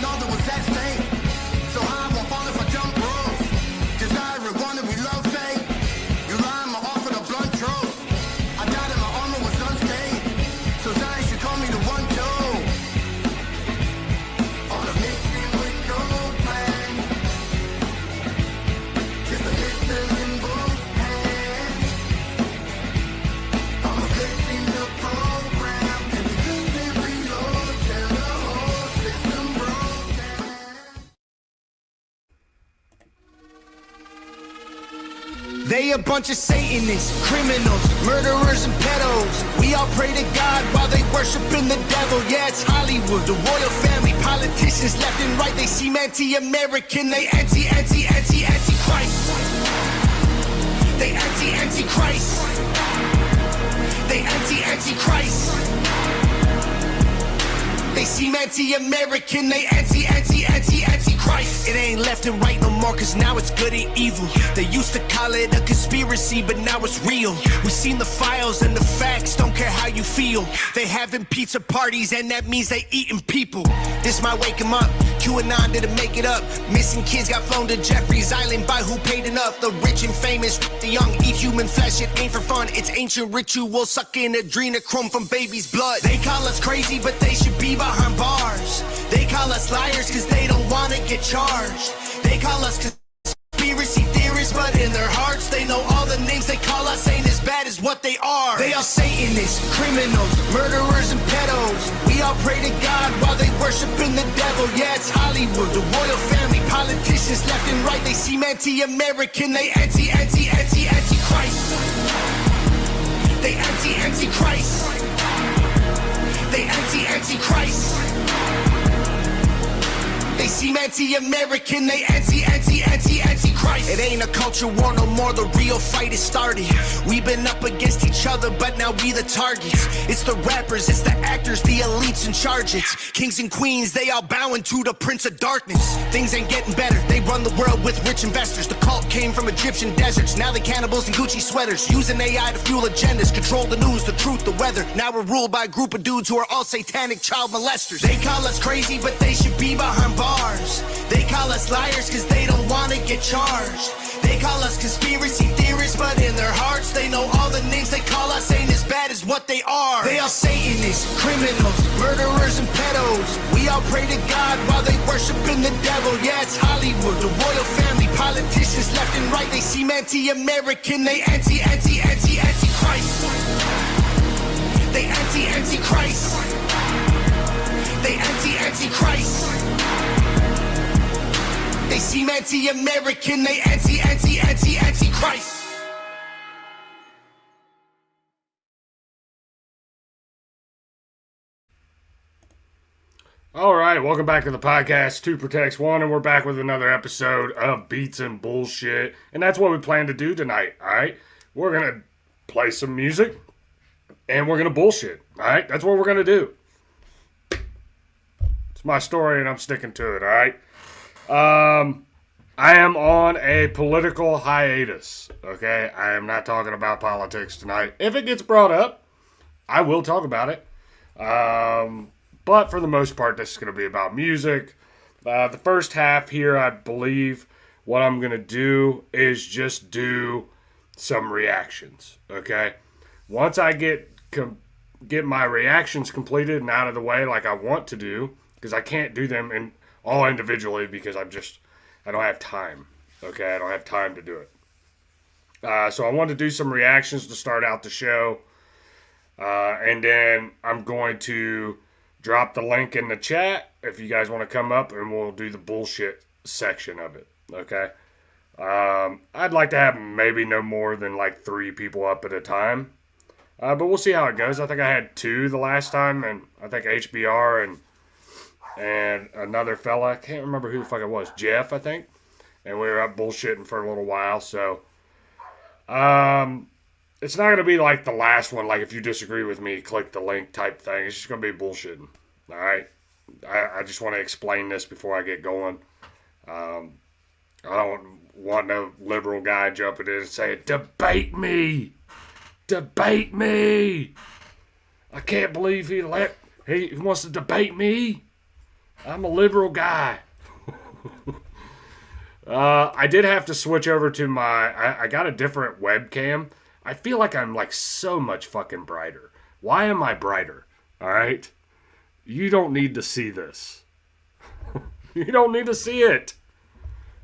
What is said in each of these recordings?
all that was at stake. So I won't fall if I jump ropes. Desire it, want it, we love fate. You lie, my offer the blunt truth. I died and my armor was unscathed. So Zion should call me the one two. On a mission with no plan. Just a pistol in both hands. I'm a glitch in the program. And we couldn't reload till the whole system broke down. They a bunch of Satanists, criminals, murderers and pedos. We all pray to God while they worshiping the devil. Yeah, it's Hollywood, the royal family, politicians left and right. They seem anti-American, they anti-Christ. They anti-Christ. They anti-Christ. They seem anti-American, they anti-Christ. It ain't left and right no more, cause now it's good and evil. They used to call it a conspiracy, but now it's real. We seen the files and the facts, don't care how you feel. They having pizza parties and that means they eating people. This might wake them up, QAnon didn't make it up. Missing kids got flown to Jeffrey's Island by who paid enough. The rich and famous, the young eat human flesh. It ain't for fun, it's ancient ritual, sucking adrenochrome from baby's blood. They call us crazy, but they should be behind bars. They call us liars cause they don't wanna get charged. They call us conspiracy theorists, but in their hearts they know all the names they call us ain't as bad as what they are. They are Satanists, criminals, murderers and pedos. We all pray to God while they worshiping the devil. Yeah, it's Hollywood, the royal family, politicians left and right. They seem anti-American, they anti-Christ. They anti-Christ. They anti-Christ. They seem anti-American, they anti-Christ. It ain't a culture war no more, the real fight is started. We've been up against each other, but now we the targets. It's the rappers, it's the actors, the elites in charge. It's kings and queens, they all bowing to the prince of darkness. Things ain't getting better, they run the world with rich investors. The cult came from Egyptian deserts, now they cannibals in Gucci sweaters. Using AI to fuel agendas, control the news, the truth, the weather. Now we're ruled by a group of dudes who are all satanic child molesters. They call us crazy, but they should be behind bars. They call us liars cause they don't wanna get charged. They call us conspiracy theorists, but in their hearts they know all the names they call us ain't as bad as what they are. They are Satanists, criminals, murderers and pedos. We all pray to God while they worshiping the devil. Yeah, it's Hollywood, the royal family, politicians left and right. They seem anti-American, they anti-Christ. They anti-Christ. They anti-Christ. They seem anti-American, they anti-Christ. All right, welcome back to the podcast, 2 Protects 1, and we're back with another episode of Beats and Bullshit, and that's what we plan to do tonight, all right? We're going to play some music, and we're going to bullshit, all right? That's what we're going to do. It's my story, and I'm sticking to it, all right? I am on a political hiatus, okay? I am not talking about politics tonight. If it gets brought up, I will talk about it. But for the most part, this is going to be about music. The first half here, I believe, what I'm going to do is just do some reactions, okay? Once I get my reactions completed and out of the way like I want to do, because I can't do them all individually because I don't have time, okay? I don't have time to do it. So I want to do some reactions to start out the show. And then I'm going to drop the link in the chat if you guys want to come up and we'll do the bullshit section of it, okay? I'd like to have maybe no more than like 3 people up at a time. But we'll see how it goes. I think I had 2 the last time, and I think HBR and another fella, I can't remember who the fuck it was, Jeff, I think. And we were up bullshitting for a little while, so it's not going to be like the last one, like if you disagree with me, click the link type thing. It's just going to be bullshitting, all right? I just want to explain this before I get going. I don't want no liberal guy jumping in and saying, debate me! Debate me! I can't believe he wants to debate me! I'm a liberal guy. I did have to switch over to I got a different webcam. I feel like I'm like so much fucking brighter. Why am I brighter? All right? You don't need to see this. You don't need to see it.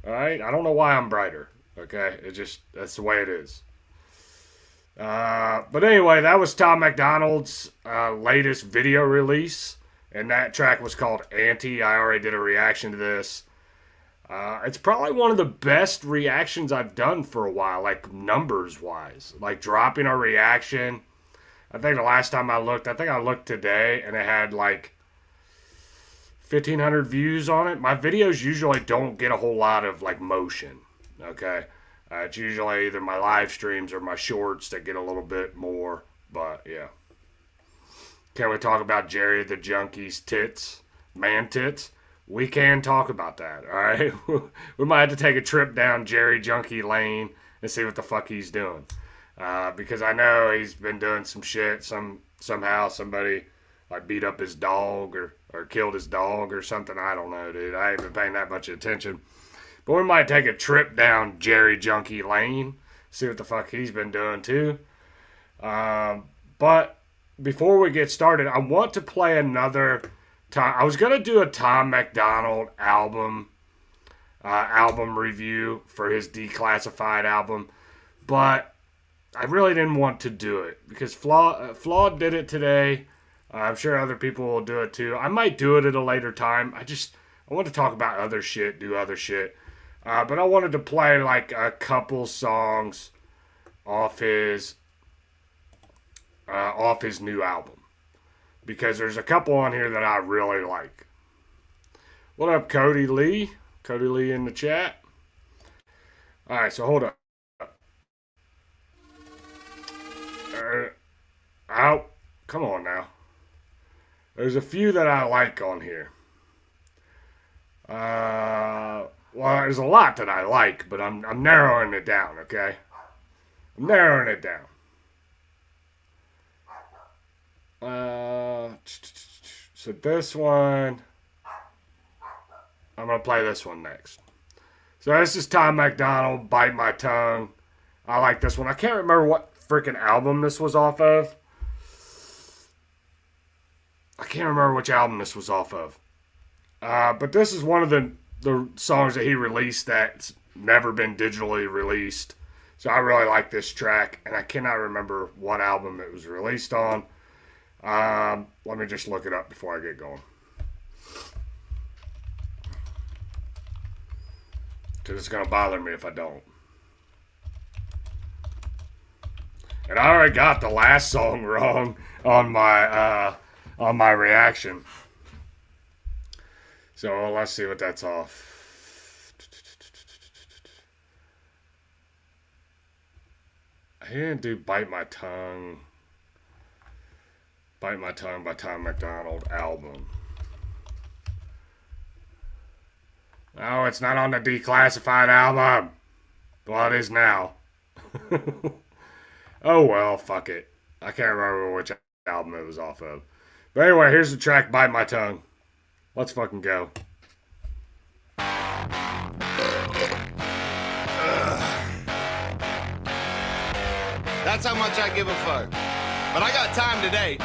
All right? I don't know why I'm brighter. Okay? That's the way it is. But anyway, that was Tom MacDonald's latest video release. And that track was called Anti. I already did a reaction to this. It's probably one of the best reactions I've done for a while, like numbers-wise. Like dropping a reaction. I think the last time I looked today, and it had like 1,500 views on it. My videos usually don't get a whole lot of like motion, okay? It's usually either my live streams or my shorts that get a little bit more, but yeah. Can we talk about Jerry the Junkie's tits? Man tits? We can talk about that, all right? We might have to take a trip down Jerry Junkie Lane and see what the fuck he's doing. Because I know he's been doing some shit. Somehow somebody like beat up his dog or killed his dog or something. I don't know, dude. I ain't been paying that much attention. But we might take a trip down Jerry Junkie Lane, see what the fuck he's been doing too. But before we get started, I want to play another... I was gonna do a Tom MacDonald album review for his Declassified album, but I really didn't want to do it because Flawed did it today. I'm sure other people will do it too. I might do it at a later time. I want to talk about other shit, do other shit, but I wanted to play like a couple songs off his new album. Because there's a couple on here that I really like. What up, Cody Lee? Cody Lee in the chat. Alright, so hold up. Out. Come on now. There's a few that I like on here. Well, there's a lot that I like, but I'm narrowing it down, okay? I'm narrowing it down. So this one, I'm going to play this one next. So this is Tom MacDonald, Bite My Tongue. I like this one. I can't remember what freaking album this was off of. I can't remember which album this was off of. But this is one of the songs that he released that's never been digitally released. So I really like this track, and I cannot remember what album it was released on. Let me just look it up before I get going. Because it's going to bother me if I don't. And I already got the last song wrong on my reaction. So let's see what that's off. I didn't do Bite My Tongue. Bite My Tongue by Tom MacDonald album. No, it's not on the Declassified album. Well, it is now. Oh well, fuck it. I can't remember which album it was off of. But anyway, here's the track Bite My Tongue. Let's fucking go. That's how much I give a fuck. But I got time today.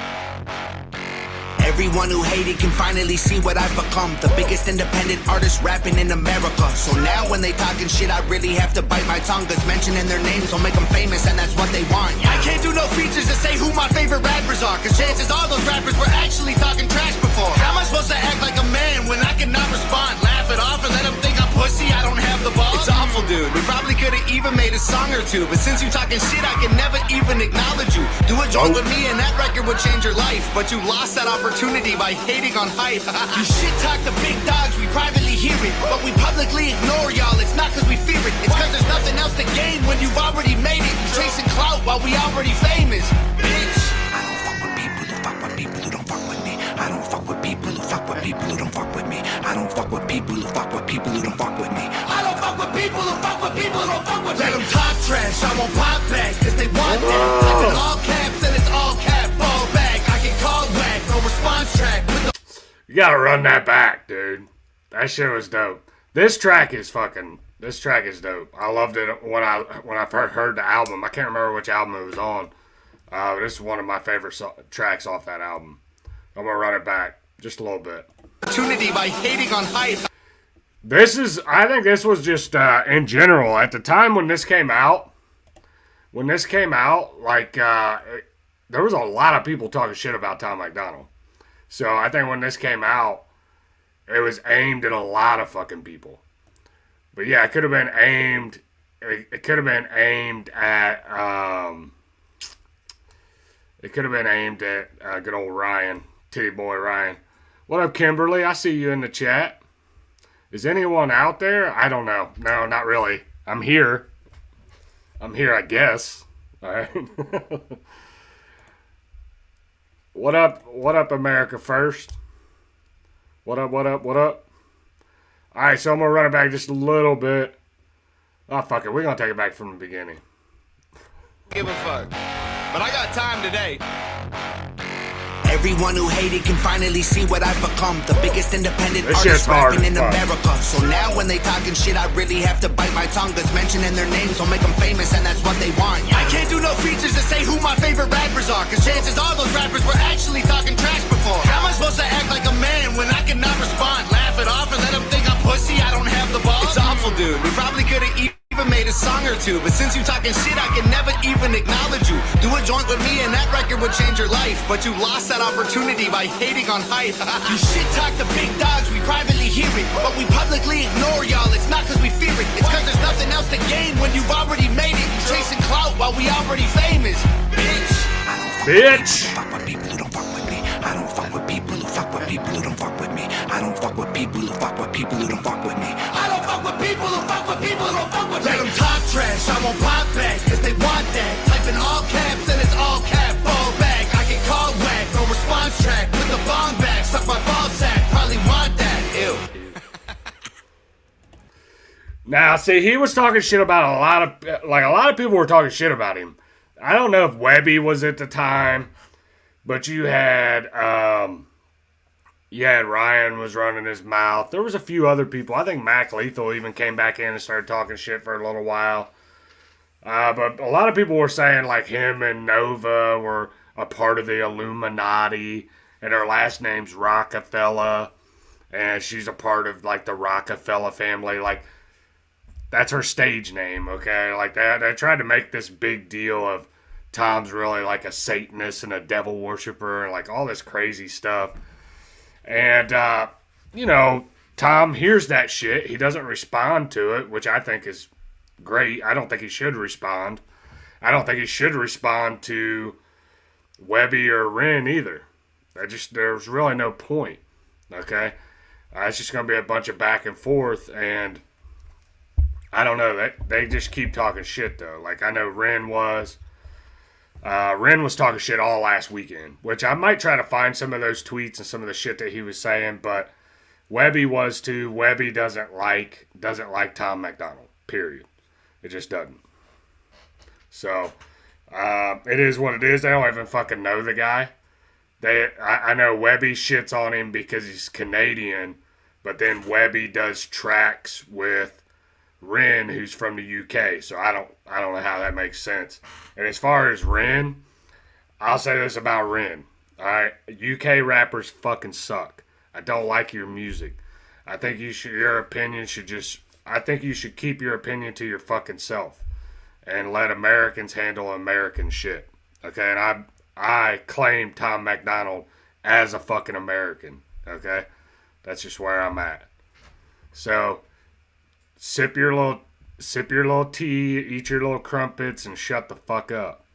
Everyone who hated can finally see what I've become. The biggest independent artist rapping in America. So now when they talking shit, I really have to bite my tongue. Cause mentioning their names will make them famous, and that's what they want. I can't do no features to say who my favorite rappers are. Cause chances are those rappers were actually talking trash before. How am I supposed to act like a man when I cannot respond? Laugh it off and let them think I'm pussy, I don't have the balls. It's awful, dude. We probably could've even made a song or two. But since you talking shit, I can never even acknowledge you. Do a joint with me and that record would change your life. But you lost that opportunity by hating on hype. You shit talk the big dogs, we privately hear it. But we publicly ignore y'all, it's not cause we fear it. It's cause there's nothing else to gain when you've already made it. You chasing clout while we already famous, bitch. I don't fuck with people who fuck with people who don't fuck with me. I don't fuck with people who fuck with people who don't fuck with me. I don't fuck with people who fuck with people who don't fuck with me. I don't fuck with people who fuck with people who don't fuck with me. Let them talk trash, I won't pop back. Cause they want that. Type in all caps and it's all cap, ball back. I get called whack, no response track. gotta run that back, dude. That shit was dope. This track is dope. I loved it when I first heard the album. I can't remember which album it was on. But this is one of my favorite tracks off that album. I'm gonna run it back just a little bit. Opportunity by hating on hype. I think this was just in general at the time when this came out. Like there was a lot of people talking shit about Tom MacDonald. So I think when this came out, it was aimed at a lot of fucking people. But yeah, it could have been aimed. It could have been aimed at. It could have been aimed at good old Ryan, titty boy Ryan. What up, Kimberly? I see you in the chat. Is anyone out there? I don't know. No, not really. I'm here, I guess. All right. What up, America First? What up? All right, so I'm going to run it back just a little bit. Oh, fuck it. We're going to take it back from the beginning. Give a fuck. But I got time today. Everyone who hated can finally see what I've become. The biggest independent This artist shit's hard rapping in as fuck. America. So now when they talking shit, I really have to bite my tongue. Cause mentioning their names will make them famous, and that's what they want. I can't do no features to say who my favorite rappers are. Cause chances are those rappers were actually talking trash before. How am I supposed to act like a man when I cannot respond? Laugh it off and let them think I'm pussy, I don't have the balls. It's awful, dude. We probably could've even made a song or two, but since you talking shit, I can never even acknowledge you. Do a joint with me and that record would change your life, but you lost that opportunity by hating on hype. You shit talk the big dogs, we privately hear it, but we publicly ignore y'all. It's not cause we fear it, it's cause there's nothing else to gain when you've already made it. You chasing clout while we already famous, bitch. Bitch. Fuck with people who don't fuck with me. I don't fuck with people who fuck with people who don't fuck with me. I don't fuck with people who fuck with people who don't fuck with me. I don't fuck with people who fuck with people who don't fuck with me. Let them talk trash, I won't pop back, cause they want that. Type in all caps and it's all cap, ball back. I get called whack, no response track. Put the bomb back, suck my ball sack. Probably want that, ew. Now, see, he was talking shit about a lot of people were talking shit about him. I don't know if Webby was at the time, but you had Ryan was running his mouth. There was a few other people. I think Mac Lethal even came back in and started talking shit for a little while. But a lot of people were saying like him and Nova were a part of the Illuminati, and her last name's Rockefeller, and she's a part of like the Rockefeller family. Like, that's her stage name, okay? Like that. They tried to make this big deal of Tom's really like a Satanist and a devil worshiper and like all this crazy stuff. And, Tom hears that shit. He doesn't respond to it, which I think is great. I don't think he should respond. I don't think he should respond to Webby or Ren either. There's really no point, okay? It's just going to be a bunch of back and forth, and I don't know. They just keep talking shit, though. Like, I know Ren was talking shit all last weekend, which I might try to find some of those tweets and some of the shit that he was saying, but Webby was too. Webby doesn't like Tom MacDonald, period. It just doesn't. So, it is what it is. They don't even fucking know the guy. I know Webby shits on him because he's Canadian, but then Webby does tracks with Ren, who's from the UK, so I don't know how that makes sense. And as far as Ren, I'll say this about Ren. Alright, UK rappers fucking suck. I don't like your music. I think you should keep your opinion to your fucking self and let Americans handle American shit. Okay, and I claim Tom MacDonald as a fucking American. Okay, that's just where I'm at. So sip your little tea, eat your little crumpets, and shut the fuck up.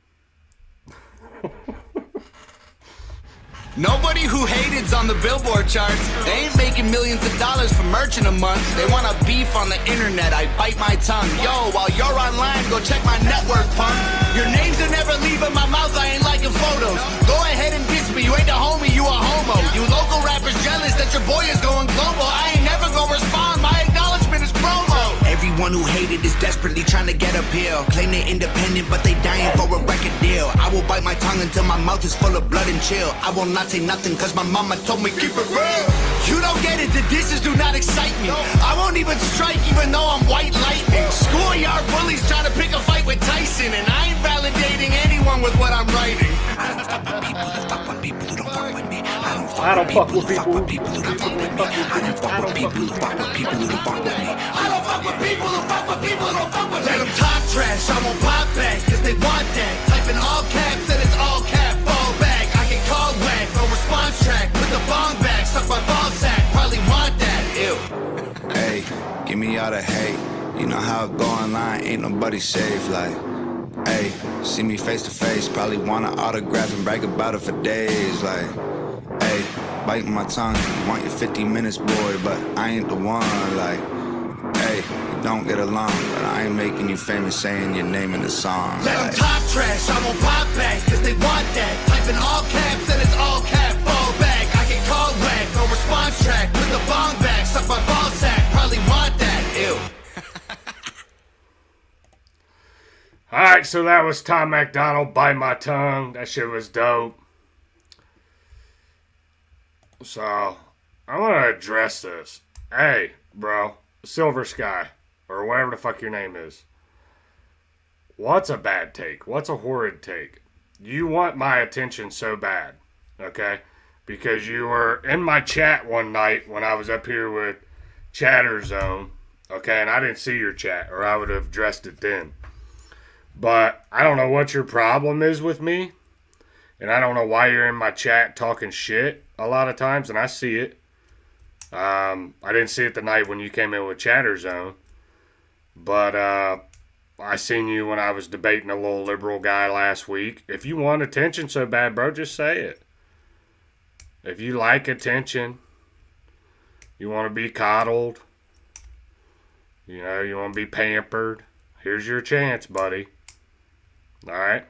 Nobody who hated's on the Billboard charts. They ain't making millions of dollars for merch in a month. They want a beef on the internet, I bite my tongue. Yo, while you're online, go check my network, punk. Your names are never leaving my mouth, I ain't liking photos. Go ahead and diss me, you ain't the homie, you a homo. You local rappers jealous that your boy is going global. I ain't never gonna respond, my acknowledgement is promo. Every Everyone who hated is desperately trying to get uphill. Claim they're independent, but they dying for a record deal. I will bite my tongue until my mouth is full of blood and chill. I will not say nothing cause my mama told me keep it real. You don't get it, the disses do not excite me. I won't even strike even though I'm white lightning. Schoolyard bullies trying to pick a fight with Tyson, and I ain't validating anyone with what I'm writing. I don't fuck with people who don't fuck with me. I don't fuck with people who don't fuck with me. I don't fuck with people who fuck with people who don't fuck with me. I don't fuck with people who fuck with people who don't fuck with me. Let them talk trash, I won't pop back, cause they want that. Type in all caps and it's all cap, fall back. I get called whack, no response track. Put the bong back, suck my ball sack, probably want that, ew. Hey, give me all the hate. You know how it go online, ain't nobody safe, like. Hey, see me face to face, probably wanna autograph and brag about it for days, like. Hey, biting my tongue, you want your 50 minutes, boy, but I ain't the one, like. Hey, we don't get along, but I ain't making you famous saying your name in the song. Let them talk trash, I won't pop back, cause they want that. Type in all caps and it's all cap, fall back. I get called whack, no response track. Put the bong back, suck my ball sack, probably want that, ew. Alright, so that was Tom MacDonald, Bite My Tongue. That shit was dope. So, I want to address this. Hey, bro, Silver Sky, or whatever the fuck your name is. What's a bad take? What's a horrid take? You want my attention so bad, okay? Because you were in my chat one night when I was up here with Chatter Zone, okay? And I didn't see your chat, or I would have addressed it then. But I don't know what your problem is with me. And I don't know why you're in my chat talking shit a lot of times. And I see it. I didn't see it the night when you came in with Chatter Zone. But I seen you when I was debating a little liberal guy last week. If you want attention so bad, bro, just say it. If you like attention, you want to be coddled, you know, you want to be pampered, here's your chance, buddy. Alright?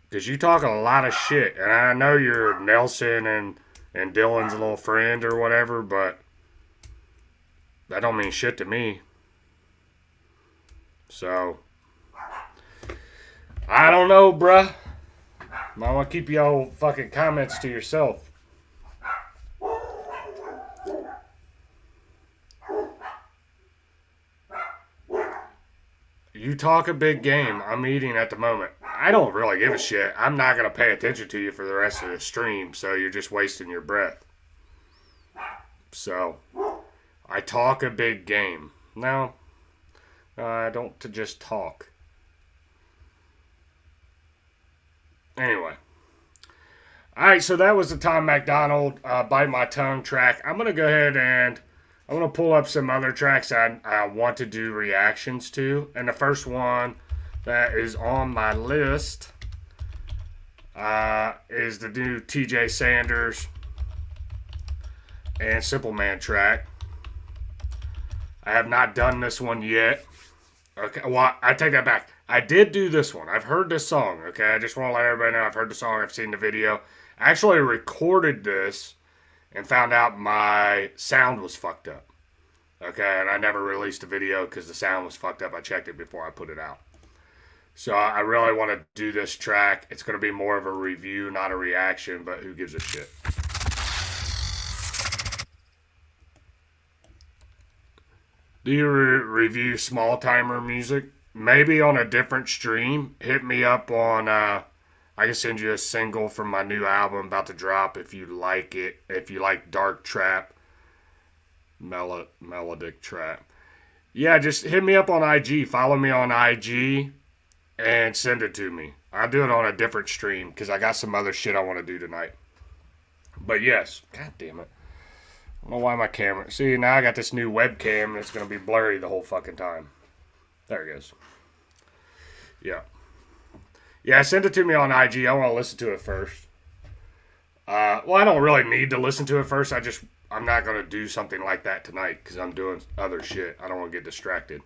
Because you talk a lot of shit. And I know you're Nelson and Dylan's little friend or whatever, but that don't mean shit to me. So, I don't know, bruh. Might want to keep your fucking comments to yourself. You talk a big game. I'm eating at the moment. I don't really give a shit. I'm not going to pay attention to you for the rest of the stream, so you're just wasting your breath. So, I talk a big game. No, I don't just talk. Anyway. Alright, so that was the Tom MacDonald Bite My Tongue track. I'm going to go ahead and I'm going to pull up some other tracks I want to do reactions to. And the first one that is on my list is the new TJ Sanders and Simple Man track. I have not done this one yet. Okay, well, I take that back. I did do this one. I've heard this song, okay? I just want to let everybody know I've heard the song. I've seen the video. I actually recorded this and found out my sound was fucked up. Okay, and I never released a video because the sound was fucked up. I checked it before I put it out. So I really want to do this track. It's going to be more of a review, not a reaction, but who gives a shit? Do you review small timer music? Maybe on a different stream. Hit me up on, I can send you a single from my new album about to drop if you like it. If you like dark trap, melodic trap. Yeah, just hit me up on IG. Follow me on IG and send it to me. I'll do it on a different stream because I got some other shit I want to do tonight. But yes, god damn it. I don't know why my camera... See, now I got this new webcam and it's going to be blurry the whole fucking time. There it goes. Yeah. Yeah, send it to me on IG. I want to listen to it first. Well, I don't really need to listen to it first. I'm not going to do something like that tonight because I'm doing other shit. I don't want to get distracted.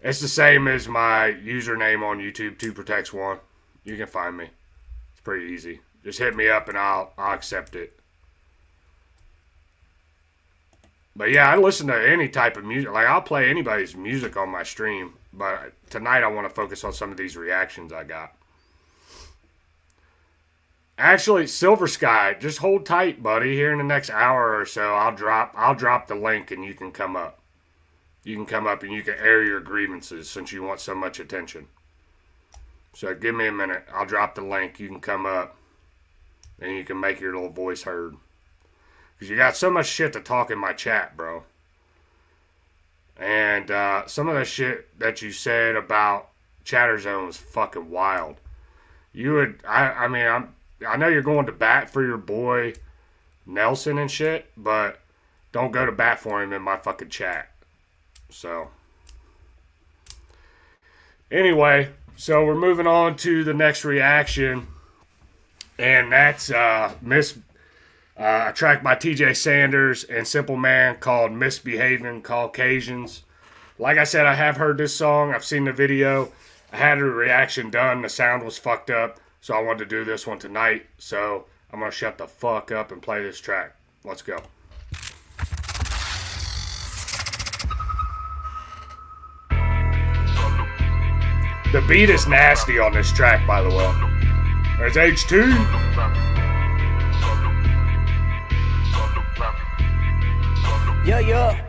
It's the same as my username on YouTube, 2protects1. You can find me. It's pretty easy. Just hit me up and I'll accept it. But yeah, I listen to any type of music. Like, I'll play anybody's music on my stream. But tonight I want to focus on some of these reactions I got. Actually, Silver Sky, just hold tight, buddy. Here in the next hour or so, I'll drop the link and you can come up. You can come up and you can air your grievances since you want so much attention. So give me a minute. I'll drop the link. You can come up and you can make your little voice heard. Because you got so much shit to talk in my chat, bro. And some of the shit that you said about Chatter Zone was fucking wild. I know you're going to bat for your boy Nelson and shit, but don't go to bat for him in my fucking chat. So, anyway, so we're moving on to the next reaction, and that's a track by TJ Sanders and Simple Man called Misbehaving Caucasians. Like I said, I have heard this song. I've seen the video. I had a reaction done. The sound was fucked up, so I wanted to do this one tonight. So I'm going to shut the fuck up and play this track. Let's go. The beat is nasty on this track, by the way. There's H2. Yeah.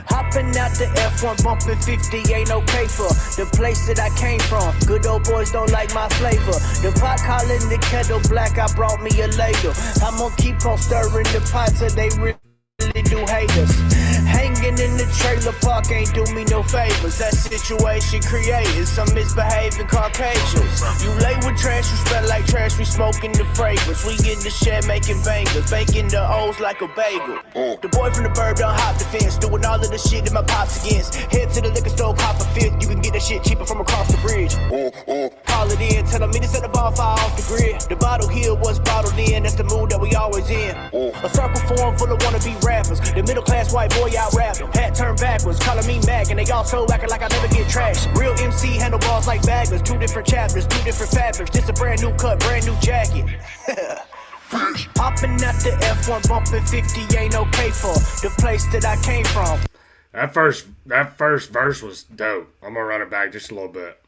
Hopping out the F1, bumping 50, ain't no paper. The place that I came from, good old boys don't like my flavor. The pot calling the kettle black, I brought me a ladle. I'm gonna keep on stirring the pot till they really do hate us. Hanging in the trailer park ain't do me no favors. That situation created some misbehaving Caucasians. You lay with trash, you smell like trash, we smoking the fragrance. We get in the shed making bangers, baking the O's like a bagel. The boy from the burb done hop the fence, doing all of the shit that my pops against. Head to the liquor store, cop a fifth, you can get that shit cheaper from across the bridge. Call it in, tell me to set the bonfire off the grid. The bottle here was bottled in, that's the mood that we always in. A circle form full of wannabe rappers, the middle class white boy out rap them. Hat turned backwards, calling me Mac, and they also acting like I never get trash. Real MC handlebars like baggers, 2 different chapters, 2 different fabrics. This a brand new cut, brand new jacket. Hopping out the F1, bumping 50, ain't okay for the place that I came from. That first verse was dope. I'm gonna run it back just a little bit.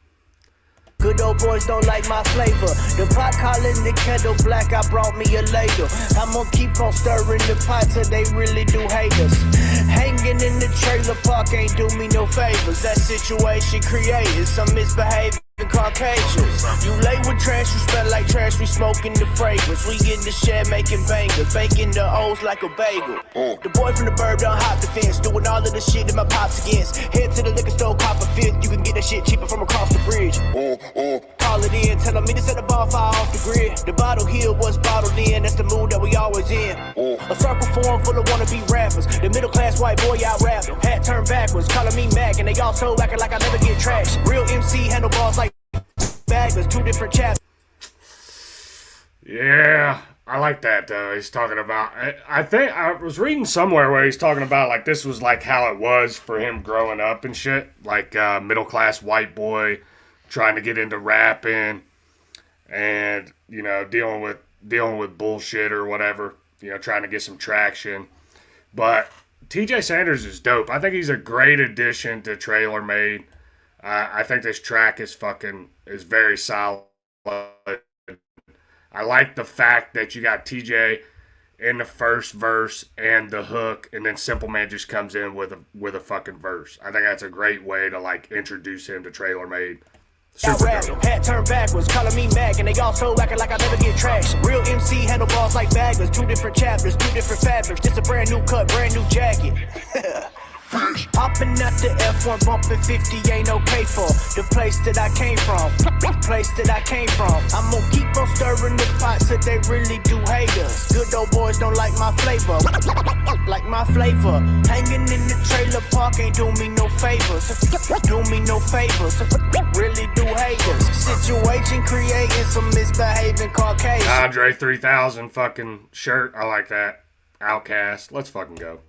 Good old boys don't like my flavor. The pot calling the kettle black, I brought me a ladle. I'm gonna keep on stirring the pot till they really do hate us. Hanging in the trailer park ain't do me no favors. That situation created some misbehavior. Caucasians. You lay with trash, you smell like trash, we smoking the fragrance. We get in the shed making bangers, baking the O's like a bagel. The boy from the burb done hop the fence, doing all of the shit that my pops against. Head to the liquor store, cop a fifth, you can get that shit cheaper from across the bridge. Call it in, tell me to set the bonfire off the grid. The bottle here was bottled in, that's the mood that we always in. A circle form full of wannabe rappers, the middle class white boy out rap them. Hat turned backwards, calling me Mac, and they also acting like I never get trash. Real MC handlebars like baggers, 2 different chapters. Yeah, I like that though. He's talking about, I think I was reading somewhere where he's talking about like this was like how it was for him growing up and shit. Like middle class white boy trying to get into rapping and, you know, dealing with bullshit or whatever, you know, trying to get some traction. But TJ Sanders is dope. I think he's a great addition to Trailer Made. I think this track is very solid. I like the fact that you got TJ in the first verse and the hook, and then Simple Man just comes in with a fucking verse. I think that's a great way to like introduce him to Trailer Made. Super dope. Hat turned backwards, calling me Mac, and they also acting like I never get trash. Real MC handlebars like baggers, 2 different chapters, 2 different fabrics. This a brand new cut, brand new jacket. Hopping out the F1, bumping 50, ain't okay for the place that I came from. Place that I came from. I'm gonna keep on stirring the pot till they really do hate us. Good old boys don't like my flavor. Like my flavor. Hanging in the trailer park ain't do me no favors. Do me no favors. Really do hate us. Situation creating some misbehaving Caucasians. Andre 3000 fucking shirt. I like that. Outcast. Let's fucking go.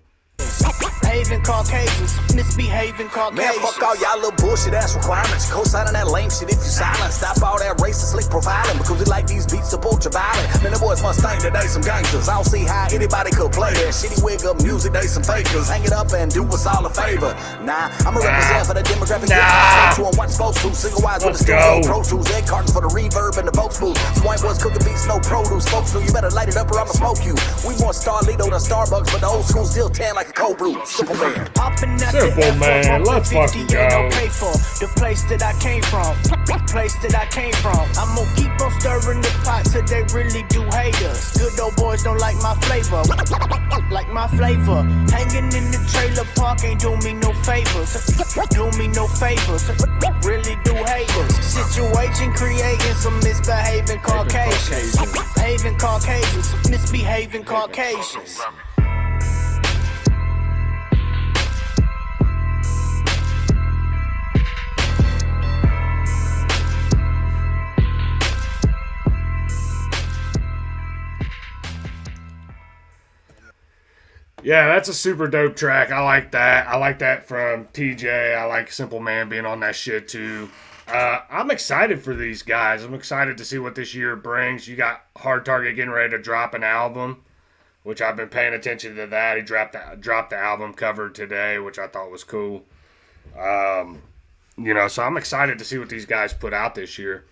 Having Caucasians, misbehaving Caucasians. Man, fuck all y'all little bullshit ass requirements. Co-signing that lame shit if you silent. Stop all that racist slick profiling because we like these beats support your violence. Man, the boys must think that they some gangsters. I don't see how anybody could play that shitty wig up music. They some fakers. Hang it up and do us all a favor. Nah, I'ma represent for the demographic. To and watch supposed to. Single wise with the studio pro tools. Egg cartons for the reverb and the folks booth. So white boys cooking beats, no produce. Folks know you better light it up or I'ma smoke you. We more Starlito than Starbucks, but the old school still tan like a cold brew. Simple man. Simple man, let's fucking go. The place that I came from. Place that I came from. I'm gonna keep on stirring the pot till they really do hate us. Good old boys don't like my flavor. Like my flavor. Hanging in the trailer park ain't do me no favors. Do me no favors. Really do hate us. Situation creating some misbehaving Caucasians. Having Caucasians. Misbehaving Caucasians. Yeah, that's a super dope track. I like that. I like that from TJ. I like Simple Man being on that shit too. I'm excited for these guys. I'm excited to see what this year brings. You got Hard Target getting ready to drop an album, which I've been paying attention to that. He dropped the album cover today, which I thought was cool. So I'm excited to see what these guys put out this year.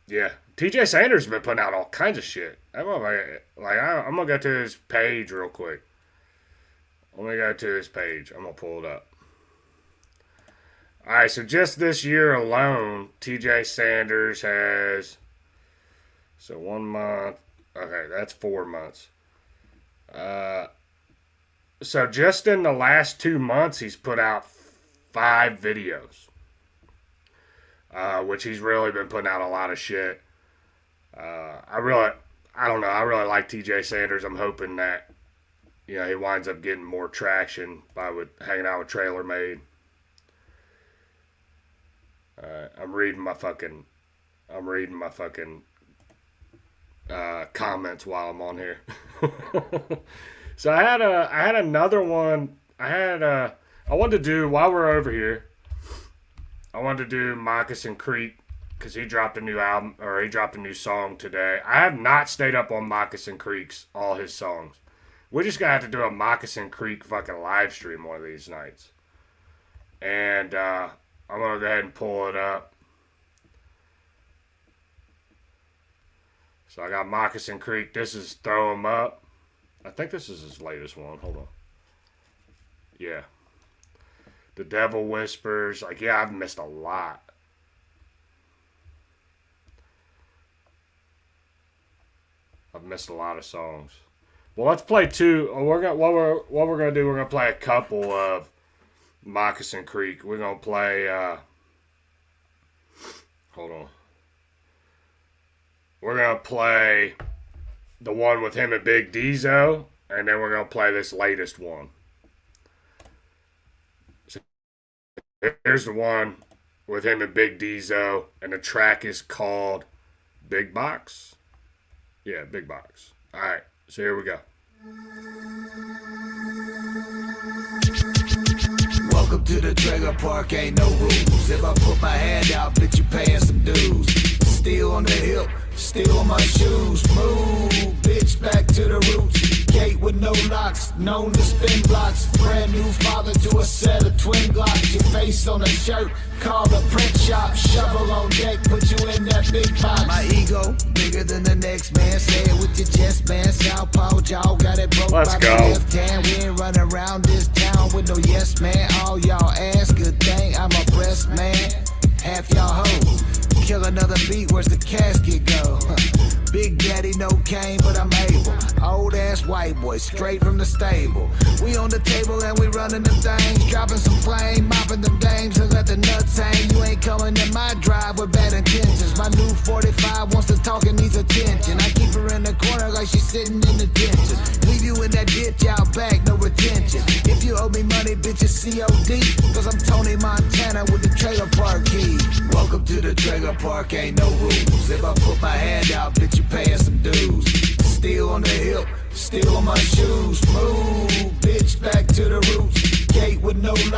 Yeah, TJ Sanders has been putting out all kinds of shit. I'm gonna go to his page real quick. Let me go to his page. I'm gonna pull it up. All right, so just this year alone, TJ Sanders has 1 month. Okay, that's 4 months. So just in the last 2 months, he's put out 5 videos. Which he's really been putting out a lot of shit. I really like TJ Sanders. I'm hoping that, he winds up getting more traction by hanging out with Trailer Made. I'm reading my fucking comments while I'm on here. So I had another one. I wanted to do while we're over here. I wanted to do Moccasin Creek because he dropped a new album, or he dropped a new song today. I have not stayed up on Moccasin Creek's all his songs. We're just gonna have to do a Moccasin Creek fucking live stream one of these nights. And I'm gonna go ahead and pull it up. So I got Moccasin Creek. This is Throw 'Em Up. I think this is his latest one. Hold on. Yeah. The Devil Whispers. I've missed a lot. I've missed a lot of songs. Well, let's play two. What we're gonna do? We're gonna play a couple of Moccasin Creek. We're gonna play. Hold on. We're gonna play the one with him and Big Dizo, and then we're gonna play this latest one. Here's the one with him and Big Dizo, and the track is called Big Box. Yeah, Big Box. All right, so here we go. Welcome to the trailer park, ain't no rules. If I put my hand out, bitch, you paying some dues. Still on the hip, still on my shoes. Move, bitch, back to the roots. Gate with no locks, known to spin blocks. Brand new father to a set of twin glocks. Your face on a shirt, call the print shop. Shovel on deck, put you in that big box. My ego, bigger than the next man. Say it with your chest, man. Southpaw jaw, got it broke. Let's by go. the left hand. We ain't running around this town with no yes man. All y'all ass, good thing I'm a breast man. Half y'all hoes. Kill another beat, where's the casket go? Big daddy, no cane, but I'm able. Old ass white boy, straight from the stable. We on the table and we running them things. Dropping some flame, mopping them dames and let the nuts hang. You ain't coming in my drive with bad intentions. My new 45 wants to talk and needs attention. I keep her in the corner like she's sitting in the detention. Leave you in that ditch out back, no retention. If you owe me money, bitch, it's COD. Cause I'm Tony Montana with the trailer park key. Welcome to the trailer park, ain't no rules. If I put my hand out, bitch, you paying some dues. Still on the hip, still on my shoes. Move, bitch.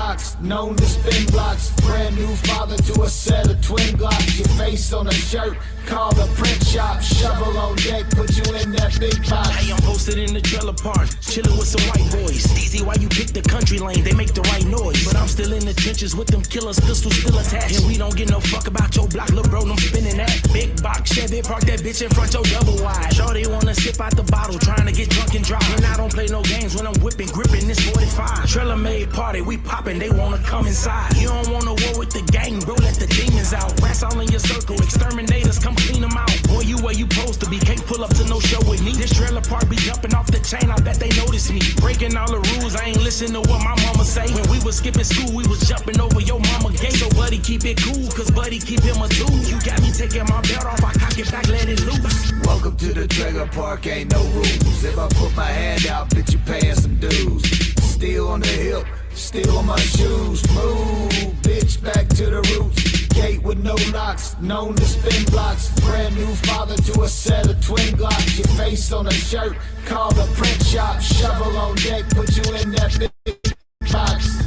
locks, known to spin blocks. Brand new father to a set of twin glocks. Your face on a shirt, call the print shop. Shovel on deck, put you in that big box. Hey, I'm posted in the trailer park, chilling with some white boys. Easy, why you pick the country lane? They make the right noise. But I'm still in the trenches with them killers, pistols still attached. And we don't give no fuck about your block, little bro, I'm spinning that. Big box Chevy, park that bitch in front your double wide. Shorty wanna sip out the bottle, trying to get drunk and drive. And I don't play no games when I'm whipping, gripping this 45. Trailer made party, we popping, they wanna come inside. You don't wanna war with the gang, bro, let the demons out. Rats all in your circle, exterminators, come clean them out. Boy, you where you supposed to be, can't pull up to no show with me. This trailer park be jumping off the chain, I bet they notice me. Breaking all the rules, I ain't listen to what my mama say. When we was skipping school, we was jumping over your mama gate. So buddy, keep it cool, cause buddy, keep him a tool. You got me taking my belt off, I cock it back, let it loose. Welcome to the trailer park, ain't no rules. If I put my hand out, bitch, you paying some dues. Still on the hip, still on my shoes. Move, bitch, back to the roots. Gate with no locks, known to spin blocks. Brand new father to a set of twin glocks. Your face on a shirt, call the print shop. Shovel on deck, put you in that big box.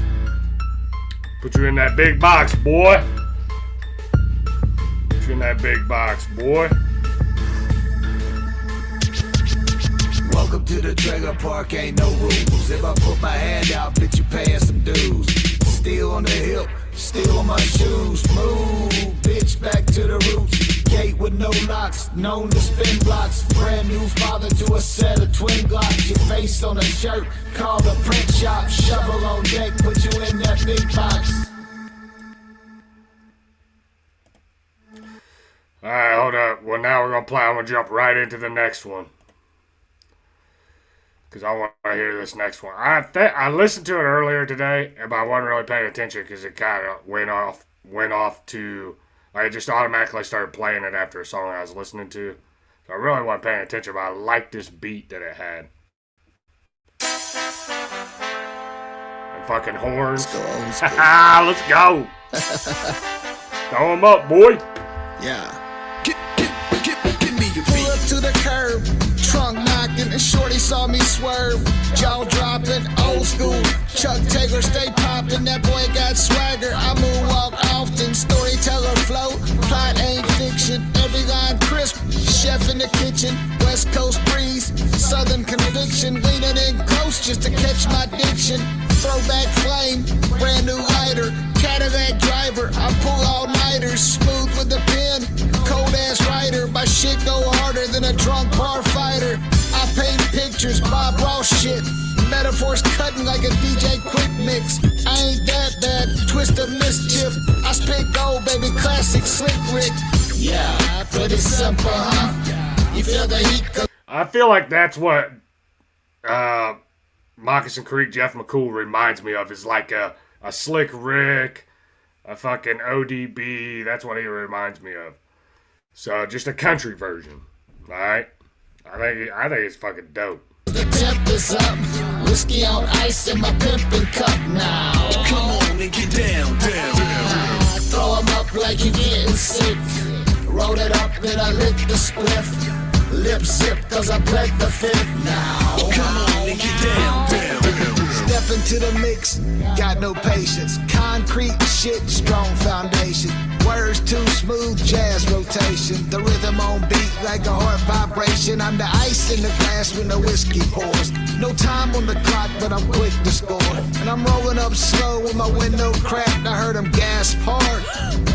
Put you in that big box, boy. Put you in that big box, boy. Welcome to the trailer park, ain't no rules. If I put my hand out, bitch, you paying some dues. Still on the hip, still on my shoes. Move, bitch, back to the roots. Gate with no locks, known to spin blocks. Brand new father to a set of twin glocks. Your face on a shirt, call the print shop. Shovel on deck, put you in that big box. Alright, hold up. Well, now I'm gonna jump right into the next one. Because I want to hear this next one. I listened to it earlier today, but I wasn't really paying attention because it kind of went off to, I just automatically started playing it after a song I was listening to. So I really wasn't paying attention, but I liked this beat that it had. And fucking horns. Let's go. Throw them up, boy. Yeah. Give me your beat. Pull up to the curb. Trunk knocking and shorty saw me swerve. Jaw dropping, old school. Chuck Taylor stay popping. That boy got swagger. I moonwalk often. Storyteller flow. Plot ain't fiction. Every line crisp. Chef in the kitchen. West Coast breeze. Southern conviction. Leaning in close just to catch my diction. Throwback flame. Brand new lighter. Cadillac driver. I pull all-nighters. Smooth with the pen. Cold ass writer. My shit go harder than a drunk bar fighter. I paint pictures, Bob Ross shit. Metaphors cutting like a DJ quick mix. I ain't that bad, twist of mischief. I spit gold, baby, classic slick Rick. Yeah, pretty simple, huh? You feel the heat? I feel like that's what Moccasin Creek Jeff McCool reminds me of. Is like a slick Rick, a fucking ODB. That's what he reminds me of. So just a country version, all right? I think it's fucking dope. The temp is up, whiskey on ice in my pimpin' cup now. Come on and get down. Throw 'em up like you getting sick. Roll it up, then I lit the spliff. Lip zip, cause I bled the fifth now. Come on and get down. Step into the mix, got no patience. Concrete shit, strong foundation. Words too smooth, jazz rotation. The rhythm on beat like a heart vibration. I'm the ice in the glass when the whiskey pours. No time on the clock, but I'm quick to score. And I'm rolling up slow with my window cracked. I heard him gasp hard.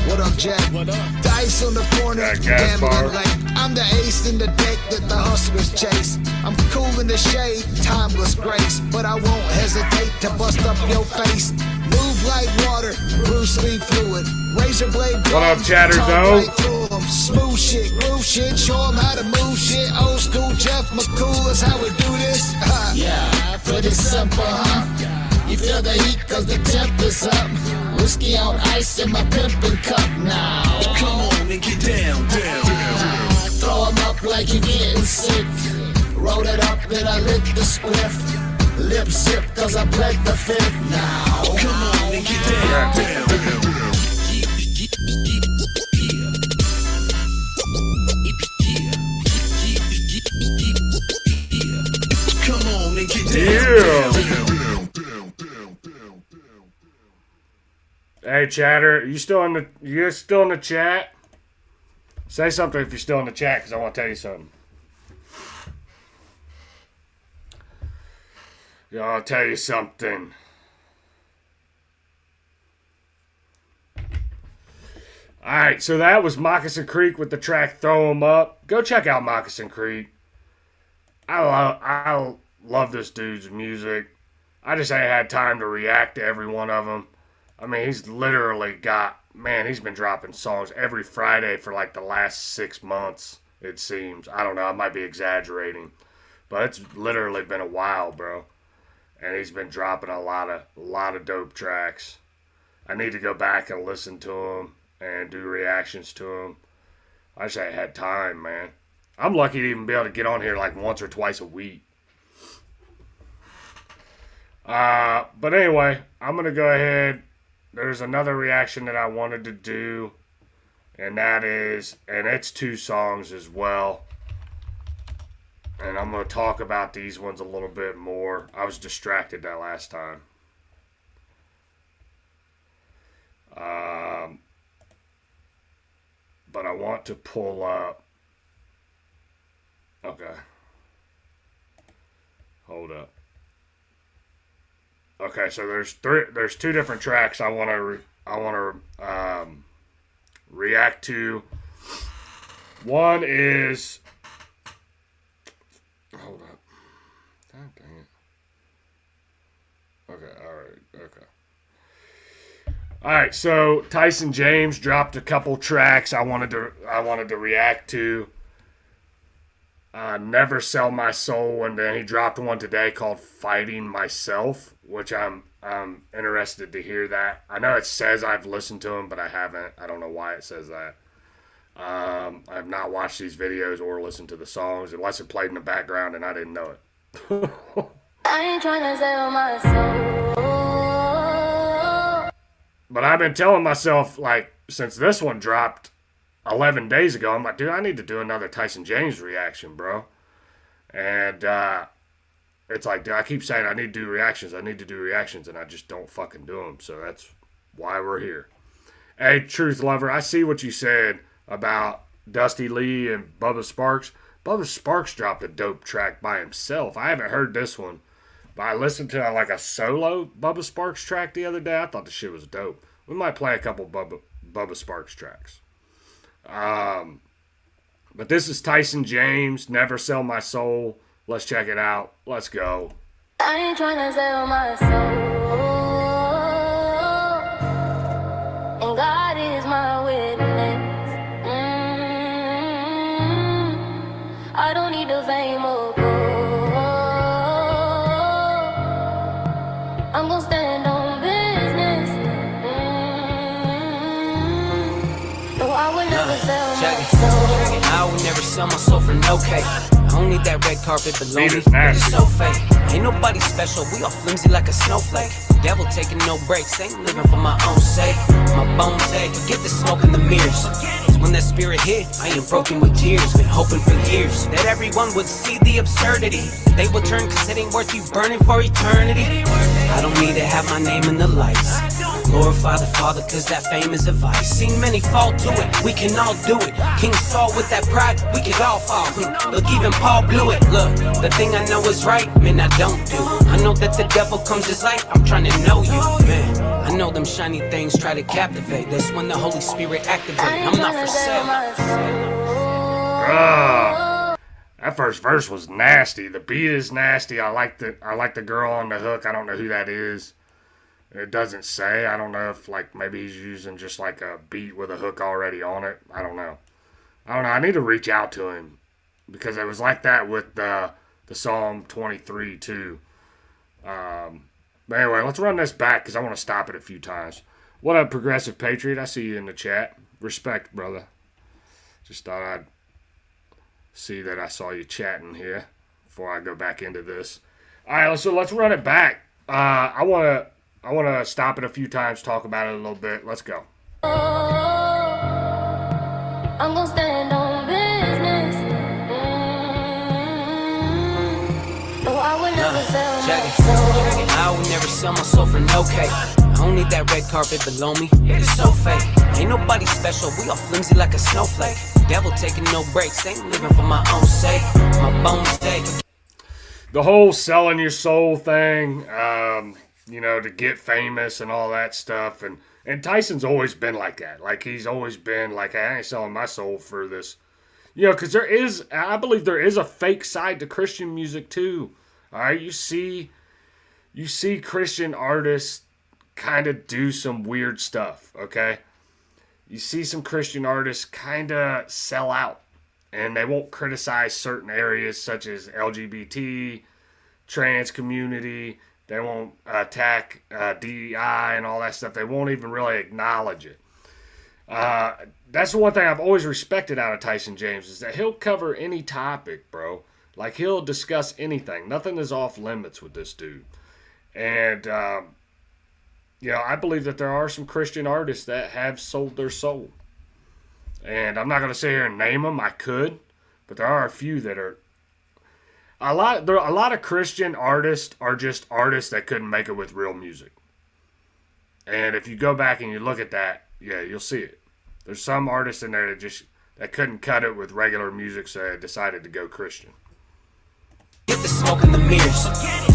What up, Jack? What up? The ice on the corner, gambling late. I'm the ace in the deck that the hustlers chase. I'm cool in the shade, timeless grace. But I won't hesitate to bust up your face. Move like water, Bruce Lee fluid. Razor blade. What up, Chatterzone? Smooth shit, groove shit, show 'em how to move shit. Old school Jeff McCool is how we do this. Yeah, pretty simple, huh? You feel the heat cause the temp is up. Whiskey on ice in my pimpin' cup now. Come on and get down. Throw 'em up like you getting sick. Roll it up, then I lit the spliff. Lip zip, cause I bled the fifth now. Come on and get down. Come on and get down. Hey, chatter, you still in the chat? Say something if you're still in the chat, because I want to tell you something. I'll tell you something. Alright, so that was Moccasin Creek with the track Throw 'Em Up. Go check out Moccasin Creek. I love this dude's music. I just ain't had time to react to every one of them. I mean, he's literally got, man, he's been dropping songs every Friday for like the last 6 months, it seems. I don't know, I might be exaggerating. But it's literally been a while, bro. And he's been dropping a lot of dope tracks. I need to go back and listen to him and do reactions to him. I just ain't had time, man. I'm lucky to even be able to get on here like once or twice a week. But anyway, I'm going to go ahead. There's another reaction that I wanted to do. And that is, and it's 2 songs as well. And I'm going to talk about these ones a little bit more. I was distracted that last time. But I want to pull up. Okay. Hold up. Okay, so there's 2 different tracks I want to react to. One is, hold up. God dang it. Okay, alright, okay. Alright, so Tyson James dropped a couple tracks I wanted to react to. Never Sell My Soul, and then he dropped one today called Fighting Myself, which I'm interested to hear that. I know it says I've listened to him, but I haven't. I don't know why it says that. I have not watched these videos or listened to the songs unless it played in the background and I didn't know it. I ain't trying to sell my soul. But I've been telling myself, like, since this one dropped 11 days ago, I'm like, dude, I need to do another Tyson James reaction, bro. And it's like, dude, I keep saying I need to do reactions, and I just don't fucking do them. So that's why we're here. Hey, Truth Lover, I see what you said about Dusty Lee and Bubba Sparks. Bubba Sparks dropped a dope track by himself. I haven't heard this one, but I listened to like a solo Bubba Sparks track the other day. I thought the shit was dope. We might play a couple Bubba Sparks tracks. But this is Tyson James, Never Sell My Soul. Let's check it out. Let's go. I ain't trying to sell my soul. And God is my witness. I don't need the fame or gold. I'm gonna stand on business. No, I would never sell my soul. I would never sell my soul for no cake. I don't need that red carpet below me. It's so fake. Ain't nobody special. We all flimsy like a snowflake. Devil taking no breaks. Ain't living for my own sake. My bones ache. Get the smoke in the mirrors. When that spirit hit, I ain't broken with tears. Been hoping for years that everyone would see the absurdity. They would turn cause it ain't worth you burning for eternity. I don't need to have my name in the lights. Glorify the Father cause that fame is a vice. Seen many fall to it, we can all do it. King Saul with that pride, we could all fall. Look, even Paul blew it. Look, the thing I know is right, man, I don't do. I know that the devil comes as light, I'm trying to know you, man. I know them shiny things try to captivate. That's when the Holy Spirit activates. I'm not for sale. That first verse was nasty. The beat is nasty. I like the girl on the hook. I don't know who that is. It doesn't say. I don't know if like maybe he's using just like a beat with a hook already on it. I don't know. I need to reach out to him because it was like that with the Psalm 23 too. But anyway, let's run this back because I want to stop it a few times. What up, Progressive Patriot? I see you in the chat. Respect, brother. Just thought I'd see that I saw you chatting here before I go back into this. All right, so let's run it back. I want to stop it a few times, talk about it a little bit. Let's go. I'm gonna stand on business. No, I would never sell my soul. I would never sell my soul for no cake. I I don't need that red carpet below me. It's so fake. Ain't nobody special. We all flimsy like a snowflake. Devil taking no breaks. Ain't living for my own sake. My bones take. The whole selling your soul thing, you know, to get famous and all that stuff. And Tyson's always been like that. Like, he's always been like, I ain't selling my soul for this. You know, because I believe there is a fake side to Christian music too. All right, you see Christian artists kind of do some weird stuff, okay? You see some Christian artists kind of sell out. And they won't criticize certain areas such as LGBT, trans community. They won't attack DEI and all that stuff. They won't even really acknowledge it. That's the one thing I've always respected out of Tyson James is that he'll cover any topic, bro. Like, he'll discuss anything. Nothing is off limits with this dude. And, you know, I believe that there are some Christian artists that have sold their soul. And I'm not going to sit here and name them. I could. But there are a few that are... A lot of Christian artists are just artists that couldn't make it with real music. And if you go back and you look at that, yeah, you'll see it. There's some artists in there that couldn't cut it with regular music, so they decided to go Christian. Get the smoke in the mirrors.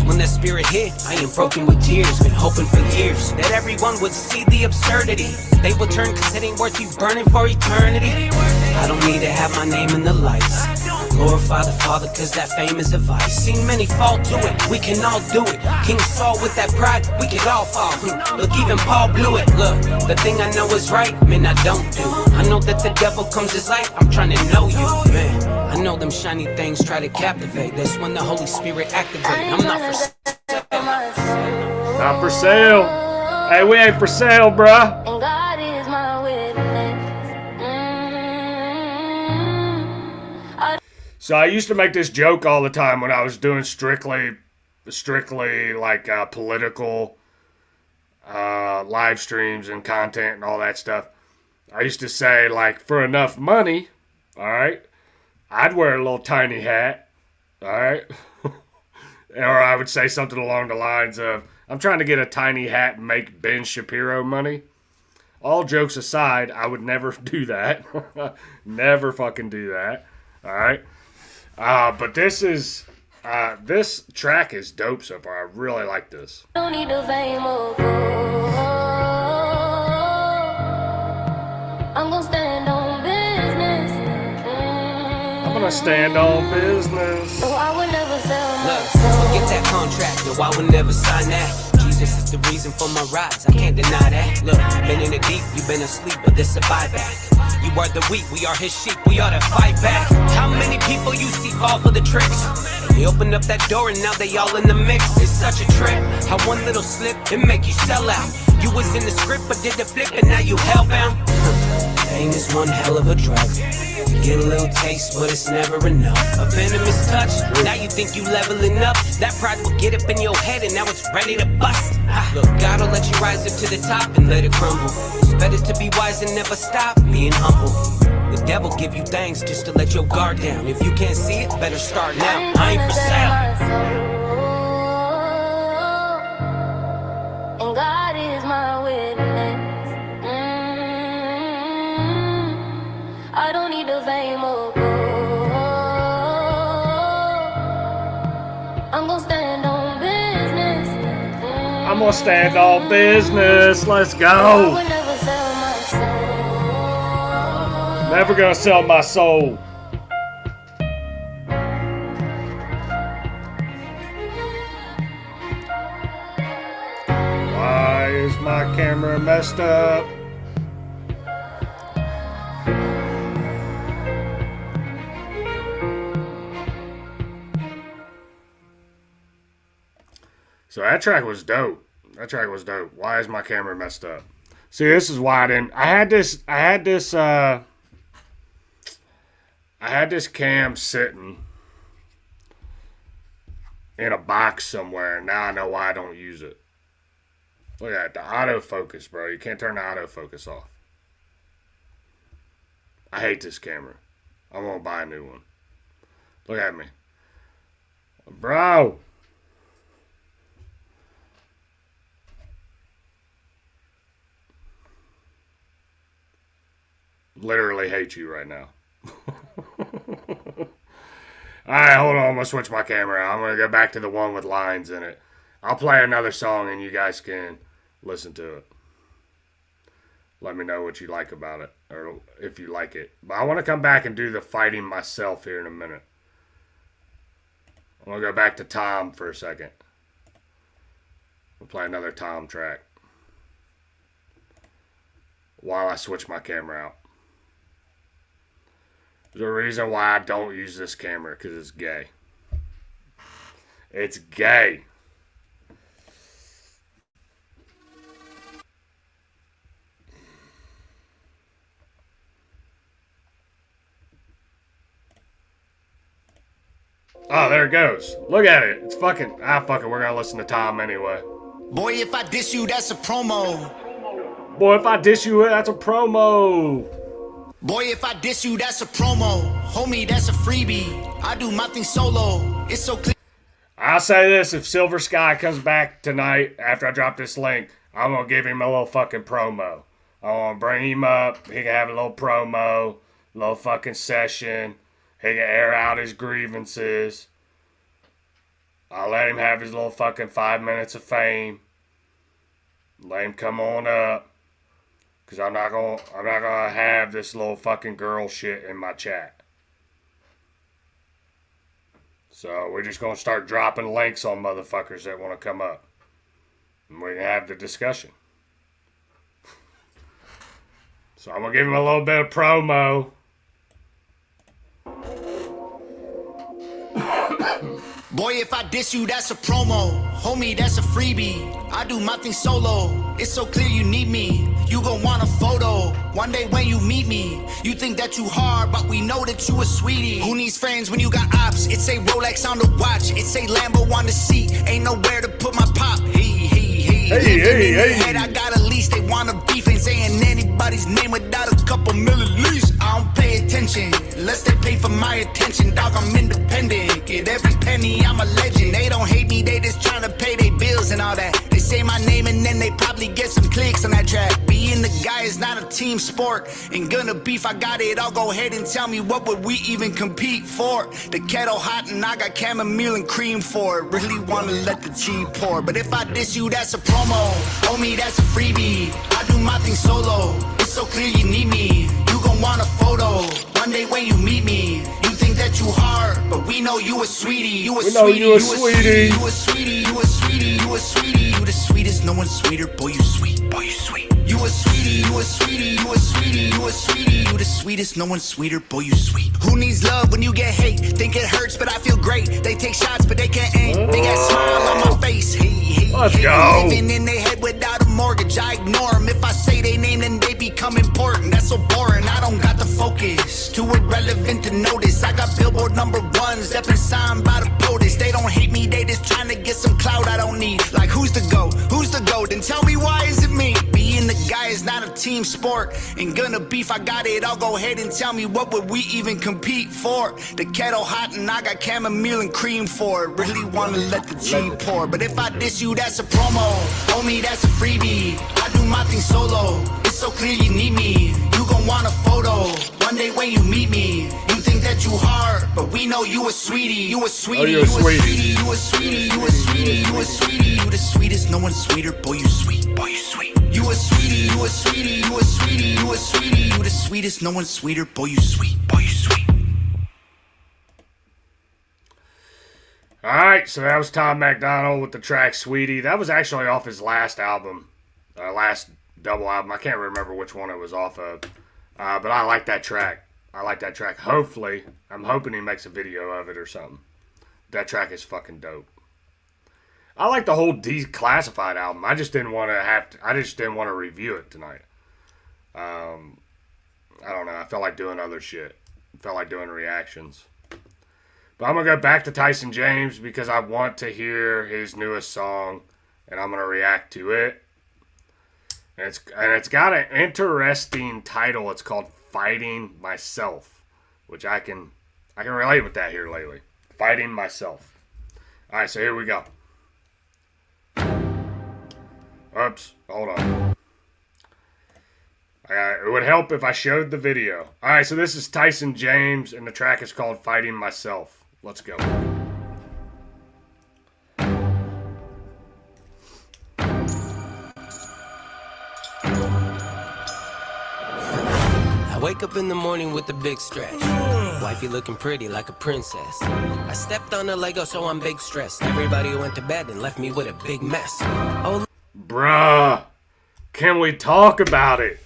When that spirit hit, I am broken with tears. Been hoping for years that everyone would see the absurdity. They would turn cause it ain't worth you burning for eternity. I don't need to have my name in the lights. Glorify the Father cause that fame is a vice. Seen many fall to it, we can all do it. King Saul with that pride, we could all fall. Look, even Paul blew it. Look, the thing I know is right, man, I don't do. I know that the devil comes as light, I'm trying to know you, man. I know them shiny things try to captivate. That's when the Holy Spirit activate. I'm not for sale. Not for sale. Hey, we ain't for sale, bruh. And God is my witness. So I used to make this joke all the time when I was doing strictly like political live streams and content and all that stuff. I used to say, like, for enough money, all right, I'd wear a little tiny hat, all right? Or I would say something along the lines of, I'm trying to get a tiny hat and make Ben Shapiro money. All jokes aside, I would never do that. Never fucking do that, all right? But this track is dope so far. I really like this. Don't need the fame or gold. I'm gonna stand on business. I'm gonna stand on business. So I would never sell my Look, soul. forget that contract, no, I would never sign that. Jesus is the reason for my rise, I can't deny that. Look, been in the deep, you been asleep, but this a buyback. You are the wheat, we are his sheep, we ought to fight back. How many people you see fall for the tricks? They opened up that door and now they all in the mix. It's such a trip, how one little slip, it make you sell out. You was in the script but did the flip and now you hellbound. Fame is one hell of a drug. You get a little taste, but it's never enough. A venomous touch, now you think you leveling up. That pride will get up in your head and now it's ready to bust. Look, God will let you rise up to the top and let it crumble. It's better to be wise and never stop being humble. The devil give you things just to let your guard down. If you can't see it, better start now. I ain't for sale. And God is my witness. I don't need the fame or gold. I'm gonna stand on business. I'm gonna stand on business. Let's I go. would never sell my soul. Never gonna sell my soul. Why is my camera messed up? So that track was dope. Why is my camera messed up? See, this is why I didn't. I had this cam sitting in a box somewhere, and now I know why I don't use it. Look at that, the autofocus, bro. You can't turn the autofocus off. I hate this camera. I won't buy a new one. Look at me. Bro. literally hate you right now. Alright, hold on. I'm going to switch my camera out. I'm going to go back to the one with lines in it. I'll play another song and you guys can listen to it. Let me know what you like about it, or if you like it. But I want to come back and do the fighting myself here in a minute. I'm going to go back to Tom for a second. We'll play another Tom track while I switch my camera out. There's a reason why I don't use this camera, because it's gay. It's gay. Oh, there it goes. Look at it. It's fucking... fuck it. We're gonna listen to Tom anyway. Boy, if I diss you, that's a promo. Boy, if I diss you, that's a promo. Boy, if I diss you, that's a promo. Homie, that's a freebie. I do my thing solo. It's so clear. I'll say this. If Silver Sky comes back tonight after I drop this link, I'm gonna give him a little fucking promo. I wanna bring him up. He can have a little promo. A little fucking session. He can air out his grievances. I'll let him have his little fucking 5 minutes of fame. Let him come on up. Cause I'm not gonna have this little fucking girl shit in my chat. So we're just gonna start dropping links on motherfuckers that wanna come up. And we can have the discussion. So I'm gonna give him a little bit of promo. Boy, if I diss you, that's a promo. Homie, that's a freebie. I do my thing solo. It's so clear you need me. You gon' want a photo. One day when you meet me, you think that you hard, but we know that you a sweetie. Who needs friends when you got ops? It say Rolex on the watch. It say Lambo on the seat. Ain't nowhere to put my pop. Hey. Head, I got a lease. They wanna beef. Ain't saying anybody's name without a couple milliliters. I don't pay attention unless they pay for my attention. Dog, I'm independent. Get every penny, I'm a legend. They don't hate me, they just tryna pay their bills and all that. They say my name and then they probably get some clicks on that track. Being the guy is not a team sport. Ain't gonna beef, I got it. I'll go ahead and tell me what would we even compete for. The kettle hot and I got chamomile and cream for it. Really wanna let the tea pour. But if I diss you, that's a promo. Homie, that's a freebie. I do my thing solo. It's so clear you need me. You gon' want a photo. One day when you meet me, you think that you hard, but we know you a sweetie. You a sweetie. You a sweetie. You a sweetie. You a sweetie. You a sweetie. You the sweetest. No one's sweeter. Boy, you sweet. Boy, you sweet. You a sweetie. You a sweetie. You a sweetie. You a sweetie. You the sweetest. No one's sweeter. Boy, you sweet. Who needs love when you get hate? Think it hurts, but I feel great. They take shots, but they can't aim. Big ass smile on my face. Hey. Let's go. Living in their head without a mortgage. I ignore them. If I say they name, then they become important. That's so boring. I don't got the focus. Too irrelevant to notice. I got Billboard #1s that been signed by the POTUS. They don't hate me, they just trying to get some clout I don't need. Like who's the GOAT? Who's the GOAT? Then tell me why is it me? Being the guy is not a team sport. Ain't gonna beef, I got it. I'll go ahead and tell me what would we even compete for. The kettle hot and I got chamomile and cream for it. Really wanna let the tea pour. But if I diss you, that's a promo. Homie, that's a freebie. I do my thing solo. It's so clear you need me. You gon' want a photo. One day when you meet me, you think that you hard, but we know you a sweetie. You a sweetie. Oh, you're a sweetie. You a sweetie. You a sweetie. You a sweetie. You the sweetest. No one's sweeter. Boy, you sweet. Boy, you sweet. You a sweetie. You a sweetie. You a sweetie. You a sweetie. You the sweetest. No one's sweeter. Boy, you sweet. Boy, you sweet. Alright, so that was Tom MacDonald with the track Sweetie. That was actually off his last album. Last double album. I can't remember which one it was off of. But I like that track. I like that track. Hopefully, I'm hoping he makes a video of it or something. That track is fucking dope. I like the whole Declassified album. I just didn't want to review it tonight. I don't know. I felt like doing other shit. I felt like doing reactions. But I'm going to go back to Tyson James because I want to hear his newest song. And I'm going to react to it. And it's got an interesting title. It's called Fighting Myself. Which I can relate with that here lately. Fighting Myself. Alright, so here we go. Oops, hold on. It would help if I showed the video. Alright, so this is Tyson James, and the track is called Fighting Myself. Let's go. I wake up in the morning with a big stretch. Wifey looking pretty like a princess. I stepped on a Lego, so I'm big stressed. Everybody went to bed and left me with a big mess. Oh, bruh, can we talk about it?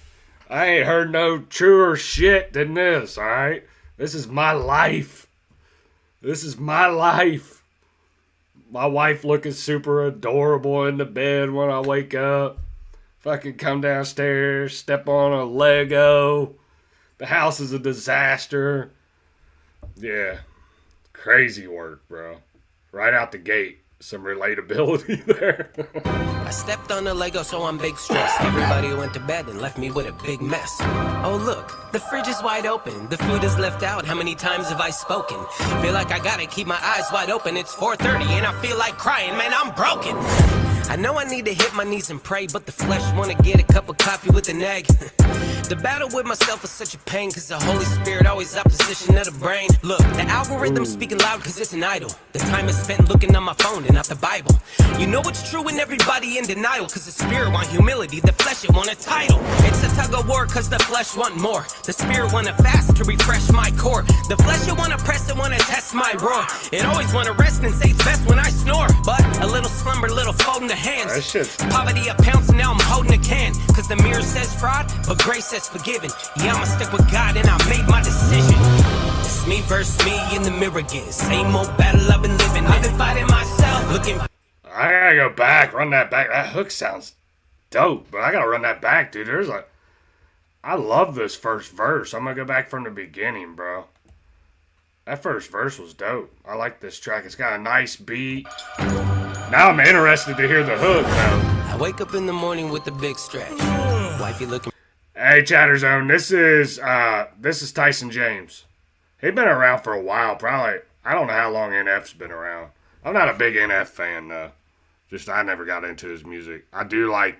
I ain't heard no truer shit than this, alright? This is my life. This is my life. My wife looking super adorable in the bed when I wake up. Fucking come downstairs, step on a Lego. The house is a disaster. Yeah. Crazy work, bro. Right out the gate. Some relatability there. I stepped on a Lego, so I'm big stressed. Everybody went to bed and left me with a big mess. Oh look, the fridge is wide open. The food is left out. How many times have I spoken? Feel like I gotta keep my eyes wide open. It's 4:30 and I feel like crying. Man, I'm broken. I know I need to hit my knees and pray, but the flesh wanna get a cup of coffee with an egg. The battle with myself is such a pain, cause the Holy Spirit always opposition to the brain. Look, the algorithm's speaking loud cause it's an idol. The time is spent looking on my phone and not the Bible. You know it's true and everybody in denial, cause the spirit want humility, the flesh it want a title. It's a tug of war cause the flesh want more. The spirit wanna fast to refresh my core. The flesh it wanna press, it wanna test my roar. It always wanna rest and say it's best when I snore. But a little slumber, little folding the hands. Poverty a pounce and now I'm holding a can. Cause the mirror says fraud, but grace says forgiven. Yeah, I'ma stick with God and I made my decision. It's me versus me in the mirror again. Same old battle I've been living. I've been fighting myself, looking. I gotta go back, run that back. That hook sounds dope, but I gotta run that back, dude. I love this first verse. I'm gonna go back from the beginning, bro. That first verse was dope. I like this track. It's got a nice beat. Now I'm interested to hear the hook, though. I wake up in the morning with a big stretch. Wifey looking. Hey, Chatter Zone. This is Tyson James. He's been around for a while. Probably, I don't know how long NF's been around. I'm not a big NF fan, though. Just I never got into his music. I do like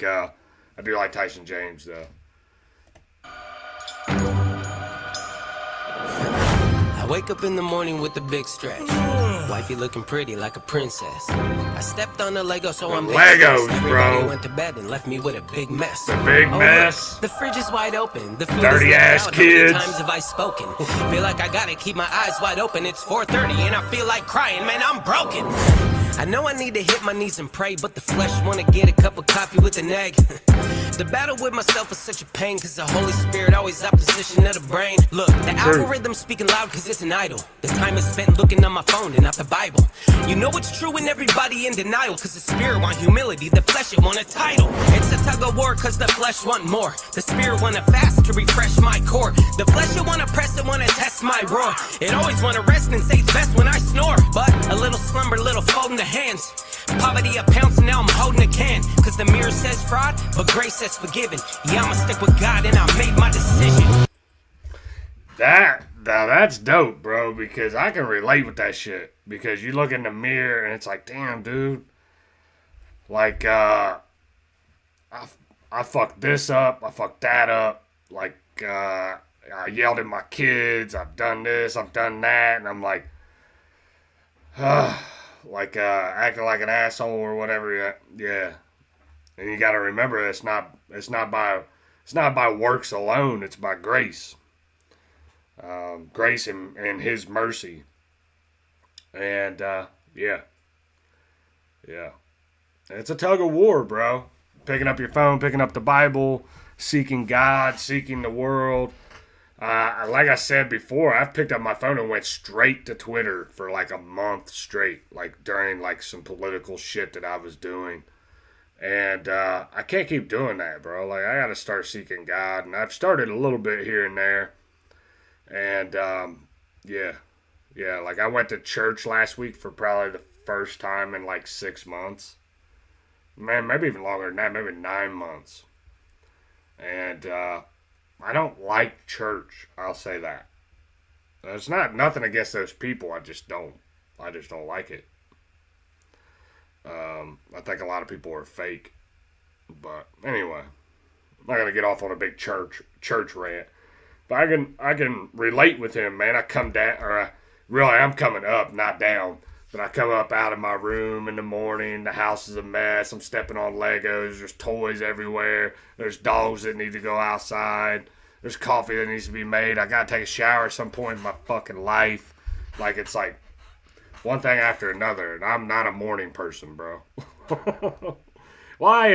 Tyson James, though. I wake up in the morning with a big stretch. Wifey looking pretty like a princess. I stepped on a Lego, so I'm Legos, Everybody bro. went to bed and left me with a big mess. The big mess. Look, the fridge is wide open. The food Dirty is left ass out. kids. How many times have I spoken? Feel like I gotta keep my eyes wide open. It's 4:30 and I feel like crying. Man, I'm broken. I know I need to hit my knees and pray, but the flesh wanna get a cup of coffee with an egg. The battle with myself is such a pain, cause the Holy Spirit always opposition to the brain. Look, the algorithm's speaking loud cause it's an idol. The time is spent looking on my phone and not the Bible. You know it's true and everybody in denial, cause the spirit want humility, the flesh it want a title. It's a tug of war cause the flesh want more. The spirit wanna fast to refresh my core. The flesh it wanna press, it wanna test my roar. It always wanna rest and say it's best when I snore. But a little slumber, little folding the hands. Poverty a pounce and now I'm holding a can. Cause the mirror says fraud, but grace says forgiven. Yeah, I'ma stick with God and I made my decision. That's dope, bro, because I can relate with that shit. Because you look in the mirror and it's like, damn, dude. Like, I fucked this up, I fucked that up. Like, I yelled at my kids, I've done this, I've done that, and I'm like, acting like an asshole or whatever. Yeah. And you got to remember, it's not by works alone. It's by grace, grace and His mercy. And yeah. It's a tug of war, bro. Picking up your phone, picking up the Bible, seeking God, seeking the world. Like I said before, I've picked up my phone and went straight to Twitter for like a month straight, like during like some political shit that I was doing. And I can't keep doing that, bro. Like, I got to start seeking God. And I've started a little bit here and there. And yeah, like I went to church last week for probably the first time in like 6 months. Man, maybe even longer than that, maybe 9 months. And I don't like church. I'll say that. It's nothing against those people. I just don't like it. I think a lot of people are fake. But anyway, not gonna get off on a big church rant, but I can relate with him, man. I come down, I'm coming up, not down. But I come up out of my room in the morning. The house is a mess. I'm stepping on Legos. There's toys everywhere. There's dogs that need to go outside. There's coffee that needs to be made. I gotta take a shower at some point in my fucking life. Like, it's like one thing after another. And I'm not a morning person, bro. Well, I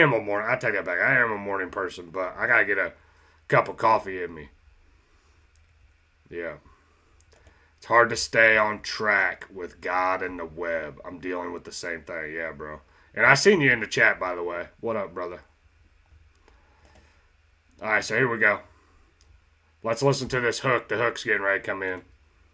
take that back. I am a morning person, but I gotta get a cup of coffee in me. Yeah. It's hard to stay on track with God and the web. I'm dealing with the same thing. Yeah, bro. And I seen you in the chat, by the way. What up, brother? All right, so here we go. Let's listen to this hook. The hook's getting ready to come in.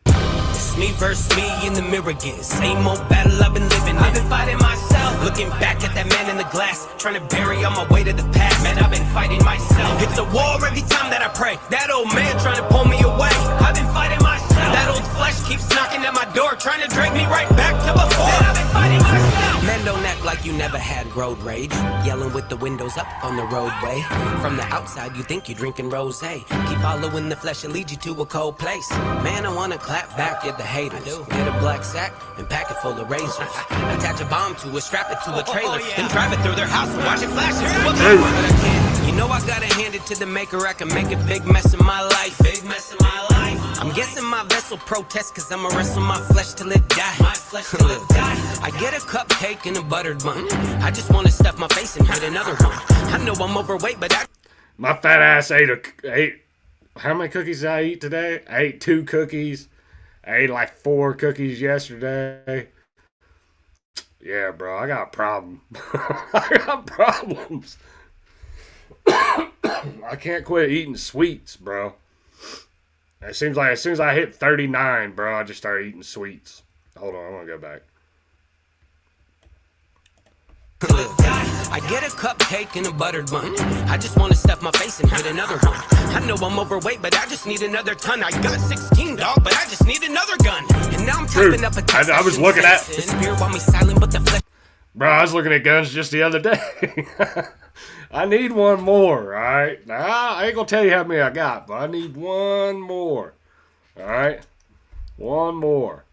It's me versus me in the mirror again. Same old battle I've been living in. I've been fighting myself. Looking back at that man in the glass. Trying to bury on my way to the past. Man, I've been fighting myself. It's a war every time that I pray. That old man trying to pull me away. I've been fighting myself. That old flesh keeps knocking at my door, trying to drag me right back to before. Man, I've been fighting myself. Man, don't act like you never had road rage. Yelling with the windows up on the roadway. From the outside, you think you're drinking rosé. Keep following the flesh and lead you to a cold place. Man, I wanna clap back at the haters. Get a black sack and pack it full of razors. Attach a bomb to it, strap it to a trailer, then drive it through their house and watch it flash into a camera. But I can't. You know I gotta hand it to the maker. I can make a big mess of my life. Big mess of my life. I'm guessing my vessel protests, cause I'ma wrestle my flesh till it die. My flesh till it die. I get a cupcake and a buttered bun. I just wanna stuff my face and hit another one. I know I'm overweight, but my fat ass ate how many cookies did I eat today? I ate 2 cookies. I ate like 4 cookies yesterday. Yeah, bro, I got a problem. I got problems. I can't quit eating sweets, bro. It seems like as soon as I hit 39, bro, I just started eating sweets. Hold on, I'm gonna go back. I get a cupcake and a buttered bun. I just want to stuff my face and hit another one. I know I'm overweight, but I just need another ton. I got 16, dog, but I just need another gun. And now I'm typing up a text. I was looking at... The spirit want me silent, but the flesh... Bro, I was looking at guns just the other day. I need one more, all right? Now, I ain't going to tell you how many I got, but I need one more. All right? One more.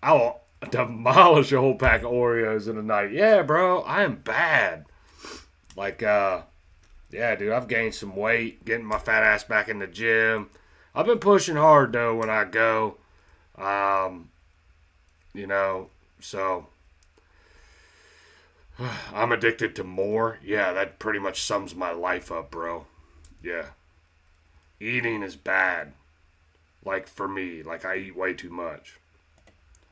I will demolish a whole pack of Oreos in a night. Yeah, bro, I am bad. Like, yeah, dude, I've gained some weight, getting my fat ass back in the gym. I've been pushing hard, though, when I go. You know, so... I'm addicted to more. Yeah, that pretty much sums my life up, bro. Yeah. Eating is bad. Like, for me. Like, I eat way too much.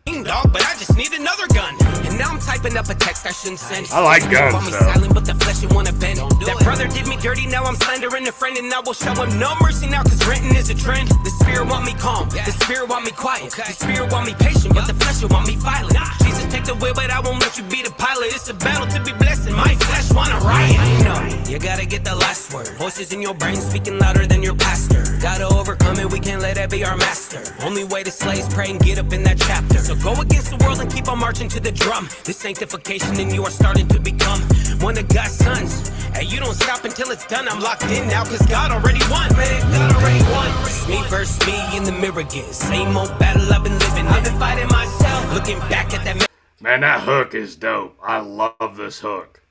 Dog, but I just need another gun. And now I'm typing up a text I shouldn't send. I like guns, want me silent, but the flesh you wanna bend. That brother did me dirty, now I'm slandering a friend, and I will show him no mercy now, cause renting is a trend. The spirit want me calm, the spirit want me quiet, the spirit want me patient, but the flesh will want me violent. Jesus, take the wheel, but I won't let you be the pilot. It's a battle to be blessed, and my flesh wanna riot. No, you gotta get the last word. Voices in your brain speaking louder than your pastor. Gotta overcome it, we can't let it be our master. Only way to slay is pray and get up in that chapter. So go against the world and keep on marching to the drum. This sanctification and you are starting to become one of God's sons. Hey, you don't stop until it's done. I'm locked in now cause God already won. Man, God already won. It's me versus me in the mirror again. Same old battle I've been living. I've been fighting myself. Looking back at that... Man, that hook is dope. I love this hook.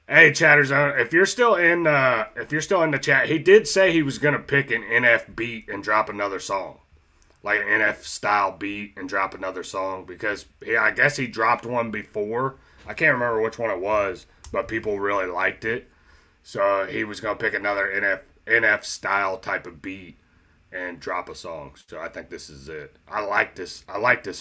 Hey, Chatterzone, if you're still in the chat, he did say he was gonna pick an NF beat and drop another song. Like an NF style beat and drop another song, because I guess he dropped one before. I can't remember which one it was, but people really liked it. So he was going to pick another NF style type of beat and drop a song. So I think this is it. I like this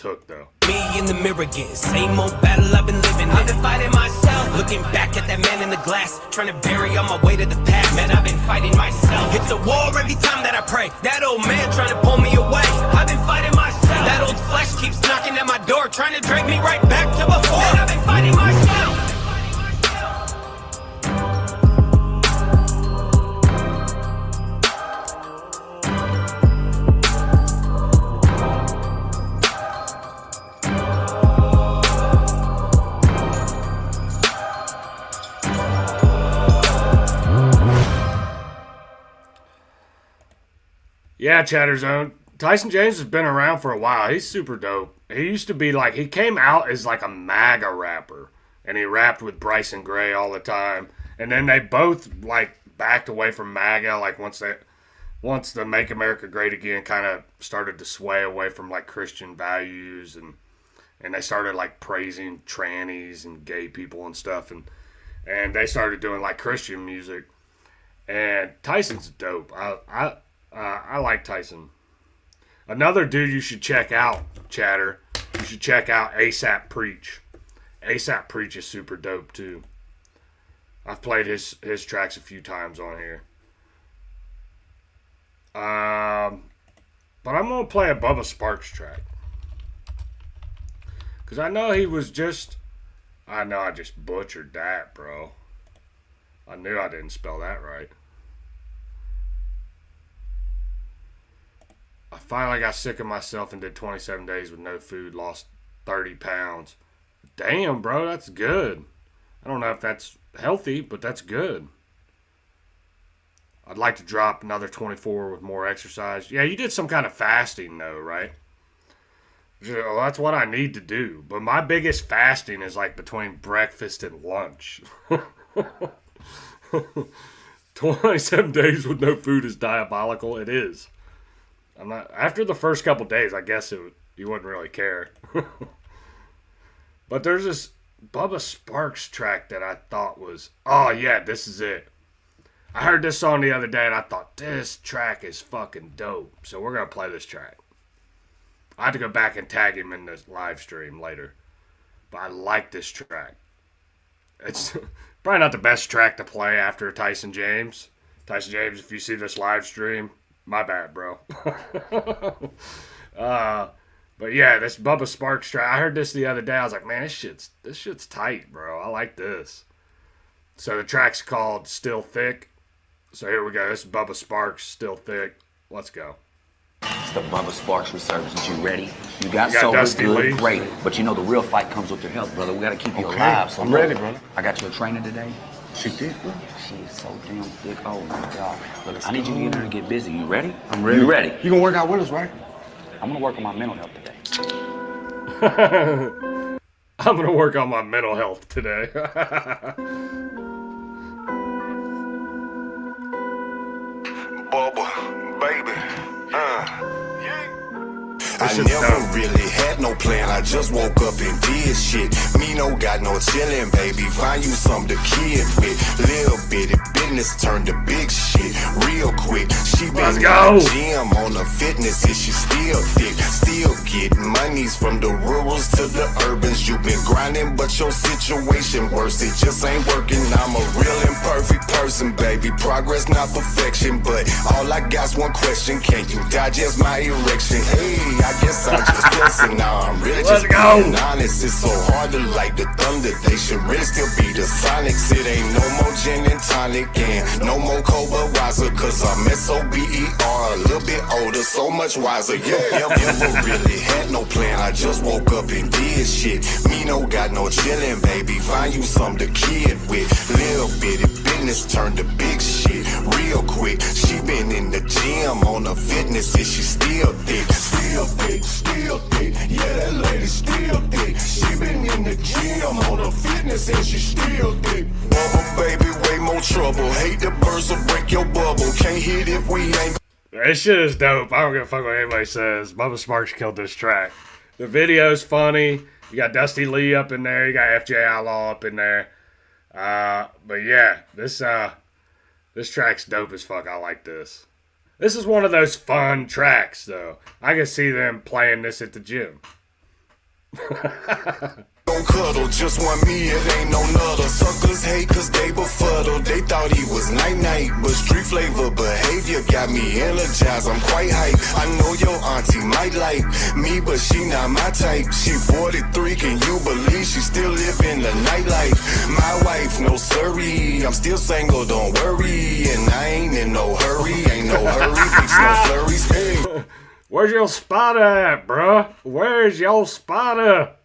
hook though. Me in the mirror again, same old battle I've been living. I've been fighting myself, looking back at that man in the glass, trying to bury on my way to the past. Man, I've been fighting myself. It's a war every time that I pray. That old man trying to pull me away. I've been fighting myself. That old flesh keeps knocking at my door, trying to drag me right back to before. Man, I've been fighting myself. Yeah, Chatter Zone. Tyson James has been around for a while. He's super dope. He used to be like, he came out as like a MAGA rapper. And he rapped with Bryson Gray all the time. And then they both like backed away from MAGA. Like once the Make America Great Again kind of started to sway away from like Christian values. And they started like praising trannies and gay people and stuff. And they started doing like Christian music. And Tyson's dope. I like Tyson. Another dude you should check out, Chatter. You should check out ASAP Preach. ASAP Preach is super dope too. I've played his tracks a few times on here. But I'm gonna play a Bubba Sparks track. Cause I know he was just. I know I just butchered that, bro. I knew I didn't spell that right. I finally got sick of myself and did 27 days with no food, lost 30 pounds. Damn, bro, that's good. I don't know if that's healthy, but that's good. I'd like to drop another 24 with more exercise. Yeah, you did some kind of fasting, though, right? Well, that's what I need to do. But my biggest fasting is like between breakfast and lunch. 27 days with no food is diabolical. It is. I'm not. After the first couple days, I guess you wouldn't really care. But there's this Bubba Sparks track that I thought was, oh yeah, this is it. I heard this song the other day and I thought, this track is fucking dope. So we're going to play this track. I have to go back and tag him in this live stream later. But I like this track. It's probably not the best track to play after Tyson James. Tyson James, if you see this live stream, my bad, bro. But yeah, this Bubba Sparks track, I heard this the other day. I was like, man, this shit's tight, bro. I like this. So the track's called Still Thick. So here we go. This is Bubba Sparks, Still Thick. Let's go. It's the Bubba Sparks Resurgence. You ready? You got sober, good, great. But you know the real fight comes with your health, brother. We got to keep you alive. So I'm ready, brother. I got you a trainer today. She thick, bro. She is so damn thick. Oh my God. Look, I need you to get her to get busy. You ready? I'm ready. You ready? You gonna work out with us, right? I'm gonna work on my mental health today. I'm gonna work on my mental health today. Bubba, baby, I never really had no plan, I just woke up and did shit. Me no got no chillin', baby, find you some to kid with. Little bitty business turned to big shit real quick. She been in the gym on the fitness, and she still thick. Still getting monies from the rurals to the urbans. You been grinding, but your situation worse, it just ain't working. I'm a real imperfect person, baby, progress not perfection. But all I got's one question, can you digest my erection? Hey, I guess I'm just guessing now. I'm really just being honest. It's so hard to like the thunder. They should really still be the Sonics. It ain't no more gin and tonic and no more Cobra Wiser. Cause I'm SOBER, a little bit older, so much wiser. Yeah, never really had no plan. I just woke up and did shit. Me no got no chillin', baby. Find you some to kid with. Little bitty business turned to big shit real quick. She been in the gym on the fitness, and she still thick. Still thick, still thick. Yeah, that lady still thick. She been in the gym on the fitness, and she still thick. Bubba, baby, way more trouble. Hate the birds will break your bubble. Can't hit if we ain't. This shit is dope. I don't give a fuck what anybody says. Bubba Sparks killed this track. The video's funny. You got Dusty Lee up in there. You got FJ Outlaw up in there. But yeah, this track's dope as fuck. I like this. This is one of those fun tracks, though. I can see them playing this at the gym. Don't cuddle, just want me, it ain't no nutter. Suckers hate cause they befuddled. They thought he was night-night, but street flavor behavior got me energized. I'm quite hype. I know your auntie might like me, but she not my type. She 43, can you believe she still living the nightlife? My wife, no sorry, I'm still single, don't worry. And I ain't in no hurry, ain't no hurry, bitch, no flurries. Hey. Where's your spotter at, bruh? Where's your spotter?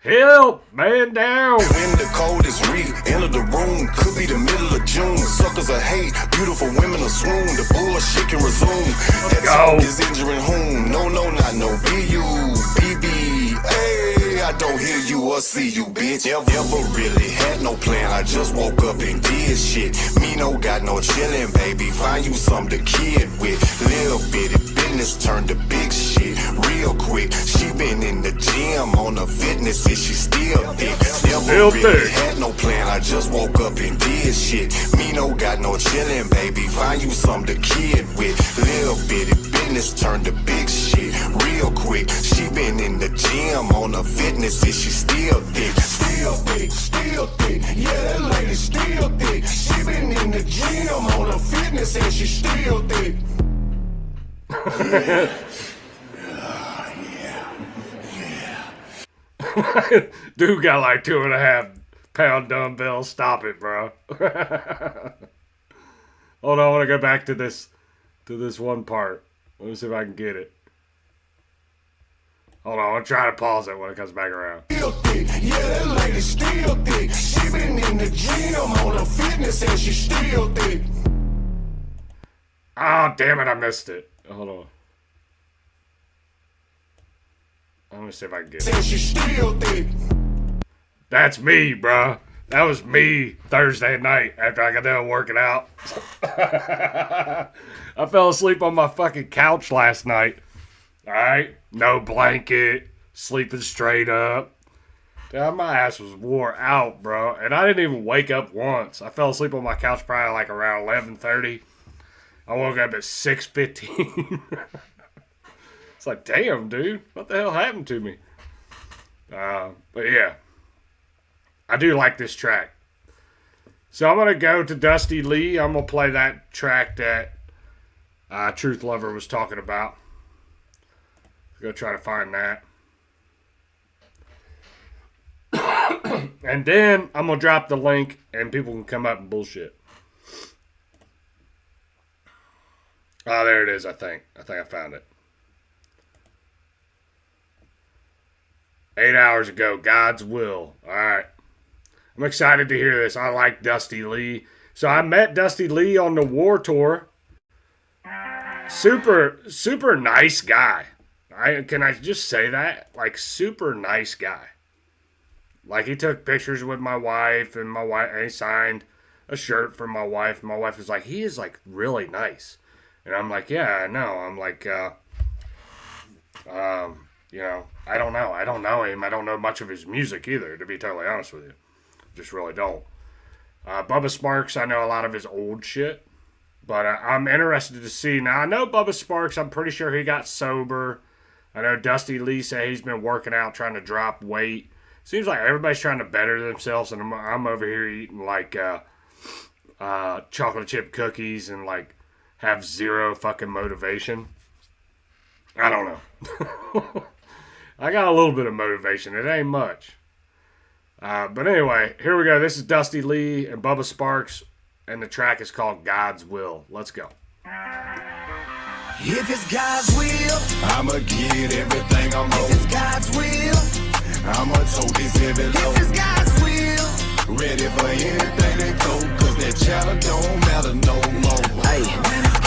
Help, man down. When the cold is real, enter the room. Could be the middle of June. Suckers are hate, beautiful women are swoon. The bullshit can resume. That talk is injuring whom? No, not no BU, BB. Hey, I don't hear you or see you, bitch. Never really had no plan. I just woke up and did shit. Me no got no chillin', baby. Find you some to kid with. Little bitty business turned to big shit real quick. She been in the gym on the fitness. Is she still thick? Never really had no plan. I just woke up and did shit. Me no got no chillin', baby. Find you some to kid with. Little bitty business turned to big shit real quick. She been in the gym on the fitness. Is she still thick? Still thick, still thick. Yeah, that lady still thick. She been in the gym on the fitness and she still thick. Dude got like 2.5 pound dumbbells. Stop it, bro. Hold on, I want to go back to this one part. Let me see if I can get it. Hold on, I'm gonna try to pause it when it comes back around. Still thick, yeah, that lady still thick. She been in the gym on the fitness and she still thick. Ah, damn it, I missed it. Hold on. Let me see if I can get it. She still thick. That's me, bro. That was me Thursday night after I got done working out. I fell asleep on my fucking couch last night. Alright? No blanket. Sleeping straight up. Damn, my ass was wore out, bro. And I didn't even wake up once. I fell asleep on my couch probably like around 11:30. I woke up at 6:15. It's like, damn, dude. What the hell happened to me? But yeah. I do like this track. So I'm going to go to Dusty Lee. I'm going to play that track that Truth Lover was talking about. Go try to find that. And then I'm going to drop the link and people can come up and bullshit. Oh, there it is, I think. I found it. 8 hours ago, God's Will. All right. I'm excited to hear this. I like Dusty Lee. So I met Dusty Lee on the War Tour. Super nice guy. Can I just say that? Like, super nice guy. Like, he took pictures with my wife, and he signed a shirt for my wife. My wife was like, he is, like, really nice. And I'm like, yeah, I know. I'm like, you know, I don't know. I don't know him. I don't know much of his music either, to be totally honest with you. Just really don't. Bubba Sparks, I know a lot of his old shit. But I'm interested to see. Now, I know Bubba Sparks. I'm pretty sure he got sober. I know Dusty Lee said he's been working out, trying to drop weight. Seems like everybody's trying to better themselves, and I'm over here eating, like, chocolate chip cookies and, like, have zero fucking motivation. I don't know. I got a little bit of motivation. It ain't much. But anyway, here we go. This is Dusty Lee and Bubba Sparks, and the track is called God's Will. Let's go. If it's God's will, I'ma get everything I'm owed. If it's God's will, I'ma tote this heavy load. If it's God's will, ready for anything that go, cause that challenge don't matter no more. Hey,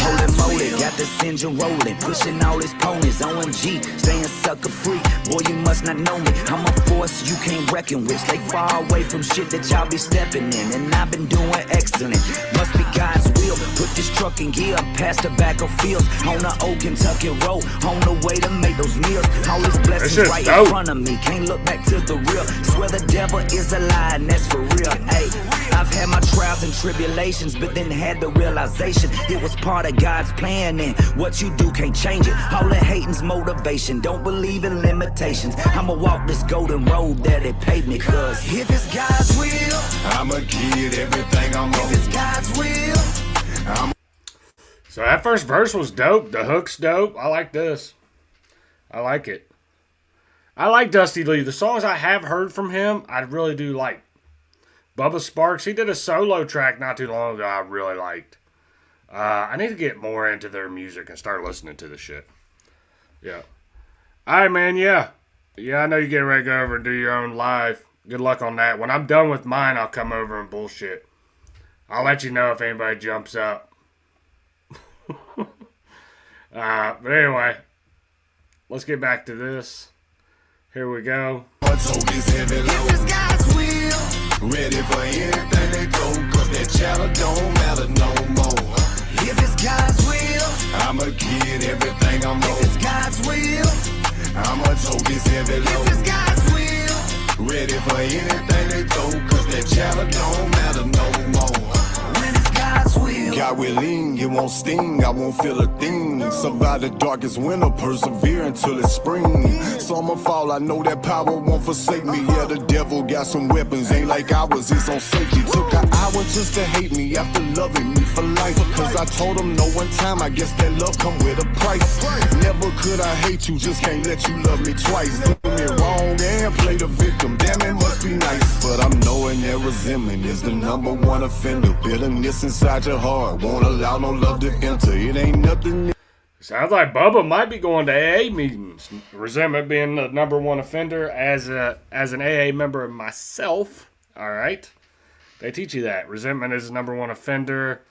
holy moly, got this engine rolling, pushing all his ponies, OMG, staying sucker free. Boy, you must not know me. I'm a force you can't reckon with. Stay far away from shit that y'all be stepping in, and I've been doing excellent. Must be God's will. Put this truck in gear past tobacco fields on the old Kentucky road, on the way to make those meals. All these blessings right in front of me. Can't look back to the real. Swear the devil is a lie, and that's for real. Hey, I've had my trials and tribulations, but then had the realization it was part of God's plan, and what you do can't change it. All that hating's motivation. Don't believe in limitations. I'ma walk this golden road that it paved me, cause if it's God's will, I'ma get everything I'm owed. If it's God's will, So that first verse was dope. The hook's dope. I like this. I like it. I like Dusty Lee. The songs I have heard from him, I really do like. Bubba Sparks, he did a solo track not too long ago I really liked. I need to get more into their music and start listening to the shit. Yeah. Alright, man, yeah. Yeah, I know you're getting ready to go over and do your own live. Good luck on that. When I'm done with mine, I'll come over and bullshit. I'll let you know if anybody jumps up. But anyway, let's get back to this. Here we go. Ready for anything that go, cause that chatter don't matter no more. If it's God's will, I'ma get everything I'm owed. If it's God's will, I'ma tote this heavy load. If it's God's will, ready for anything that go, cause that chatter don't matter no more. When it's God's will, God willing, it won't sting, I won't feel a thing. Survive the darkest winter, persevere until it's spring. Summer, fall, I know that power won't forsake me. Yeah, the devil got some weapons, ain't like ours, it's on safety. Took an hour just to hate me after loving me for life. Cause I told him no one time, I guess that love come with a price. Never could I hate you, just can't let you love me twice. Do me wrong and play the victim, damn it must be nice. But I'm knowing that resentment is the #1 offender. Bitterness inside your heart, won't allow no love to enter. It ain't nothing. Sounds like Bubba might be going to AA meetings. Resentment being the #1 offender as an AA member of myself. All right. They teach you that. Resentment is the #1 offender.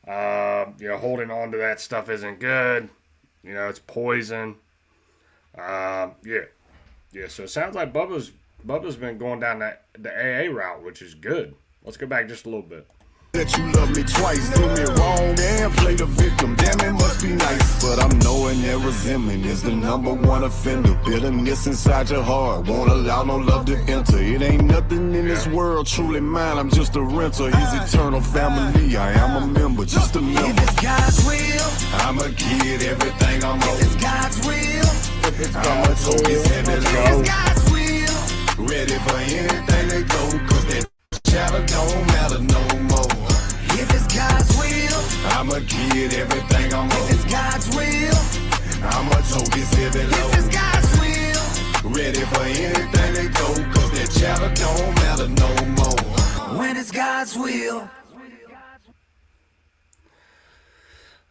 Holding on to that stuff isn't good. It's poison. Yeah. So it sounds like Bubba's been going down the AA route, which is good. Let's go back just a little bit. That you love me twice, do me wrong and play the victim. Damn, it must be nice. But I'm knowing that resentment is the #1 offender. Bitterness inside your heart, won't allow no love to enter. It ain't nothing in this world truly mine, I'm just a renter. His eternal family, I am a member, just a member. If it's God's will, I'ma get everything I'm owed. If it's God's will, I'ma tote this heavy load. If it's God's will, ready for anything that go, cause that chatter don't matter no more. If it's God's will, I'ma get everything I'm owed. If it's God's will, I'ma tote this heavy load. If it's God's will, ready for anything that go, cause that chatter don't matter no more. When it's God's will.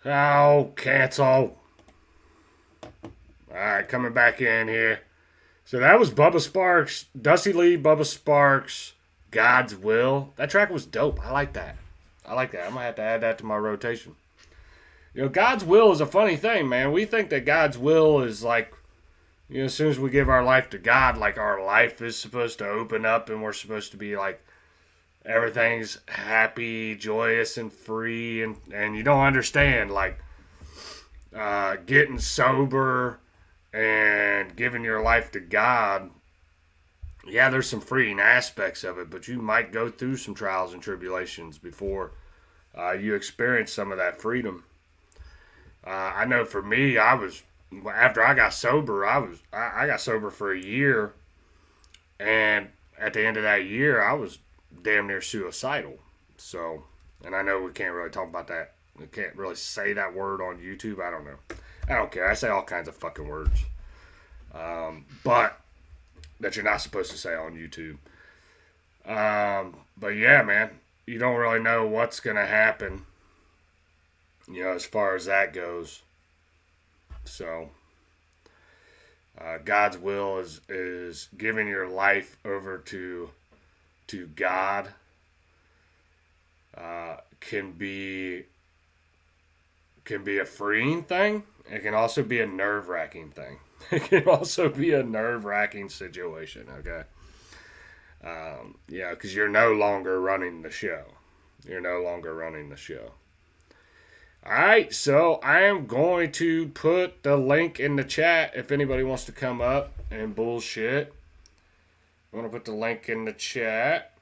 Oh, cancel. Alright, coming back in here. So that was Bubba Sparks, Dusty Lee, Bubba Sparks, God's Will. That track was dope. I like that. I'm going to have to add that to my rotation. God's will is a funny thing, man. We think that God's will is like, as soon as we give our life to God, like our life is supposed to open up and we're supposed to be like, everything's happy, joyous, and free. And you don't understand, like, getting sober and giving your life to God. Yeah, there's some freeing aspects of it, but you might go through some trials and tribulations before you experience some of that freedom. I know for me, after I got sober, I got sober for a year, and at the end of that year, I was damn near suicidal. So, and I know we can't really talk about that. We can't really say that word on YouTube. I don't know. I don't care. I say all kinds of fucking words. But that you're not supposed to say on YouTube. But yeah, man, you don't really know what's going to happen, as far as that goes. So, God's will is giving your life over to God. Can be a freeing thing. It can also be a nerve-wracking thing. It can also be a nerve-wracking situation, okay? Because you're no longer running the show. All right, so I am going to put the link in the chat if anybody wants to come up and bullshit. I'm going to put the link in the chat.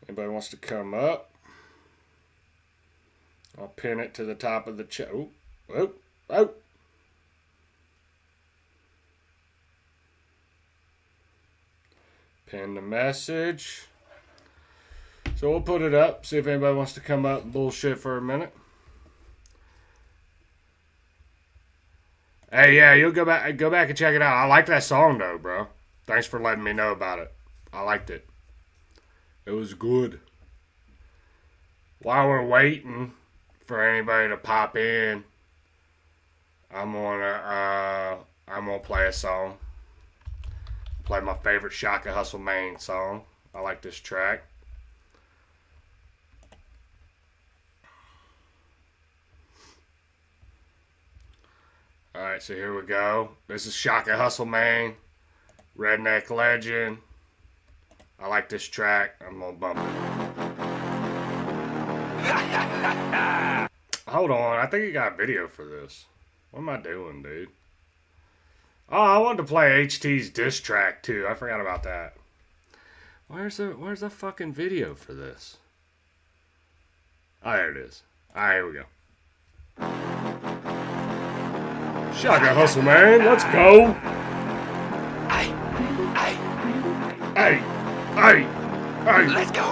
Anybody wants to come up? I'll pin it to the top of the chat. Oh. Pin the message. So we'll put it up, see if anybody wants to come up and bullshit for a minute. Hey, yeah, you'll go back and check it out. I like that song though, bro. Thanks for letting me know about it. I liked it. It was good. While we're waiting for anybody to pop in, I'm I'm gonna play a song. Play my favorite Shaka Hustle Main song. I like this track. Alright, so here we go. This is Shaka Hustle Main, Redneck Legend. I like this track. I'm gonna bump it. Hold on, I think you got a video for this. What am I doing, dude? Oh, I wanted to play HT's diss track too. I forgot about that. Where's the fucking video for this? Oh, there it is. Alright, here we go. Shaka Hustle, man. Let's go. Hey. Let's go.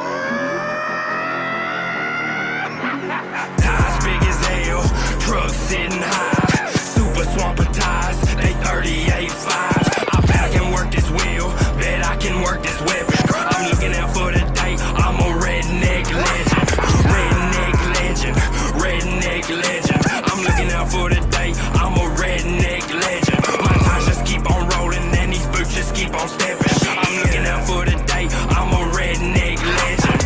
Tires big as hell, trucks sitting high, super swamper tires, they 38.5. I bet I can work this wheel, bet I can work this weapon. I'm looking out for the day, I'm a redneck legend, redneck legend, redneck legend. I'm looking out for the day, I'm a redneck legend. My tires just keep on rolling and these boots just keep on stepping. I'm looking out for the day, I'm a redneck legend.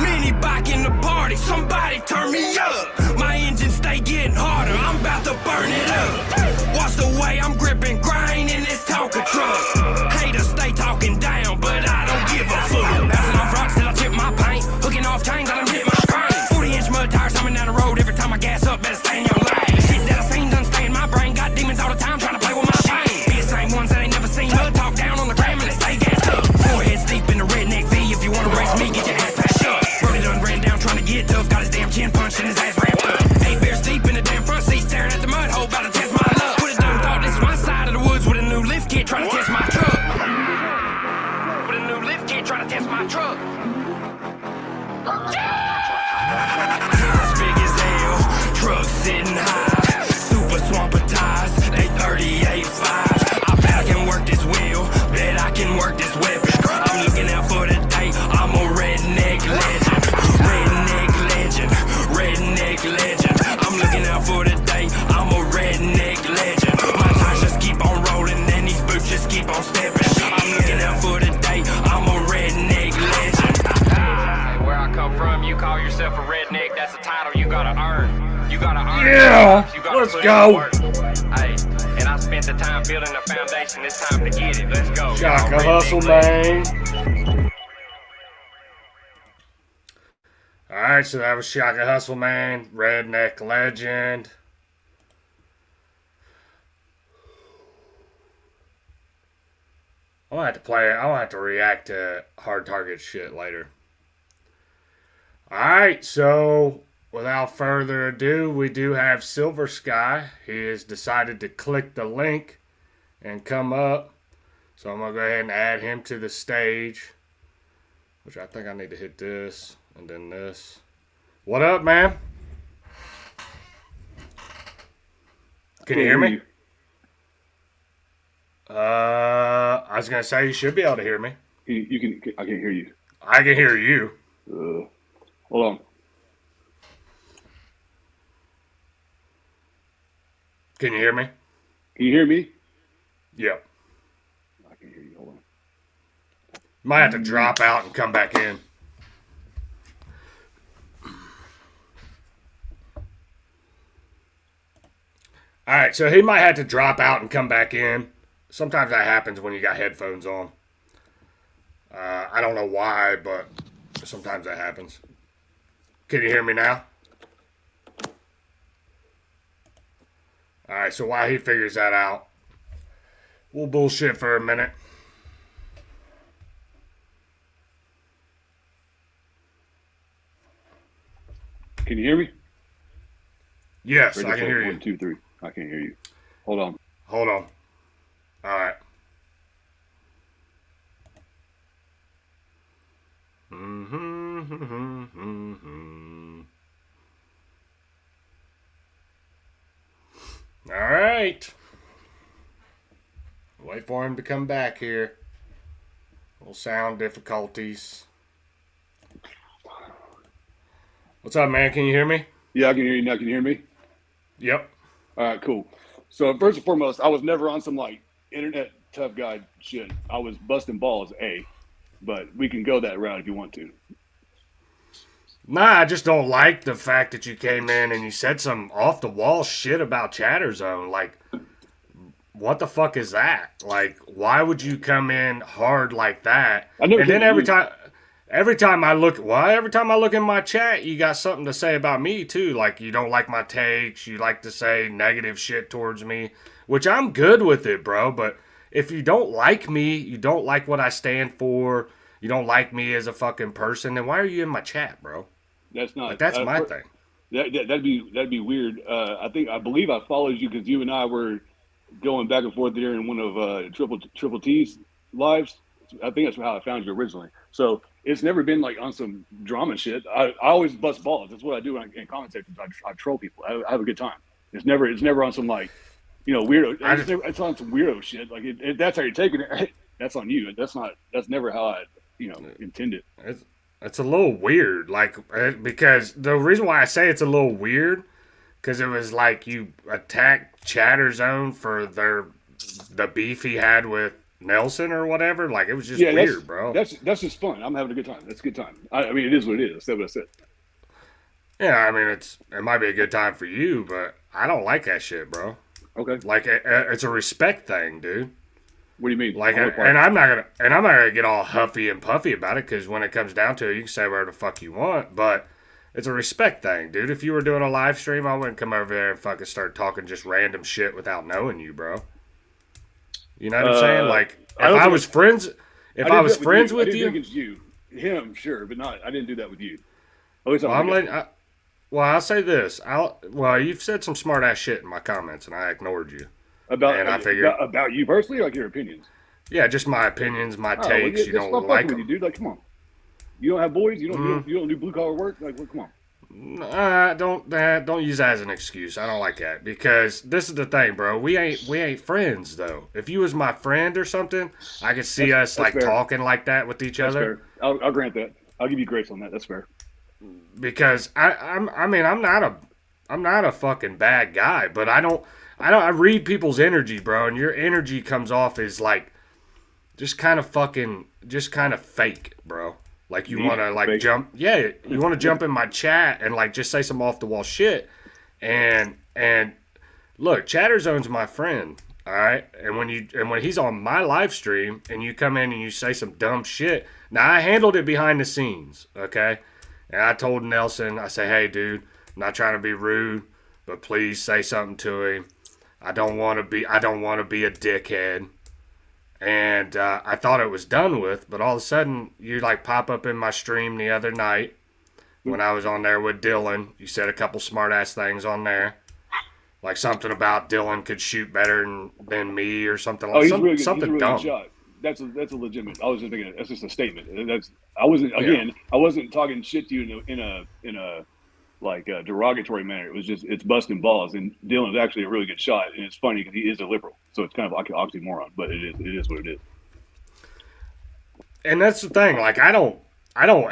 Mini bike in the party, somebody turn me up. My engine stay getting harder, I'm about to burn it up. Watch the way I'm gripping grain in this Tonka truck. Haters stay talking down, but I don't give a fuck. Bouncing off rocks till I chip my paint, hooking off chains, I done hit my screen. 40-inch mud tires coming down the road, every time I gas up, better stay in your lane. The shit that I seen done stay in my brain, got demons all the time trying to play with my pain. Be the same ones that ain't never seen mud talk down on the gram and they stay gassed up. 4 heads deep in the redneck V, if you wanna race me, get your ass passed up. Brody done ran down trying to get tough, got his damn chin punched and his ass wrapped up. 8 bears deep in the damn front seat, staring at the mud hole, about to test my luck. Would've done thought this was my side of the woods with a new lift kit trying to test my truck. With a new lift kit trying to test my truck. Tires big as hell, trucks sitting high, super swamper tires, they 38.5. I bet I can work this wheel, bet I can work this weapon. I'm looking out for the day, I'm a redneck legend, redneck legend, redneck legend. I'm looking out for the day, I'm a redneck legend. My tires just keep on rolling and these boots just keep on stepping. I'm looking out for the day, I'm a redneck legend. Hey, where I come from, you call yourself a redneck, that's a title you gotta earn. You gotta earn. Yeah, you gotta let's put go. in work. Hey, and I spent the time building a foundation, it's time to get it. Let's go. Shaka Hustle, man. Alright, so that was Shaka Hustle, man. Redneck Legend. I'll have to play it. I'll have to react to Hard Target shit later. Alright, so without further ado, we do have Silver Sky. He has decided to click the link and come up. So I'm going to go ahead and add him to the stage. Which I think I need to hit this and then this. What up, man? Can you hear me? I was going to say you should be able to hear me. You can. I can hear you. I can hear you. Hold on. Can you hear me? Can you hear me? Yep. I can hear you. Hold on. Might have to drop out and come back in. Alright, so he might have to drop out and come back in. Sometimes that happens when you got headphones on. I don't know why, but sometimes that happens. Can you hear me now? Alright, so while he figures that out, we'll bullshit for a minute. Can you hear me? Yes, I can hear you. 1, 2, 3. I can't hear you. Hold on. Hold on. All right. All right. Wait for him to come back here. Little sound difficulties. What's up, man? Can you hear me? Yeah, I can hear you now. Can you hear me? Yep. All right, cool. So first and foremost, I was never on some like internet tough guy shit. I was busting balls, but we can go that route if you want to. Nah, I just don't like the fact that you came in and you said some off the wall shit about Chatter Zone. Like, what the fuck is that? Like, why would you come in hard like that? And then every time I look in my chat, you got something to say about me too. Like, you don't like my takes, you like to say negative shit towards me, which I'm good with it, bro. But if you don't like me, you don't like what I stand for, you don't like me as a fucking person, then why are you in my chat, bro? That's not. Like, that's my thing. That'd be weird. I believe I followed you because you and I were going back and forth there in one of Triple T's lives. I think that's how I found you originally. So it's never been like on some drama shit. I always bust balls. That's what I do in comment sections. I troll people. I have a good time. It's never on some like, weirdo. It's on some weirdo shit. Like if that's how you're taking it, that's on you. That's never how I intend it. It's a little weird, like, because the reason why I say it's a little weird, because it was like you attacked Chatter Zone for the beef he had with Nelson or whatever. Like, it was just weird, bro. That's just fun. I'm having a good time. That's a good time. I mean, it is what it is. That's what I said. Yeah, I mean, it might be a good time for you, but I don't like that shit, bro. Okay. Like, it's a respect thing, dude. What do you mean? Like, and I'm not gonna get all huffy and puffy about it, because when it comes down to it, you can say whatever the fuck you want, but it's a respect thing, dude. If you were doing a live stream, I wouldn't come over there and fucking start talking just random shit without knowing you, bro. You know what I'm saying? Like, if I was friends with you, against you, him, sure, but not. I didn't do that with you. At least I'll say this. You've said some smart ass shit in my comments, and I ignored you. About you personally, or like your opinions? Yeah, just my opinions, my takes. Well, you don't like them, you, dude. Like, come on. You don't have boys. You don't do blue collar work. Like, well, come on. Don't use that as an excuse. I don't like that, because this is the thing, bro. We ain't friends though. If you was my friend or something, I could see us like fair. Talking like that with each other. Fair. I'll grant that. I'll give you grace on that. That's fair. Because I'm not a fucking bad guy, but I read people's energy, bro, and your energy comes off as like just kind of fake, bro. Like you want to like jump, you want to jump in my chat and like just say some off the wall shit. And look, Chatter Zone's my friend, all right. And when he's on my live stream and you come in and you say some dumb shit, now I handled it behind the scenes, okay. And I told Nelson, I say, hey, dude, I'm not trying to be rude, but please say something to him. I don't want to be a dickhead. And I thought it was done with, but all of a sudden you like pop up in my stream the other night when I was on there with Dylan. You said a couple smart ass things on there, like something about Dylan could shoot better than me or something. He's really good. He's a really good shot. That's a legitimate. I was just thinking that's just a statement. I wasn't talking shit to you in a like a derogatory manner. It was just, it's busting balls, and Dylan's actually a really good shot, and it's funny because he is a liberal, so it's kind of like an oxymoron, but it is what it is. And that's the thing. Like, I don't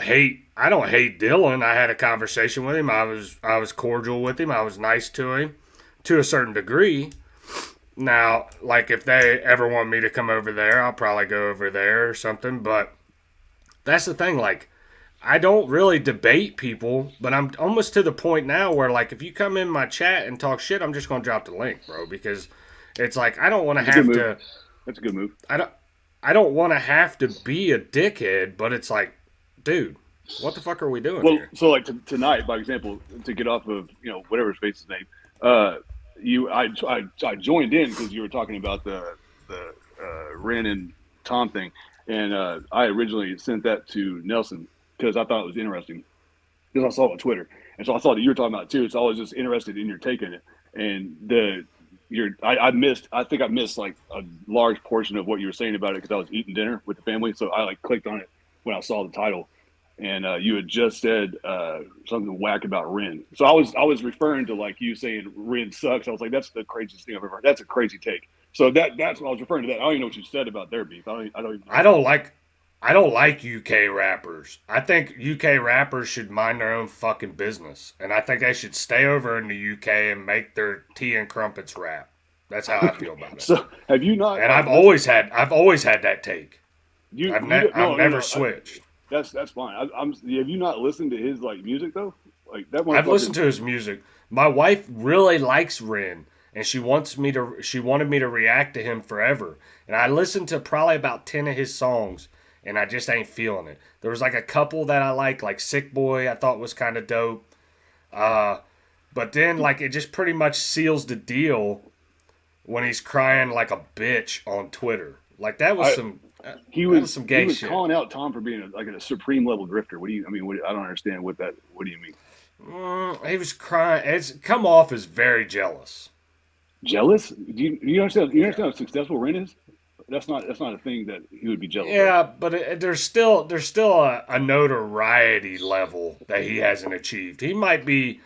hate Dylan. I had a conversation with him. I was cordial with him. I was nice to him to a certain degree. Now, like, if they ever want me to come over there, I'll probably go over there or something. But that's the thing. Like, I don't really debate people, but I'm almost to the point now where, like, if you come in my chat and talk shit, I'm just going to drop the link, bro, because it's like I don't want to have to. That's a good move. I don't want to have to be a dickhead, but it's like, dude, what the fuck are we doing here? So, like, tonight, by example, to get off of, whatever Space's name, I joined in because you were talking about the Ren and Tom thing, and I originally sent that to Nelson because I thought it was interesting because I saw it on Twitter, and so I saw that you were talking about it too. So I was just interested in your take on it, and I think I missed like a large portion of what you were saying about it because I was eating dinner with the family, so I like clicked on it when I saw the title. And you had just said something whack about Ren. So I was referring to like you saying Ren sucks. I was like, that's the craziest thing I've ever heard. That's a crazy take. So that's what I was referring to. That I don't even know what you said about their beef. I don't like UK rappers. I think UK rappers should mind their own fucking business, and I think they should stay over in the UK and make their tea and crumpets rap. That's how I feel about it. So have you not? And I've always had that take. I've never switched. That's fine. Have you not listened to his like music though? Like that. I've listened to his music. My wife really likes Ren, and she wanted me to react to him forever. And I listened to probably about 10 of his songs, and I just ain't feeling it. There was like a couple that I like Sick Boy. I thought was kind of dope. But then like it just pretty much seals the deal when he's crying like a bitch on Twitter. Like that was some some gay shit. He was calling out Tom for being a supreme level grifter. What do you? I mean, I don't understand what do you mean? He was crying. It's come off as very jealous. Jealous? Do you understand? You understand how successful Ren is? That's not a thing that he would be jealous. Yeah, of. but there's still a notoriety level that he hasn't achieved. He might be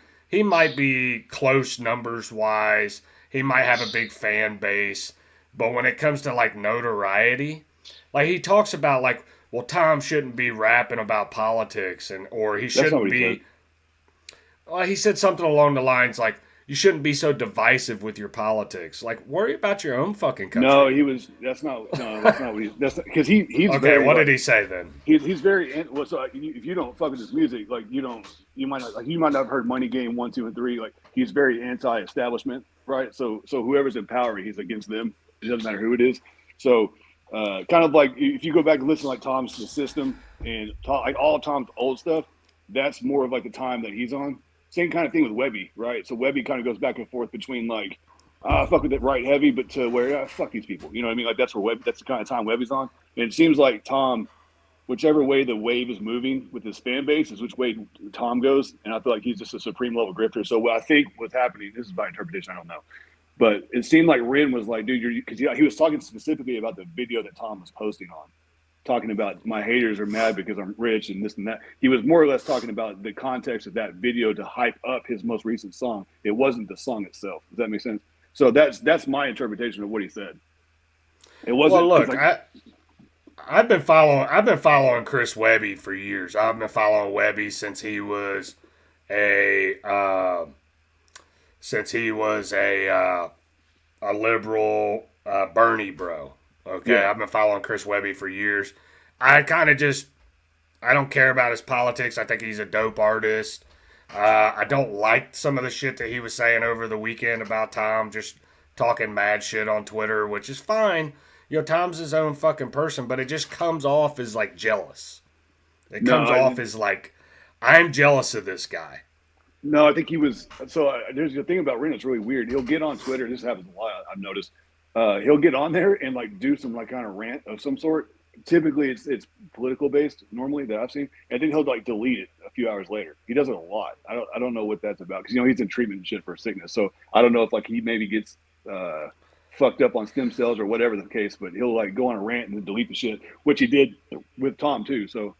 close numbers wise. He might have a big fan base, but when it comes to like notoriety, like he talks about like, well, Tom shouldn't be rapping about politics or he shouldn't be. Well, he said something along the lines like, you shouldn't be so divisive with your politics. Like, worry about your own fucking country. No, that's not what because he's okay. Very, what did he say then? He's very well. So if you don't fuck with his music, like you might not have heard Money Game 1, 2, and 3. Like he's very anti-establishment, right? So whoever's in power, he's against them. It doesn't matter who it is. So kind of like if you go back and listen to like Tom's System and like all of Tom's old stuff, that's more of like the time that he's on. Same kind of thing with Webby, right? So Webby kind of goes back and forth between like, fuck with it right heavy, but to where fuck these people. You know what I mean? Like that's the kind of time Webby's on. And it seems like Tom, whichever way the wave is moving with his fan base is which way Tom goes. And I feel like he's just a supreme level grifter. So what I think what's happening, this is my interpretation, I don't know. But it seemed like Ren was like, dude, because he was talking specifically about the video that Tom was posting on. Talking about my haters are mad because I'm rich and this and that. He was more or less talking about the context of that video to hype up his most recent song. It wasn't the song itself. Does that make sense? So that's my interpretation of what he said. It wasn't. Well, look, I've been following Chris Webby for years. I've been following Webby since he was a liberal Bernie bro. Okay, yeah. I've been following Chris Webby for years. I don't care about his politics. I think he's a dope artist. I don't like some of the shit that he was saying over the weekend about Tom, just talking mad shit on Twitter, which is fine. You know, Tom's his own fucking person, but it just comes off as like jealous. It comes off as like, I'm jealous of this guy. No, I think he was. So there's the thing about Ren that's really weird. He'll get on Twitter. This happens a lot, I've noticed. He'll get on there and like do some like kind of rant of some sort. Typically, it's political based normally that I've seen, and then he'll like delete it a few hours later. He does it a lot. I don't know what that's about because he's in treatment and shit for sickness. So I don't know if like he maybe gets fucked up on stem cells or whatever the case. But he'll like go on a rant and then delete the shit, which he did with Tom too. So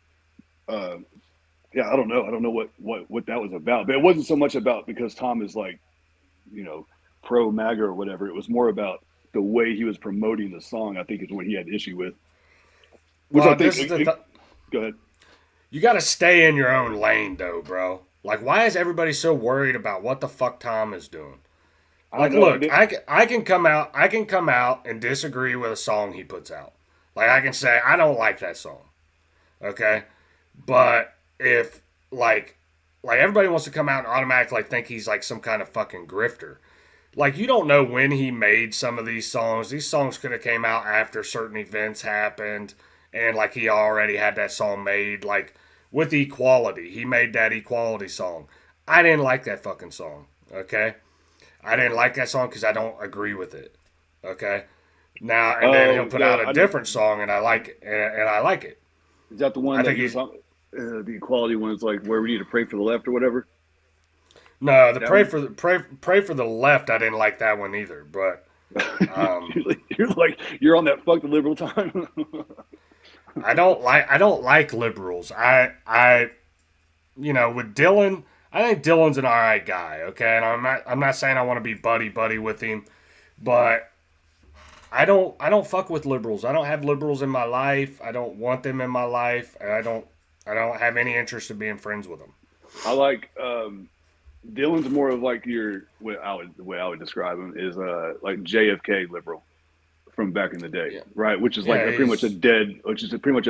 yeah, I don't know. I don't know what that was about. But it wasn't so much about because Tom is like pro MAGA or whatever. It was more about the way he was promoting the song, I think, is what he had issue with. Which I think, go ahead. You got to stay in your own lane, though, bro. Like, why is everybody so worried about what the fuck Tom is doing? Like, look, I can come out and disagree with a song he puts out. Like, I can say I don't like that song, okay? But if like everybody wants to come out and automatically think he's like some kind of fucking grifter. Like, you don't know when he made some of these songs. These songs could have came out after certain events happened, and, like, he already had that song made. Like, with Equality, he made that Equality song. I didn't like that fucking song, okay? I didn't like that song because I don't agree with it, okay? Now, and then he'll put out a different song, and I like it, and I like it. Is that the one the Equality one is like where we need to pray for the left or whatever? No, the pray for the left. I didn't like that one either. But you're on that fuck the liberal time. I don't like liberals. I with Dylan, I think Dylan's an alright guy. Okay, and I'm not saying I want to be buddy with him, but I don't fuck with liberals. I don't have liberals in my life. I don't want them in my life, and I don't have any interest in being friends with them. I like. Dylan's more of like the way I would describe him is like JFK liberal from back in the day, right? Which is like pretty much a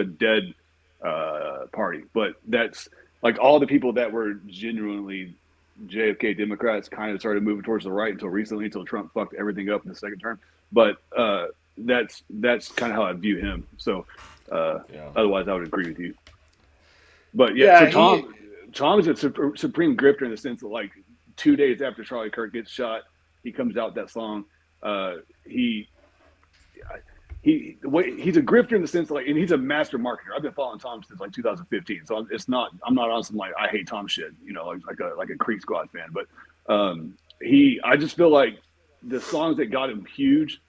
dead party. But that's like all the people that were genuinely JFK Democrats kind of started moving towards the right until recently, until Trump fucked everything up in the second term. But that's kind of how I view him. So otherwise, I would agree with you. But so Tom is a supreme grifter in the sense that like 2 days after Charlie Kirk gets shot, he comes out with that song. He's a grifter in the sense that, like, and he's a master marketer. I've been following Tom since like 2015, so I'm not on some like I hate Tom shit, you know, like a Creek Squad fan. But I just feel like the songs that got him huge.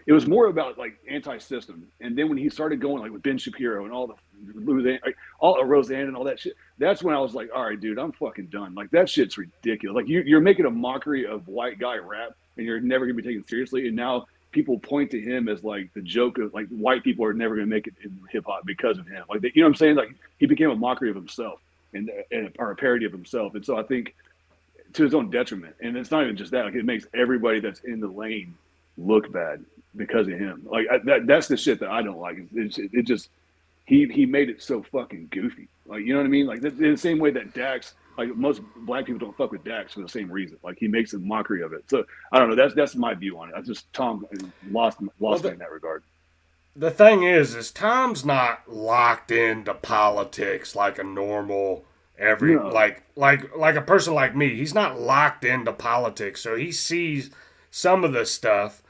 It was more about like anti-system, and then when he started going like with Ben Shapiro and all Roseanne and all that shit, that's when I was like, all right, dude, I'm fucking done. Like that shit's ridiculous. Like you're making a mockery of white guy rap, and you're never gonna be taken seriously. And now people point to him as like the joke of like white people are never gonna make it in hip hop because of him. Like you know what I'm saying? Like he became a mockery of himself or a parody of himself. And so I think to his own detriment. And it's not even just that. Like it makes everybody that's in the lane look bad because of him. Like that's the shit that I don't like. It just he made it so fucking goofy. Like you know what I mean? Like in the same way that Dax, like most black people don't fuck with Dax for the same reason. Like he makes a mockery of it. So I don't know. That's my view on it. I just Tom lost me in that regard. The thing is Tom's not locked into politics like a normal like a person like me. He's not locked into politics, so he sees some of the stuff.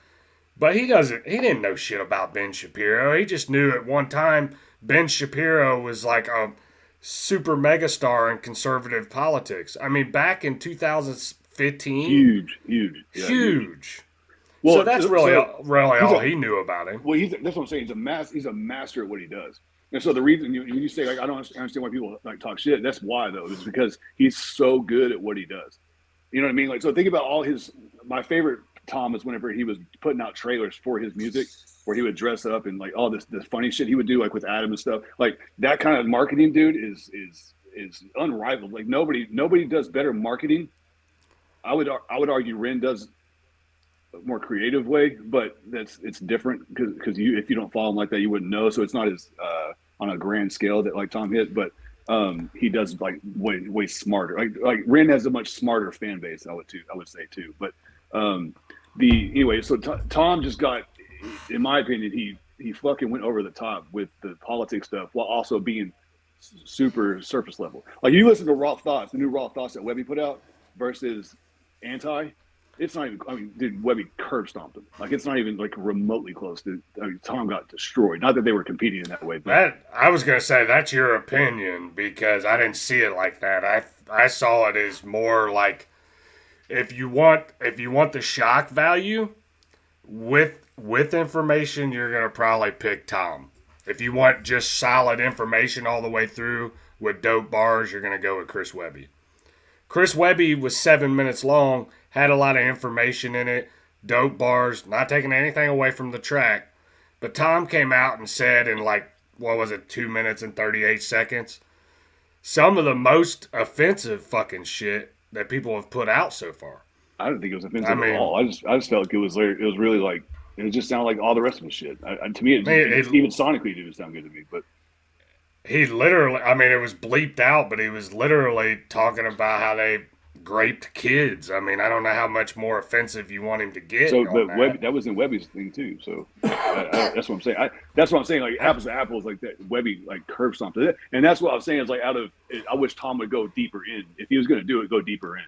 But he didn't know shit about Ben Shapiro. He just knew at one time Ben Shapiro was like a super megastar in conservative politics. I mean, back in 2015. Huge. Well, so that's really all he knew about him. Well, that's what I'm saying. He's a master at what he does. And so the reason you say, like, I don't understand why people like talk shit. That's why, though, is because he's so good at what he does. You know what I mean? Like, so think about my favorite Tom is whenever he was putting out trailers for his music, where he would dress up and like all this funny shit he would do, like with Adam and stuff. Like that kind of marketing, dude, is unrivaled. Like nobody does better marketing. I would argue Ren does a more creative way, but it's different because if you don't follow him like that, you wouldn't know. So it's not as on a grand scale that like Tom hit, but he does like way smarter. Like Ren has a much smarter fan base. I would say too, but. So Tom just got, in my opinion, he fucking went over the top with the politics stuff while also being super surface level. Like you listen to Raw Thoughts, the new Raw Thoughts that Webby put out versus Anti. It's not even. I mean, dude, Webby curb stomped him. Like it's not even like remotely close to. I mean, Tom got destroyed. Not that they were competing in that way. But I was gonna say that's your opinion because I didn't see it like that. I saw it as more like. If you want the shock value with information, you're gonna probably pick Tom. If you want just solid information all the way through with dope bars, you're gonna go with Chris Webby. Chris Webby was 7 minutes long, had a lot of information in it, dope bars, not taking anything away from the track. But Tom came out and said in 2 minutes and 38 seconds, some of the most offensive fucking shit that people have put out so far. I didn't think it was offensive at all. I just felt like it was really like it just sounded like all the rest of the shit. To me, even sonically, it didn't sound good to me. But he literally, I mean, it was bleeped out, but he was literally talking about how they raped kids. I mean, I don't know how much more offensive you want him to get. So, but that was in Webby's thing too. So that's what I'm saying. That's what I'm saying. Like apples to apples, like that. Webby like curb stomped it, and that's what I was saying. Is like I wish Tom would go deeper in. If he was going to do it, go deeper in.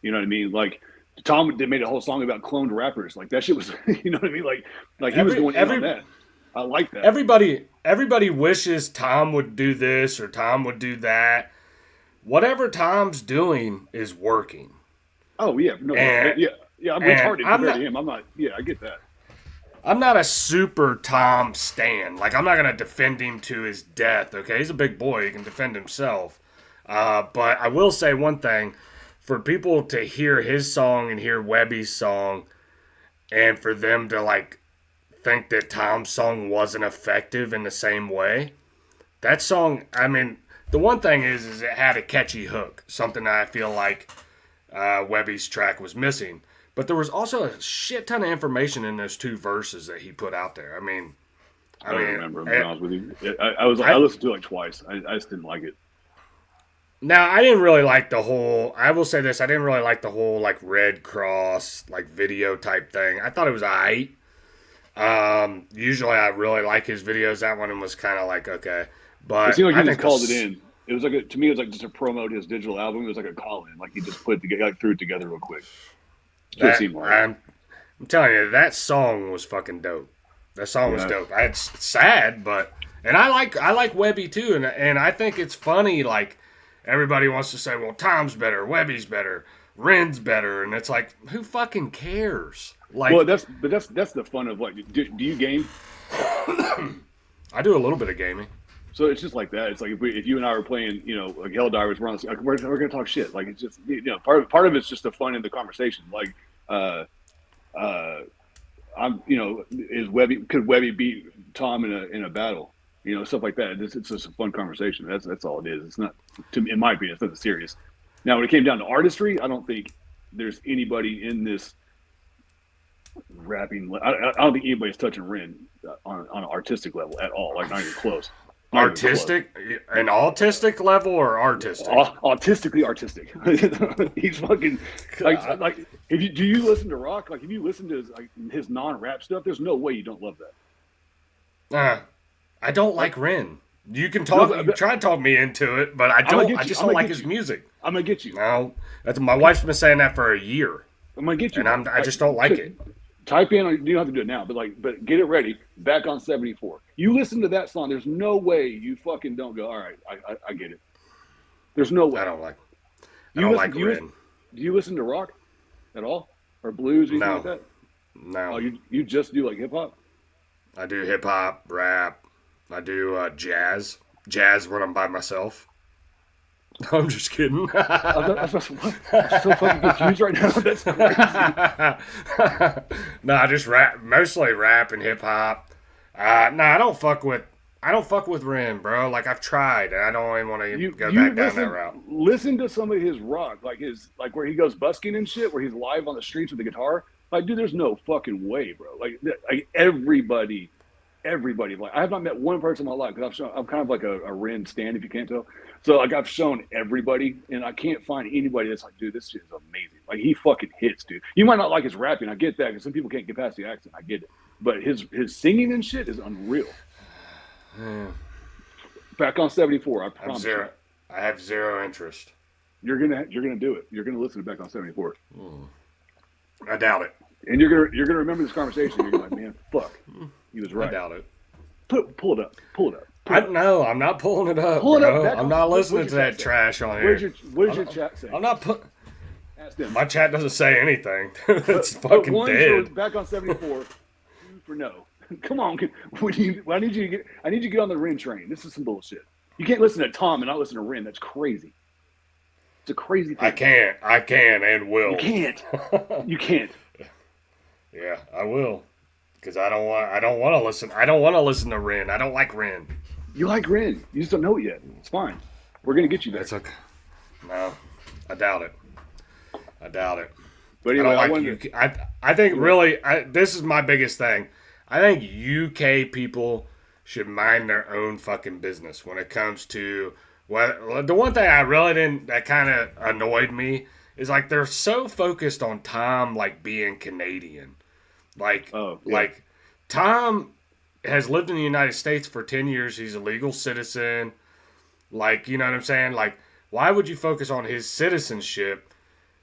You know what I mean? Like Tom made a whole song about cloned rappers. Like that shit was. You know what I mean? Like he was going in on that. I like that. Everybody wishes Tom would do this or Tom would do that. Whatever Tom's doing is working. Oh yeah, no, yeah. I'm retarded compared to him. I'm not. Yeah, I get that. I'm not a super Tom stan. Like I'm not gonna defend him to his death. Okay, he's a big boy. He can defend himself. But I will say one thing: for people to hear his song and hear Webby's song, and for them to like think that Tom's song wasn't effective in the same way, that song. I mean. the one thing is it had a catchy hook, something that I feel like Webby's track was missing. But there was also a shit ton of information in those 2 verses that he put out there. I don't remember. To be honest with you, I listened to it like twice. I just didn't like it. Now, I didn't really like the whole. I will say this: I didn't really like the whole like Red Cross like video type thing. I thought it was alright. Usually, I really like his videos. That one was kind of like okay, but it seemed like he just called it in. It was like to me, it was like just to promote his digital album. It was like a call in, like he just put it together, like threw it together real quick. I'm telling you, that song was fucking dope. That song was dope. It's sad, but and I like Webby too, and I think it's funny. Like everybody wants to say, well, Tom's better, Webby's better, Ren's better, and it's like, who fucking cares? Like, well, that's the fun of like, do you game? I do a little bit of gaming. So it's just like that. It's like if you and I were playing, like Helldivers, we're gonna talk shit. Like it's just part of it's just the fun in the conversation. Like could Webby beat Tom in a battle? Stuff like that. It's just a fun conversation. That's all it is. It's not, in my opinion, it's nothing serious. Now, when it came down to artistry, I don't think there's anybody in this rapping. I don't think anybody's touching Ren on an artistic level at all. Like not even close. Artistic, an autistic level or artistic? Autistically artistic. He's fucking like. Do you listen to rock? Like, if you listen to his non-rap stuff, there's no way you don't love that. I don't like Ren. You can talk. You try to talk me into it, but I don't. I just don't like his music. I'm gonna get you. No, my wife's been saying that for a year. I'm gonna get you, and I just don't like it. Type in. You don't have to do it now, but get it ready. Back on 74. You listen to that song. There's no way you fucking don't go. All right, I get it. There's no way. I don't like Ren. Do you listen to rock at all or blues or anything like that? No. Oh, you just do like hip hop? I do hip hop, rap. I do jazz. Jazz when I'm by myself. I'm just kidding. I'm so fucking confused right now. That's crazy. No, I just rap, mostly rap and hip hop. No, I don't fuck with Ren, bro. Like I've tried, and I don't even want to go back down that route. Listen to some of his rock, like where he goes busking and shit, where he's live on the streets with the guitar. Like, dude, there's no fucking way, bro. Like everybody. Like, I have not met one person in my life because I'm kind of like a Ren stan, if you can't tell. So like I've shown everybody, and I can't find anybody that's like, dude, this shit is amazing. Like he fucking hits, dude. You might not like his rapping, I get that, because some people can't get past the accent. I get it, but his singing and shit is unreal. Back on 74, I promise. I have zero interest. You're gonna do it. You're gonna listen to Back on 74. I doubt it. And you're gonna remember this conversation. You're gonna be like, man, fuck, he was right. I doubt it. Pull it up. No, I'm not pulling it up. Pull it bro. up. I'm not listening to that trash on here. What does your chat say? I'm not put. Ask them. My chat doesn't say anything. It's fucking dead. Back on 74. For no. Come on. I need you to get on the Ren train. This is some bullshit. You can't listen to Tom and not listen to Ren. That's crazy. It's a crazy thing. I can and will. You can't. You can't. Yeah, I will. Because I don't want to listen. I don't want to listen to Ren. I don't like Ren. You like Ren. You just don't know it yet. It's fine. We're gonna get you there. It's okay. No, I doubt it. But anyway, I think really, this is my biggest thing. I think UK people should mind their own fucking business when it comes to the one thing I really didn't, that kind of annoyed me is like they're so focused on Tom like being Canadian. Like Tom has lived in the United States for 10 years. He's a legal citizen. Like, you know what I'm saying? Like, why would you focus on his citizenship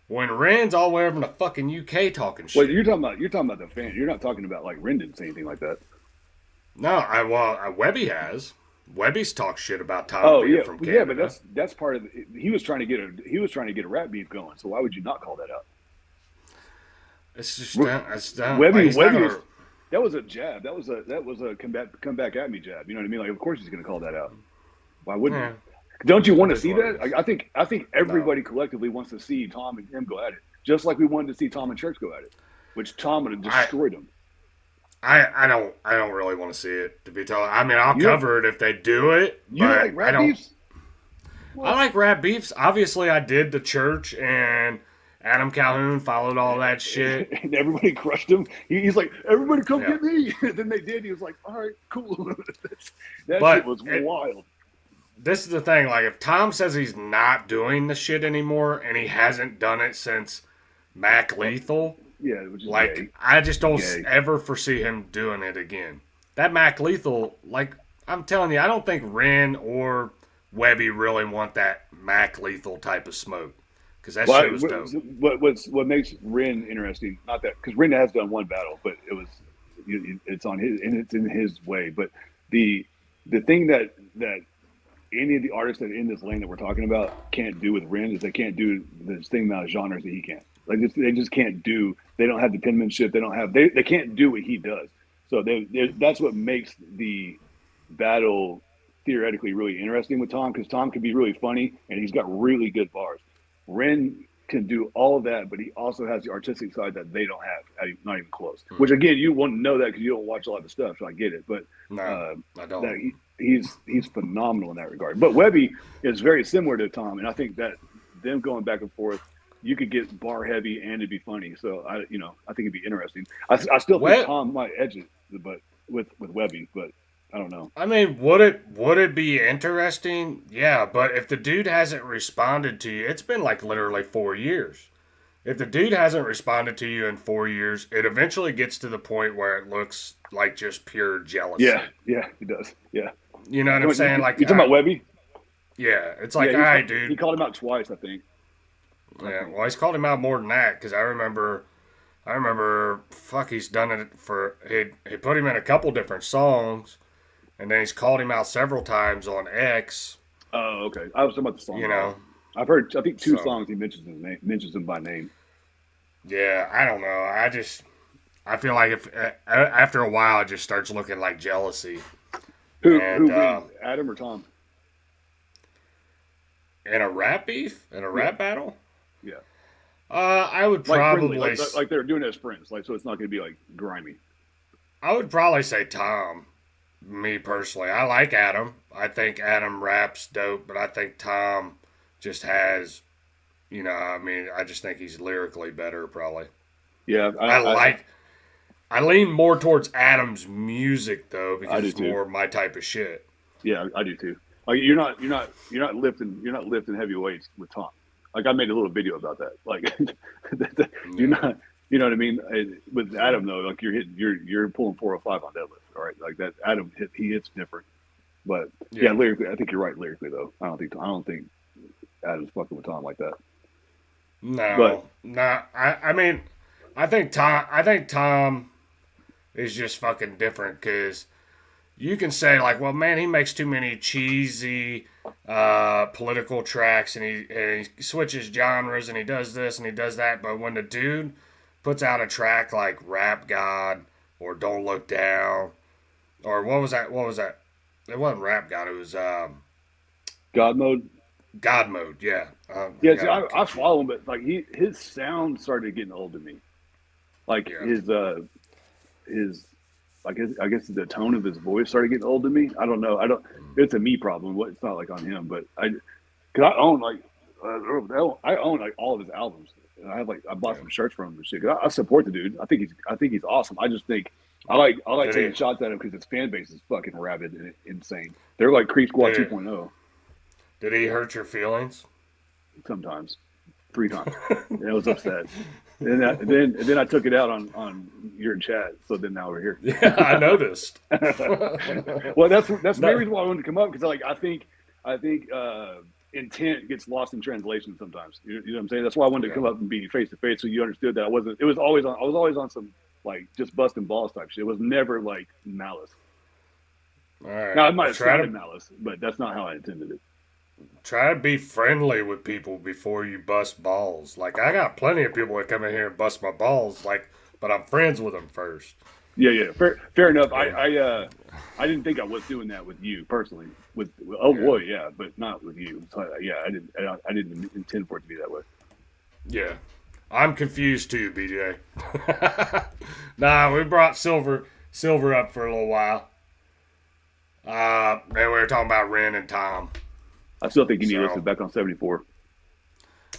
when Ren's all the way over in the fucking UK talking shit? Well, you're talking about the fan. You're not talking about like Ren didn't say anything like that. No, Webby has. Webby's talked shit about Tom being from Canada. Yeah, but that's part of it. He was trying to get a rap beat going. So why would you not call that out? It's just Webby that was a jab. That was a come back at me jab. You know what I mean? Like, of course he's going to call that out. Why wouldn't you? Don't you want to see that? I think everybody collectively wants to see Tom and him go at it, just like we wanted to see Tom and Church go at it, which Tom would have destroyed him. I don't really want to see it, to be told. I mean, I'll cover it if they do it. You like rap beefs? I like rap beefs. Obviously, I did the church, and Adam Calhoun followed all that shit. And everybody crushed him. He's like, everybody come get me. And then they did. He was like, all right, cool. That shit was wild. This is the thing. Like, if Tom says he's not doing the shit anymore, and he hasn't done it since Mac Lethal, which is like, gay. I just don't ever foresee him doing it again. That Mac Lethal, like, I'm telling you, I don't think Ren or Webby really want that Mac Lethal type of smoke. Because that shit was dope. What makes Ren interesting, not that, because Ren has done one battle, but it's on his, and it's in his way. But the thing that any of the artists that are in this lane that we're talking about can't do with Ren is they can't do the same amount of genres that he can. Like, they just can't do. They don't have the penmanship. They don't have. They can't do what he does. So that's what makes the battle theoretically really interesting with Tom, because Tom can be really funny and he's got really good bars. Ren can do all of that, but he also has the artistic side that they don't have, not even close. Which, again, you wouldn't know that because you don't watch a lot of stuff, so I get it. But I don't. He's phenomenal in that regard. But Webby is very similar to Tom, and I think that them going back and forth, you could get bar heavy and it'd be funny. So I think it'd be interesting. I still think Tom might edge it, but with Webby, but I don't know. I mean, would it be interesting? Yeah, but if the dude hasn't responded to you, it's been like literally 4 years. If the dude hasn't responded to you in 4 years, it eventually gets to the point where it looks like just pure jealousy. Yeah, he does. Yeah. You know what I'm saying? Like, you talking about Webby? Yeah, it's like, all right, dude. He called him out twice, I think. Yeah, well, he's called him out more than that, because I remember, he's done it for, he put him in a couple different songs, and then he's called him out several times on X. Oh, okay. I was talking about the song. You know. I've heard, I think, two songs he mentions him by name. Yeah, I don't know. I feel like if after a while it just starts looking like jealousy. Who wins, Adam or Tom? In a rap beef? In a rap battle? Yeah. I would probably like they're doing it as friends, like, so it's not going to be like grimy. I would probably say Tom. Me personally, I like Adam. I think Adam raps dope, but I think Tom just has, I just think he's lyrically better, probably. Yeah, I lean more towards Adam's music though, because it's more my type of shit. Yeah, I do too. Like, you're not lifting heavy weights with Tom. Like, I made a little video about that. Like, you're not, you know what I mean? With Adam though, like, you're pulling 405 on deadlift, all right? Like, that Adam he hits different. But yeah, lyrically, I think you're right. Lyrically though, I don't think Adam's fucking with Tom like that. No, I think Tom is just fucking different, because you can say, like, well, man, he makes too many cheesy political tracks, and he switches genres, and he does this and he does that. But when the dude puts out a track like Rap God or Don't Look Down, or what was that? It wasn't Rap God. It was God Mode. God Mode, yeah. See, I follow him, but like his sound started getting old to me. Like I guess the tone of his voice started getting old to me. I don't know. It's a me problem. It's not like on him, but because I own like all of his albums. And I bought some shirts from him and shit. I support the dude. I think he's awesome. I just think I like taking shots at him because his fan base is fucking rabid and insane. They're like Creep Squad 2.0. Did he hurt your feelings? Sometimes, 3 times. And I was upset. And then I took it out on your chat. So then now we're here. Yeah, I noticed. Well, that's the reason why I wanted to come up, because I think intent gets lost in translation sometimes. You know what I'm saying? That's why I wanted to come up and be face to face, so you understood that I was always on some like just busting balls type shit. It was never like malice. All right. Now, it might have sounded malice, but that's not how I intended it. Try to be friendly with people before you bust balls. Like, I got plenty of people that come in here and bust my balls, but I'm friends with them first. Yeah. Fair enough. I didn't think I was doing that with you personally. Boy, yeah, but not with you. So, yeah, I didn't intend for it to be that way. Yeah, I'm confused too, BJ. Nah, we brought Silver up for a little while. Then we were talking about Ren and Tom. I still think you need to listen back on 74.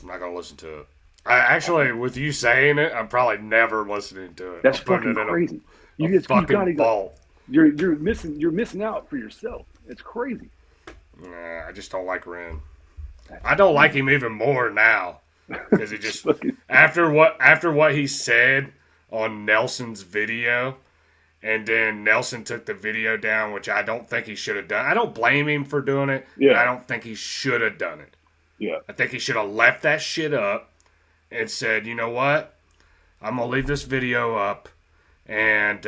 I'm not gonna listen to it. I actually, with you saying it, I'm probably never listening to it. That's fucking crazy. You gotta vault. You're missing out for yourself. It's crazy. Nah, I just don't like Ren. I don't like him even more now because he just after what he said on Nelson's video, and then Nelson took the video down, which I don't think he should have done. I don't blame him for doing it. Yeah. But I don't think he should have done it. Yeah. I think he should have left that shit up and said, you know what? I'm going to leave this video up. And,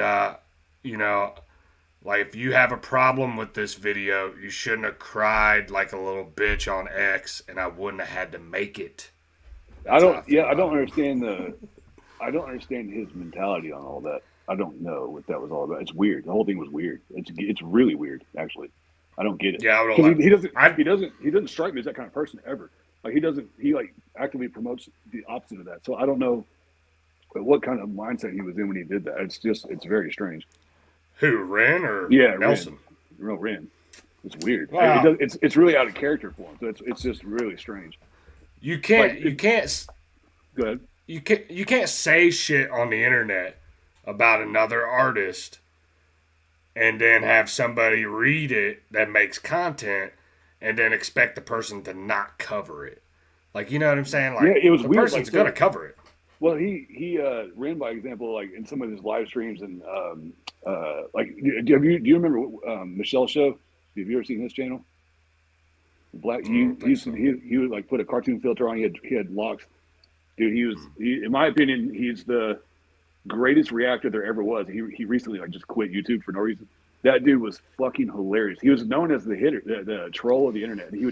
like, if you have a problem with this video, you shouldn't have cried like a little bitch on X, and I wouldn't have had to make it. I don't understand his mentality on all that. I don't know what that was all about. It's weird. The whole thing was weird. It's really weird, actually. I don't get it. Yeah, he doesn't strike me as that kind of person ever. Like he actively promotes the opposite of that. So I don't know what kind of mindset he was in when he did that. It's very strange. Who, Ren or Nelson? Ren. It's weird. Wow. It's really out of character for him. So it's just really strange. You can't Go ahead. You can't say shit on the internet about another artist and then have somebody read it that makes content and then expect the person to not cover it. Like, you know what I'm saying? Like, it was the weird. person's gonna cover it. Well, he ran by example, like in some of his live streams, and do you remember Michelle's show? Have you ever seen his channel? He would like put a cartoon filter on. He had locks. Dude, in my opinion, he's the greatest reactor there ever was. He recently just quit YouTube for no reason. That dude was fucking hilarious. He was known as the hitter, the troll of the internet. He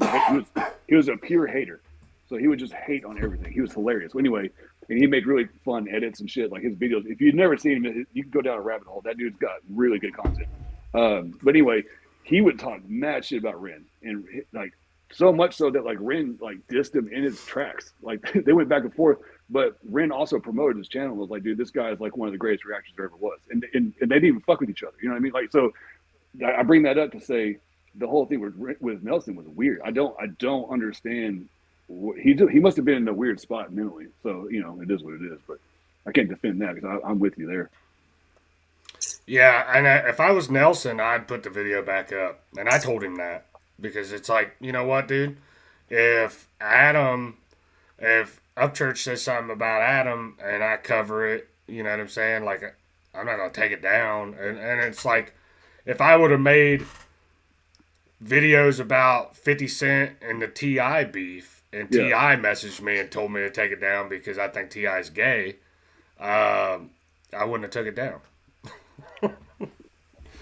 was a pure hater. So he would just hate on everything. He was hilarious. So anyway, and he made really fun edits and shit. Like his videos, if you've never seen him, you can go down a rabbit hole. That dude's got really good content. But anyway, he would talk mad shit about Ren, and like so much so that like Ren like dissed him in his tracks. Like they went back and forth. But Ren also promoted his channel and was like, dude, this guy is like one of the greatest reactors there ever was. And they didn't even fuck with each other. You know what I mean? Like, so I bring that up to say the whole thing with Nelson was weird. I don't understand. He must have been in a weird spot mentally. So, you know, it is what it is. But I can't defend that because I'm with you there. Yeah, and if I was Nelson, I'd put the video back up. And I told him that. Because it's like, you know what, dude? If Upchurch says something about Adam and I cover it, you know what I'm saying? Like, I'm not going to take it down. And it's like, if I would have made videos about 50 Cent and the T.I. beef, and T.I. messaged me and told me to take it down because I think T.I. is gay, I wouldn't have took it down.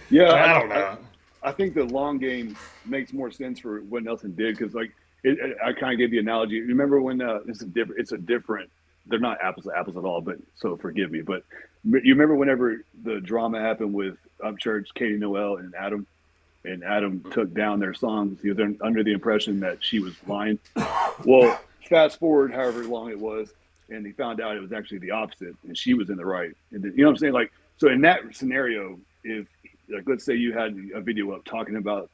Yeah, I don't know. I think the long game makes more sense for what Nelson did because, like, I kind of gave the analogy. Remember when it's a different. They're not apples to apples at all, but so forgive me. But you remember whenever the drama happened with Upchurch, Katie Noel, and Adam took down their songs. He was under the impression that she was lying. Well, fast forward however long it was, and he found out it was actually the opposite, and she was in the right. And then, you know what I'm saying? Like, so in that scenario, if like let's say you had a video up talking about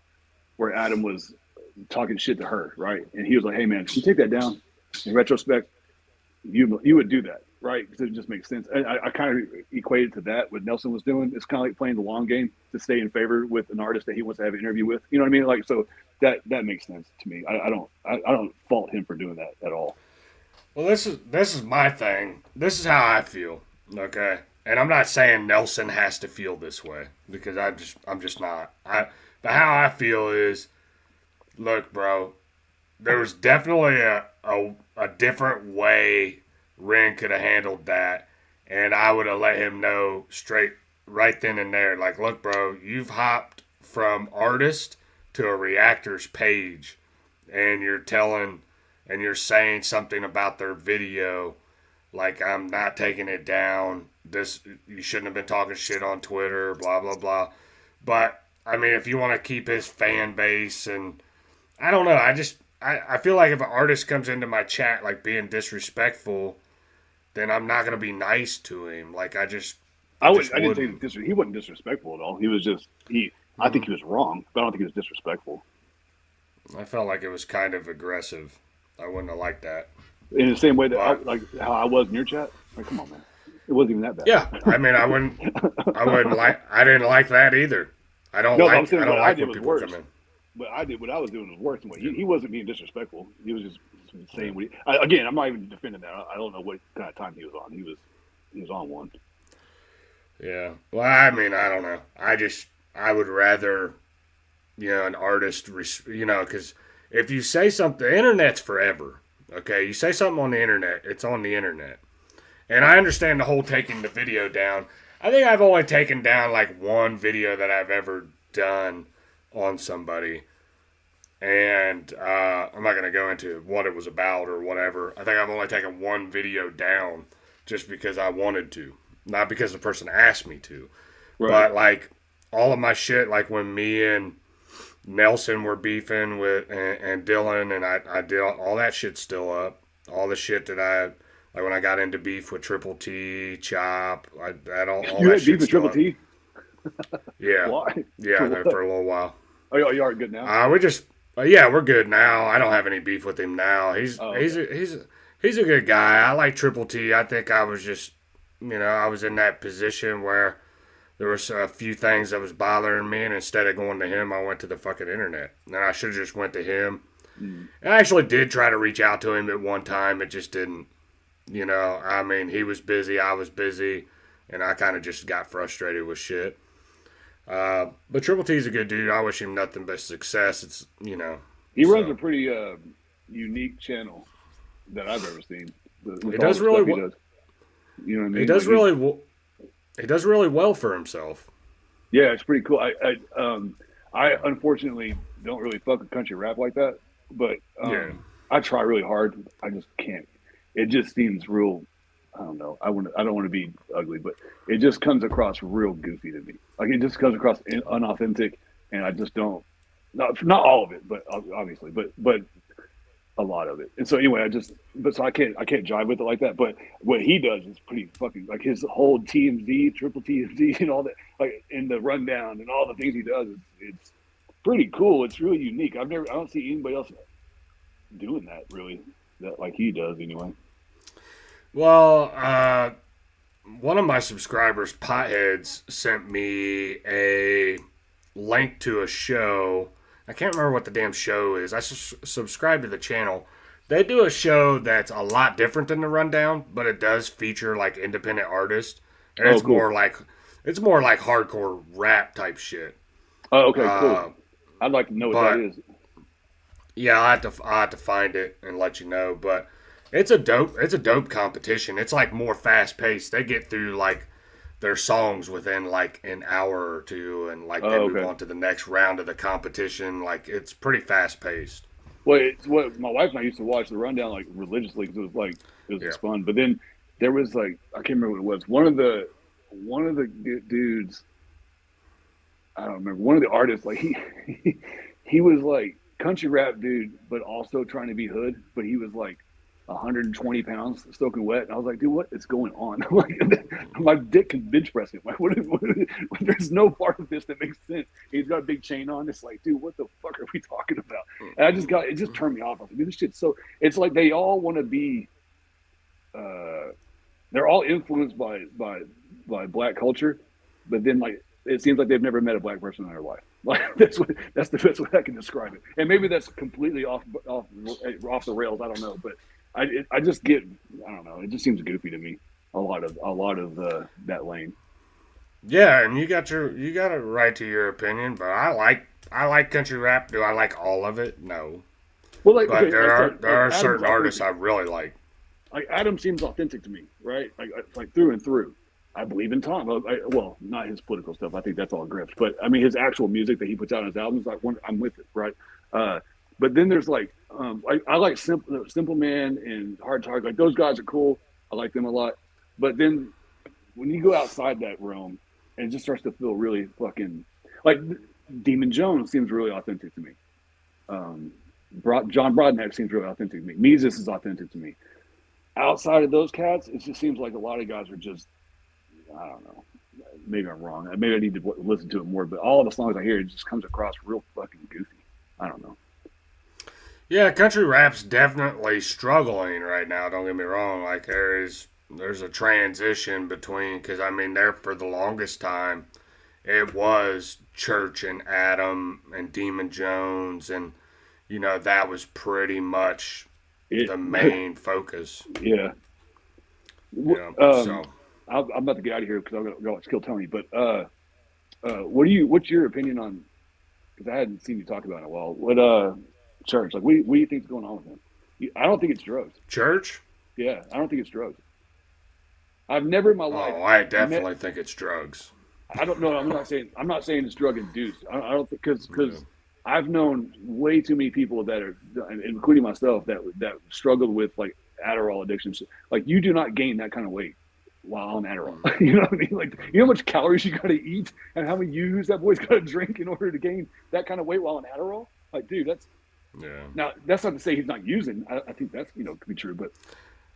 where Adam was talking shit to her, right? And he was like, "Hey man, can you take that down?" In retrospect, you would do that, right? Because it just makes sense. And I kind of equated to that what Nelson was doing. It's kind of like playing the long game to stay in favor with an artist that he wants to have an interview with. You know what I mean? Like, so that makes sense to me. I don't fault him for doing that at all. Well, this is my thing. This is how I feel. Okay, and I'm not saying Nelson has to feel this way because I'm just not. But how I feel is, look, bro, there was definitely a different way Ren could have handled that, and I would have let him know straight right then and there. Like, look, bro, you've hopped from artist to a reactor's page, and you're saying something about their video, like, I'm not taking it down. You shouldn't have been talking shit on Twitter, blah, blah, blah. But, I mean, if you want to keep his fan base, and I don't know, I feel like if an artist comes into my chat, like, being disrespectful, then I'm not going to be nice to him. Like, I didn't say he wasn't disrespectful at all. He was just, I think he was wrong, but I don't think he was disrespectful. I felt like it was kind of aggressive. I wouldn't have liked that. In the same way that like how I was in your chat. Like, come on, man. It wasn't even that bad. Yeah, I mean, I didn't like that either. I don't like when people come in. What I was doing was worse than what he wasn't being disrespectful. He was just saying what again, I'm not even defending that. I don't know what kind of time he was on. He was on one. Yeah. Well, I mean, I don't know. I would rather, an artist, because if you say something, the internet's forever. Okay, you say something on the internet, it's on the internet. And I understand the whole taking the video down. I think I've only taken down like one video that I've ever done on somebody. And I'm not going to go into what it was about or whatever. I think I've only taken one video down just because I wanted to. Not because the person asked me to. Right. But like all of my shit, like when me and Nelson were beefing with and Dylan, and I did all that shit still up. All the shit that like when I got into beef with Triple T, Chop, all you that had shit beef with Triple T? Yeah. Why? Yeah, for a little while. Oh, you aren't good now? We're good now. I don't have any beef with him now. He's a good guy. I like Triple T. I think I was just, I was in that position where there was a few things that was bothering me, and instead of going to him, I went to the fucking internet. And I should have just went to him. Mm. I actually did try to reach out to him at one time. It just didn't. I mean, he was busy, I was busy, and I kind of just got frustrated with shit. But Triple T's a good dude. I wish him nothing but success. It's, He runs a pretty unique channel that I've ever seen. He does really well. You know what I mean? He does really well for himself. Yeah, it's pretty cool. I unfortunately don't really fuck with country rap like that, but I try really hard. I just can't. It just seems real. I don't know. I don't want to be ugly, but it just comes across real goofy to me. Like it just comes across unauthentic, and I just don't. Not all of it, but obviously, but a lot of it. And so anyway, I can't jive with it like that. But what he does is pretty fucking like his whole TMZ, triple TMZ, and all that, like in the rundown and all the things he does. It's pretty cool. It's really unique. I don't see anybody else doing that really, that like he does anyway. Well, one of my subscribers, Potheads, sent me a link to a show. I can't remember what the damn show is. I subscribe to the channel. They do a show that's a lot different than the Rundown, but it does feature like independent artists, and it's cool. more like hardcore rap type shit. Oh, okay, cool. I'd like to know what that is. Yeah, I have to find it and let you know, but. It's a dope competition. It's like more fast paced. They get through like their songs within like an hour or two, and like they move on to the next round of the competition. Like it's pretty fast paced. Well, it's what my wife and I used to watch the Rundown like religiously because it was fun. But then there was like I can't remember what it was. One of the dudes, I don't remember. One of the artists, like he was like country rap dude, but also trying to be hood. But he was like 120 pounds soaking wet, and I was like, dude, what is going on? Like, my dick can bench press him. Like, what there's no part of this that makes sense. He's got a big chain on. It's like, dude, what the fuck are we talking about? And it just turned me off. I was like, dude, this shit's so. It's like they all want to be. They're all influenced by black culture, but then like it seems like they've never met a black person in their life. Like that's the best way I can describe it. And maybe that's completely off the rails. I don't know, but. I just get, I don't know. It just seems goofy to me. A lot of that lane. Yeah, and you got a right to your opinion, but I like country rap. Do I like all of it? No. Well, like, but there are certain artists I really like. Like Adam seems authentic to me, right? Like through and through. I believe in Tom. Well, not his political stuff. I think that's all grift. But I mean, his actual music that he puts out on his albums, I'm with it, right? But then there's like, I like Simple Man and Hard Target. Like those guys are cool. I like them a lot. But then when you go outside that realm, and it just starts to feel really fucking like Demon Jones seems really authentic to me. John Broadnack seems really authentic to me. Meezus is authentic to me. Outside of those cats, it just seems like a lot of guys are just, I don't know. Maybe I'm wrong. Maybe I need to listen to it more. But all the songs I hear, it just comes across real fucking goofy. I don't know. Yeah, country rap's definitely struggling right now. Don't get me wrong. Like there's a transition between, because I mean, there for the longest time, it was Church and Adam and Demon Jones, and that was pretty much the main focus. Yeah. So I'm about to get out of here because I'm gonna watch Kill Tony. But what's your opinion on? Because I hadn't seen you talk about it in a while. What Church? Like, what do you think's going on with him? I don't think it's drugs. Church? Yeah, I don't think it's drugs. I've never in my life. Oh, I definitely think it's drugs. I don't know. I'm not saying it's drug induced. I don't think because I've known way too many people that are, including myself, that struggled with like Adderall addictions. Like, you do not gain that kind of weight while on Adderall. You know what I mean? Like, you know how much calories you got to eat and how many Yoo-hoos that boy's got to drink in order to gain that kind of weight while on Adderall? Like, dude, that's. Yeah. Now, that's not to say he's not using. I think that's could be true, but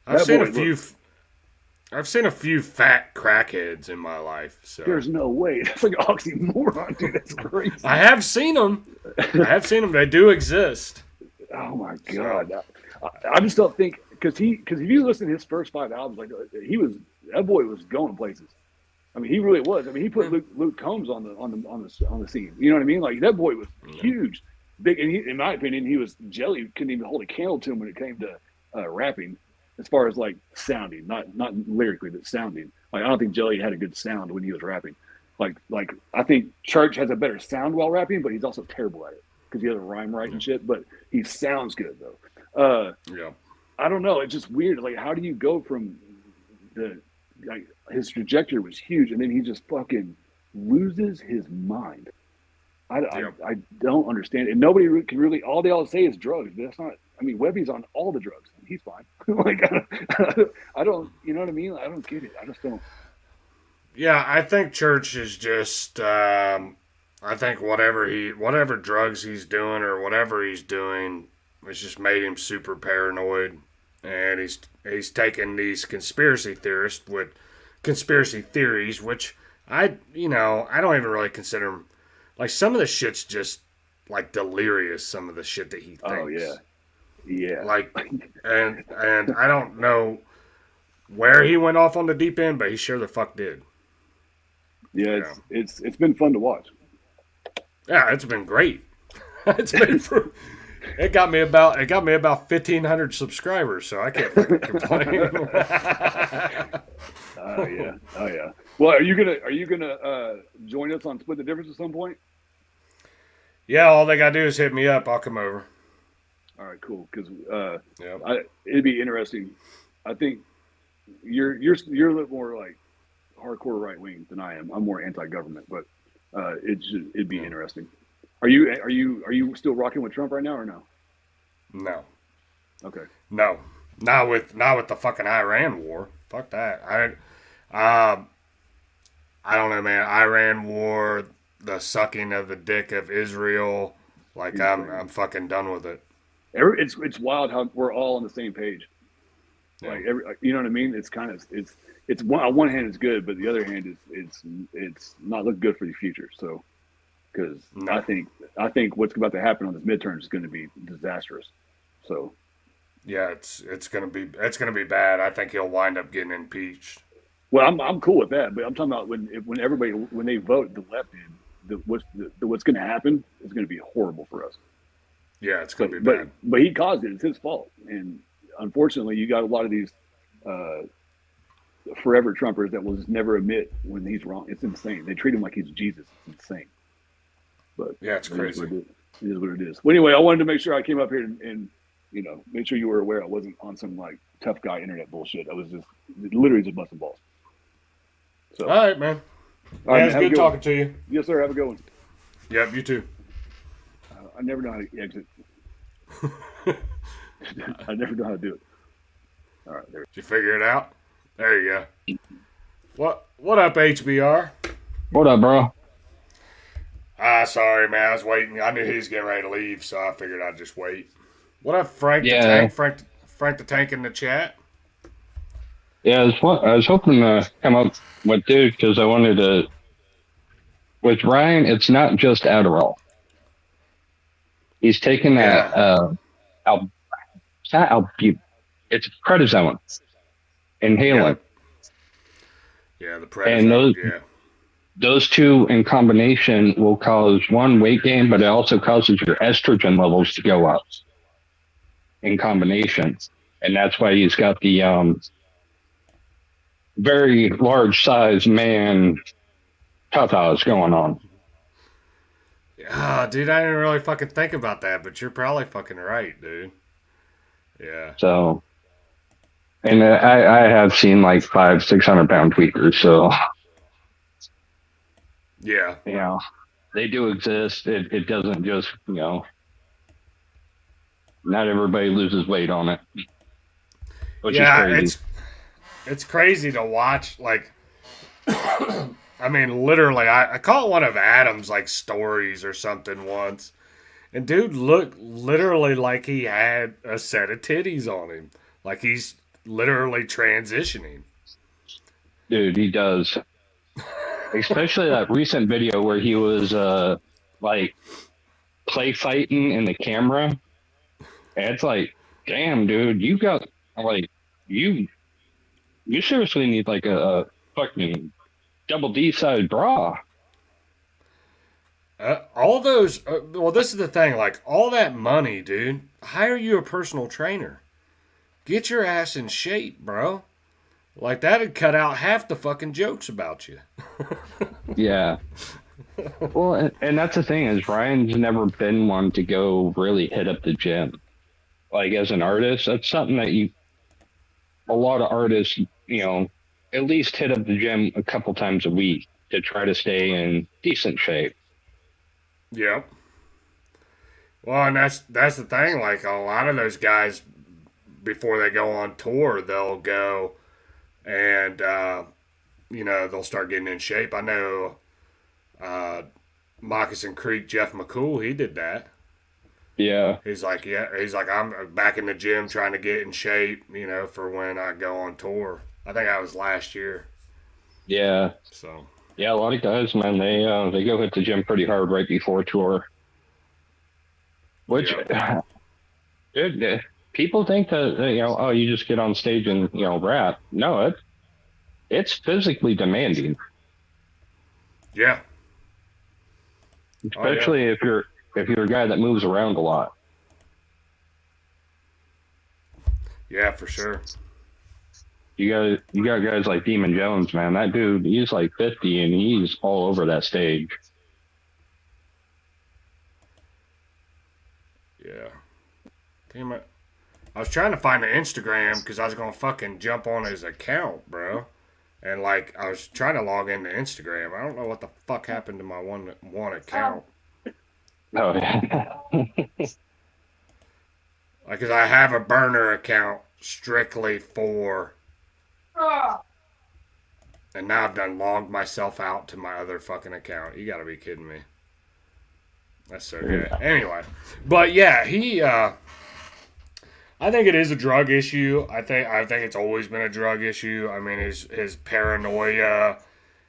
I've seen a few fat crackheads in my life. So there's no way. That's like an oxymoron, dude. That's crazy. I have seen them. They do exist. Oh my god! I just don't think because if you listen to his first 5 albums, like that boy was going places. I mean, he really was. I mean, he put Luke Combs on the scene. You know what I mean? Like, that boy was huge. Big, and in my opinion, he was Jelly couldn't even hold a candle to him when it came to rapping, as far as like sounding, not lyrically, but sounding. Like, I don't think Jelly had a good sound when he was rapping. Like I think Church has a better sound while rapping, but he's also terrible at it because he has a rhyme right and shit. But he sounds good though. Yeah. I don't know. It's just weird. Like, how do you go from his trajectory was huge, and then he just fucking loses his mind. I don't understand it. And nobody can really. All they all say is drugs, but that's not. I mean, Webby's on all the drugs. He's fine. Like, I don't. You know what I mean? I don't get it. I just don't. Yeah, I think Church is just. I think whatever drugs he's doing or whatever he's doing, it's just made him super paranoid, and he's taking these conspiracy theorists with conspiracy theories, which I don't even really consider them. Like, some of the shit's just, like, delirious, some of the shit that he thinks. Oh, yeah. Yeah. Like, and I don't know where he went off on the deep end, but he sure the fuck did. Yeah, it's been fun to watch. Yeah, it's been great. It got me about 1,500 subscribers, so I can't fucking complain. Oh yeah. Well, are you gonna join us on Split the Difference at some point? Yeah, all they gotta do is hit me up. I'll come over. All right, cool. Because it'd be interesting. I think you're a little more like hardcore right wing than I am. I'm more anti-government, but it'd be interesting. Are you still rocking with Trump right now or no? No. Okay. No. Not with the fucking Iran war. Fuck that. I don't know, man. Iran war, the sucking of the dick of Israel. Like, I'm fucking done with it. It's wild how we're all on the same page. Yeah. Like, you know what I mean? It's kind of it's on one hand it's good, but the other hand it's not looking good for the future. So, because I think what's about to happen on this midterm is going to be disastrous. So, yeah, it's gonna be bad. I think he'll wind up getting impeached. Well, I'm cool with that, but I'm talking about when they vote the left end, what's going to happen is going to be horrible for us. Yeah, it's going to be bad. But he caused it. It's his fault. And unfortunately, you got a lot of these forever Trumpers that will just never admit when he's wrong. It's insane. They treat him like he's Jesus. It's insane. But yeah, it's crazy. It is what it is. Well, anyway, I wanted to make sure I came up here and make sure you were aware I wasn't on some like tough guy internet bullshit. I was just literally just busting balls. So, all right, man. All right, it's good talking to you. Yes, sir. Have a good one. Yep, you too. I never know how to exit. I never know how to do it. All right, there. Did you figure it out? There you go. What up, HBR? What up, bro? Sorry, man. I was waiting. I knew he was getting ready to leave, so I figured I'd just wait. What up, Frank the Tank? Frank the Tank in the chat? Yeah, I was hoping to come up with dude because I wanted to. With Ryan, it's not just Adderall. He's taking that it's not it's prednisone, inhalant. Yeah, the and prednisone, those two in combination will cause one, weight gain, but it also causes your estrogen levels to go up in combination. And that's why he's got the very large size man tatas going on. Dude, I didn't really fucking think about that, but you're probably fucking right, dude. Yeah. So, and I have seen like 500-600 pound tweakers. So, yeah, you know, they do exist. It doesn't just, you know, not everybody loses weight on it. Which is crazy. It's crazy to watch. Like, I mean, literally, I caught one of Adam's like stories or something once, and dude looked literally like he had a set of titties on him, like he's literally transitioning. Dude, he does. Especially that recent video where he was like play fighting in the camera. And it's like, damn, dude, you got like you seriously need like a fucking double D size bra. All those, well, this is the thing, like, all that money, dude, hire you a personal trainer. Get your ass in shape, bro. Like, that'd cut out half the fucking jokes about you. Yeah. Well, and that's the thing is Ryan's never been one to go really hit up the gym. Like, as an artist, that's something that a lot of artists, you know, at least hit up the gym a couple times a week to try to stay in decent shape. Yeah. Well, and that's the thing. Like, a lot of those guys, before they go on tour, they'll go and, you know, they'll start getting in shape. I know Moccasin Creek, Jeff McCool, he did that. Yeah. He's like, I'm back in the gym trying to get in shape, you know, for when I go on tour. I think that was last year. Yeah. So. Yeah, a lot of guys, man, they go hit the gym pretty hard right before tour. Which, dude, people think that, you know, oh, you just get on stage and, you know, rap. No, it's physically demanding. Yeah. Especially if you're a guy that moves around a lot. Yeah, for sure. You got guys like Demon Jones, man. That dude, he's like 50 and he's all over that stage. Yeah. Damn it. I was trying to find the Instagram because I was going to fucking jump on his account, bro. And, like, I was trying to log into Instagram. I don't know what the fuck happened to my one account. Oh, yeah. Like, because I have a burner account strictly for... And now I've done logged myself out to my other fucking account. You gotta be kidding me. That's so good. Anyway. But, yeah, he... I think it is a drug issue. I think it's always been a drug issue. I mean, his paranoia,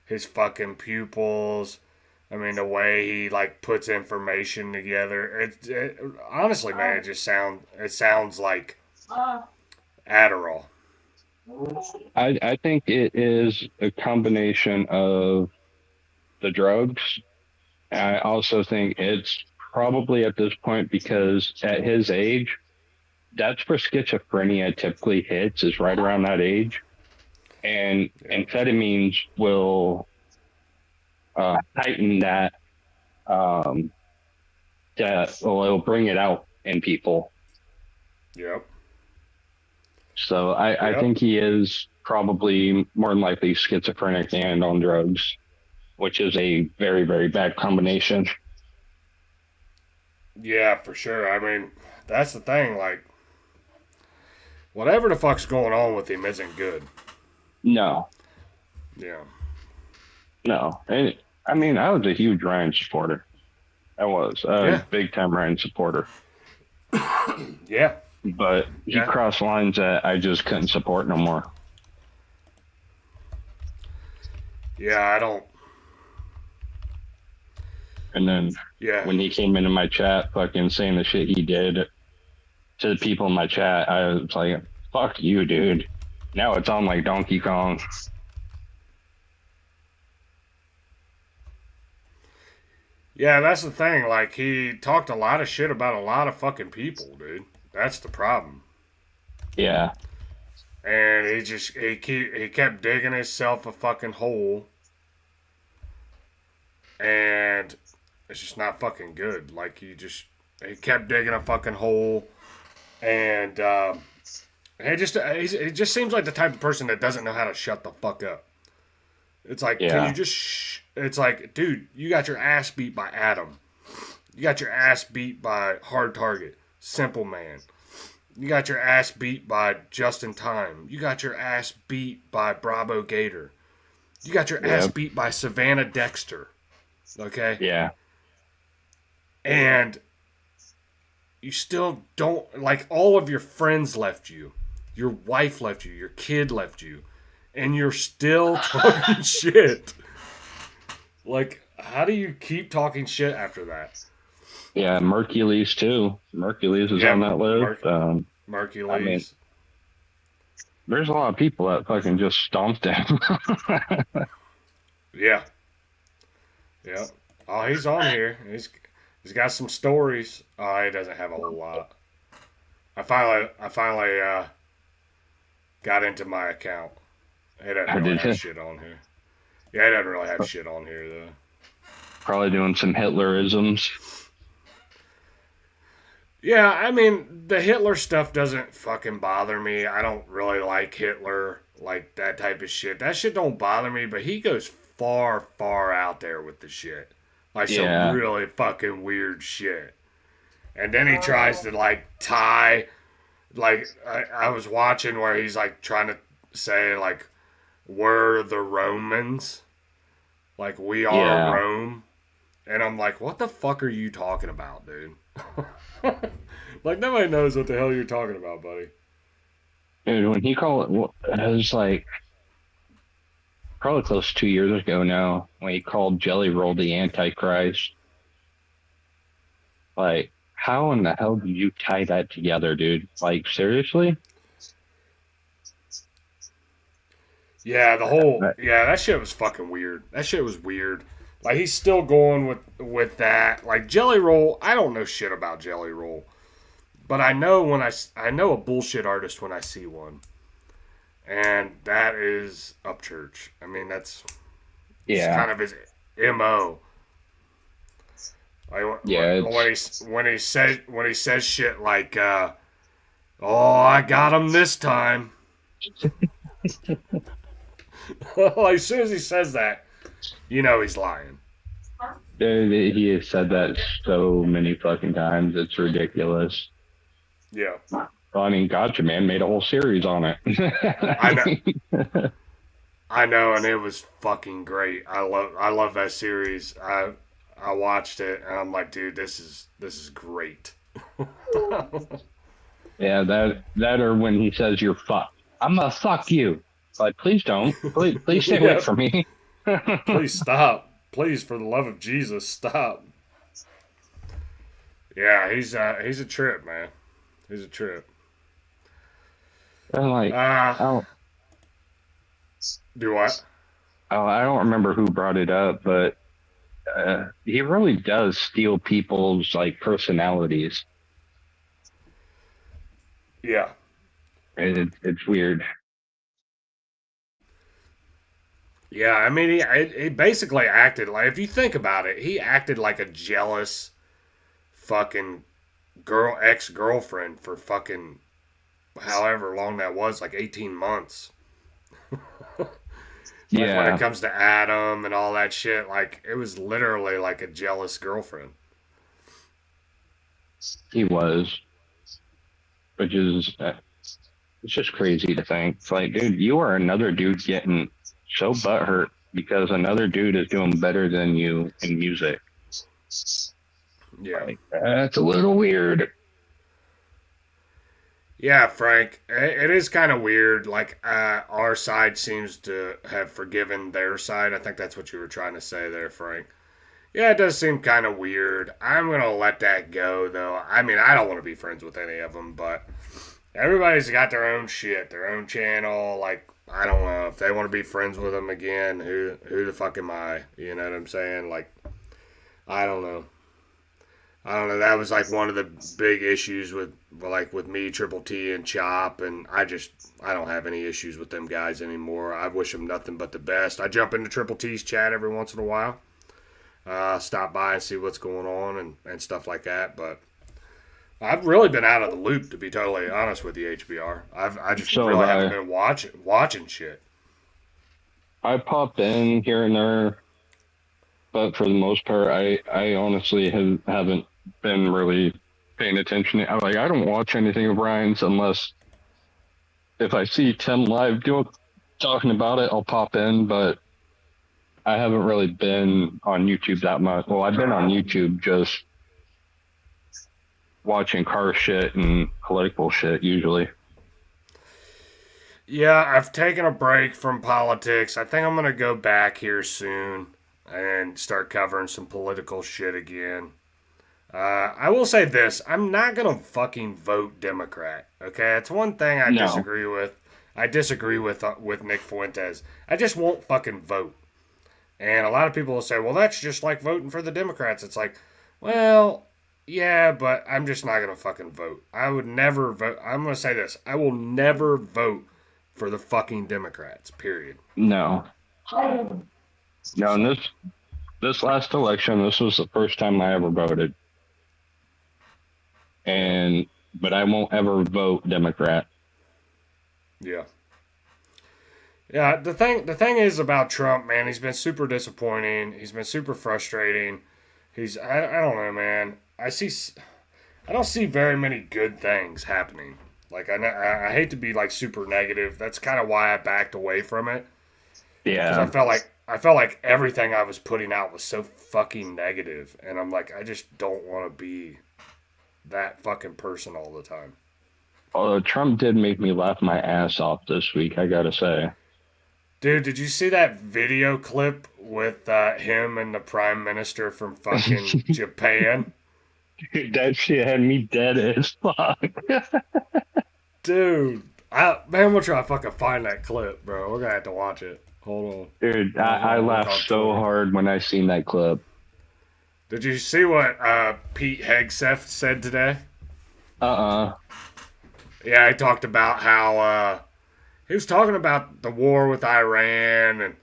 his fucking pupils. I mean, the way he like puts information together. Honestly, man, it sounds like Adderall. I think it is a combination of the drugs. I also think it's probably at this point because at his age, that's where schizophrenia typically hits, is right around that age. And amphetamines will heighten that, it'll bring it out in people. Yep. So I think he is probably more than likely schizophrenic and on drugs, which is a very, very bad combination. Yeah, for sure. I mean, that's the thing, like, whatever the fuck's going on with him isn't good. No. Yeah. No. And, I mean, I was a huge Ryan supporter. I was a big time Ryan supporter. Yeah. But he crossed lines that I just couldn't support no more. Yeah, I don't. And then when he came into my chat fucking saying the shit he did, to the people in my chat, I was like, "Fuck you, dude." Now it's on like Donkey Kong. Yeah, that's the thing. Like, he talked a lot of shit about a lot of fucking people, dude. That's the problem. Yeah. And he kept digging himself a fucking hole. And it's just not fucking good. Like, he kept digging a fucking hole. And, it just seems like the type of person that doesn't know how to shut the fuck up. It's like, can you just it's like, dude, you got your ass beat by Adam. You got your ass beat by Hard Target, Simple Man. You got your ass beat by Just in Time. You got your ass beat by Bravo Gator. You got your ass beat by Savannah Dexter. Okay? Yeah. And you still don't, like, all of your friends left you. Your wife left you. Your kid left you. And you're still talking shit. Like, how do you keep talking shit after that? Yeah, Mercules too. Mercules is on that list. Mercules. I mean, there's a lot of people that fucking just stomped him. Yeah. Yeah. Oh, he's on here. He's got some stories. Oh, he doesn't have a whole lot. I finally got into my account. He doesn't really have shit on here. Yeah, he doesn't really have shit on here though. Probably doing some Hitlerisms. Yeah, I mean, the Hitler stuff doesn't fucking bother me. I don't really like Hitler, like that type of shit. That shit don't bother me, but he goes far, far out there with the shit. Like some really fucking weird shit. And then he tries to like tie, like, I was watching where he's like trying to say like, we're the Romans. Like, we are Rome. And I'm like, what the fuck are you talking about, dude? Like, nobody knows what the hell you're talking about, buddy. Dude, when he called it was like probably close to 2 years ago now, when he called Jelly Roll the Antichrist. Like, how in the hell did you tie that together, dude? Like, seriously? Yeah, that shit was fucking weird. That shit was weird. Like, he's still going with that. Like, Jelly Roll, I don't know shit about Jelly Roll. But I know I know a bullshit artist when I see one. And that is Upchurch. I mean, that's kind of his MO. Like, when he says shit like, oh, I got him this time. Like, as soon as he says that, you know he's lying. Dude, he has said that so many fucking times. It's ridiculous. Yeah. Well, I mean, Gotcha Man made a whole series on it. I know, and it was fucking great. I love that series. I watched it, and I'm like, dude, this is great. Yeah, that or when he says you're fucked. I'm gonna fuck you. Like, please don't. Please stay away from me. Please stop. Please, for the love of Jesus, stop. Yeah, he's a trip, man. He's a trip. I'm like, do what? Oh, I don't remember who brought it up, but he really does steal people's like personalities. Yeah, it's weird. Yeah, I mean, he basically acted like, if you think about it, he acted like a jealous fucking ex-girlfriend for fucking however long that was, like 18 months. When it comes to Adam and all that shit, like, it was literally like a jealous girlfriend. He was, which is it's just crazy to think. It's like, dude, you are another dude getting so butthurt because another dude is doing better than you in music. Yeah, like, that's a little weird. Yeah, Frank, it is kind of weird. Like, our side seems to have forgiven their side. I think that's what you were trying to say there, Frank. Yeah, it does seem kind of weird. I'm going to let that go, though. I mean, I don't want to be friends with any of them, but everybody's got their own shit, their own channel. Like, I don't know. If they want to be friends with them again, who the fuck am I? You know what I'm saying? Like, I don't know. That was like one of the big issues with me, Triple T, and Chop, and I don't have any issues with them guys anymore. I wish them nothing but the best. I jump into Triple T's chat every once in a while. Stop by and see what's going on and stuff like that. But I've really been out of the loop, to be totally honest with you, HBR. I just really haven't been watching shit. I pop in here and there, but for the most part, I honestly haven't been really paying attention. I don't watch anything of Ryan's unless if I see Tim live talking about it, I'll pop in, but I haven't really been on YouTube that much. Well, I've been on YouTube just watching car shit and political shit usually. Yeah, I've taken a break from politics. I think I'm going to go back here soon and start covering some political shit again. I will say this. I'm not going to fucking vote Democrat, okay? It's one thing I disagree with. I disagree with Nick Fuentes. I just won't fucking vote. And a lot of people will say, well, that's just like voting for the Democrats. It's like, well, yeah, but I'm just not going to fucking vote. I would never vote. I'm going to say this. I will never vote for the fucking Democrats, period. No. No, and this last election, this was the first time I ever voted. But I won't ever vote Democrat. Yeah. Yeah, the thing is about Trump, man, he's been super disappointing. He's been super frustrating. I don't know, man. I don't see very many good things happening. Like, I hate to be, like, super negative. That's kind of why I backed away from it. Yeah. Because I felt like everything I was putting out was so fucking negative. And I'm like, I just don't want to be that fucking person all the time. Although Trump did make me laugh my ass off this week, I gotta say. Dude, did you see that video clip with him and the prime minister from fucking Japan? Dude, that shit had me dead as fuck. Dude, man, we'll try to fucking find that clip, bro. We're gonna have to watch it. Hold on. Dude, I laughed so hard when I seen that clip. Did you see what Pete Hegseth said today? Yeah, he talked about how he was talking about the war with Iran,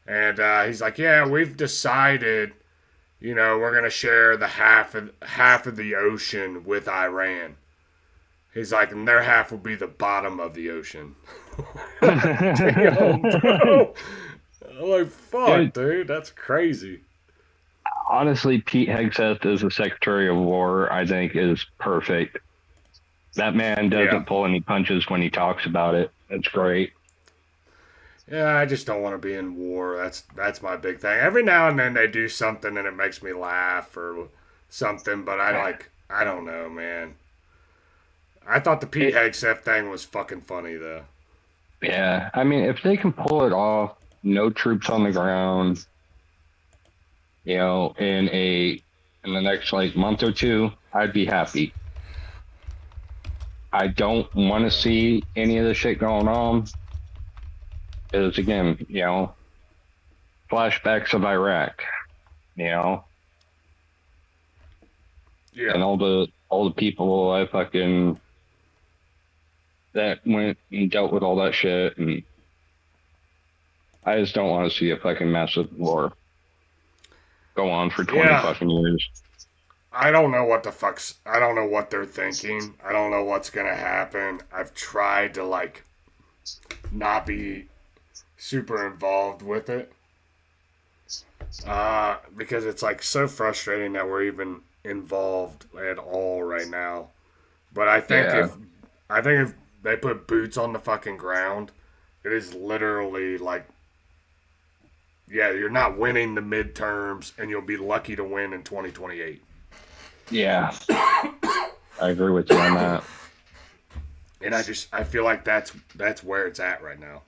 and he's like, yeah, we've decided, you know, we're gonna share the half of the ocean with Iran. He's like, and their half will be the bottom of the ocean. Damn, bro. I'm like, fuck, dude, that's crazy. Honestly, Pete Hegseth as the Secretary of War, I think, is perfect. That man doesn't pull any punches when he talks about it. That's great. Yeah, I just don't want to be in war. That's my big thing. Every now and then they do something and it makes me laugh or something, but I don't know, man. I thought the Pete Hegseth thing was fucking funny, though. Yeah, I mean, if they can pull it off, no troops on the ground, you know, in the next like month or two, I'd be happy. I don't want to see any of the shit going on. Because again, you know, flashbacks of Iraq, you know, and all the people that went and dealt with all that shit, and I just don't want to see a fucking massive war go on for 20 fucking years. I don't know what I don't know what they're thinking. I don't know what's gonna happen. I've tried to like not be super involved with it. Because it's like so frustrating that we're even involved at all right now. But I think if they put boots on the fucking ground, it is literally like, yeah, you're not winning the midterms and you'll be lucky to win in 2028. Yeah. I agree with you on that. And I feel like that's where it's at right now.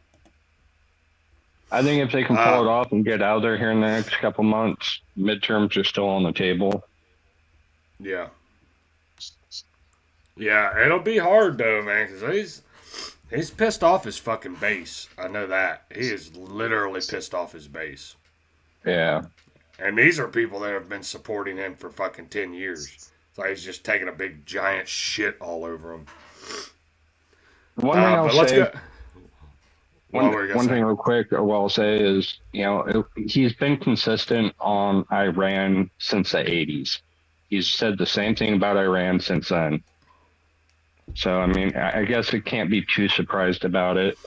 I think if they can pull it off and get out of there here in the next couple months, midterms are still on the table. Yeah. Yeah, it'll be hard though, man, because he's pissed off his fucking base. I know that. He is literally pissed off his base. Yeah. And these are people that have been supporting him for fucking 10 years. So he's just taking a big giant shit all over him. One thing real quick I'll say is, he's been consistent on Iran since the 80s. He's said the same thing about Iran since then. So, I mean, I guess it can't be too surprised about it.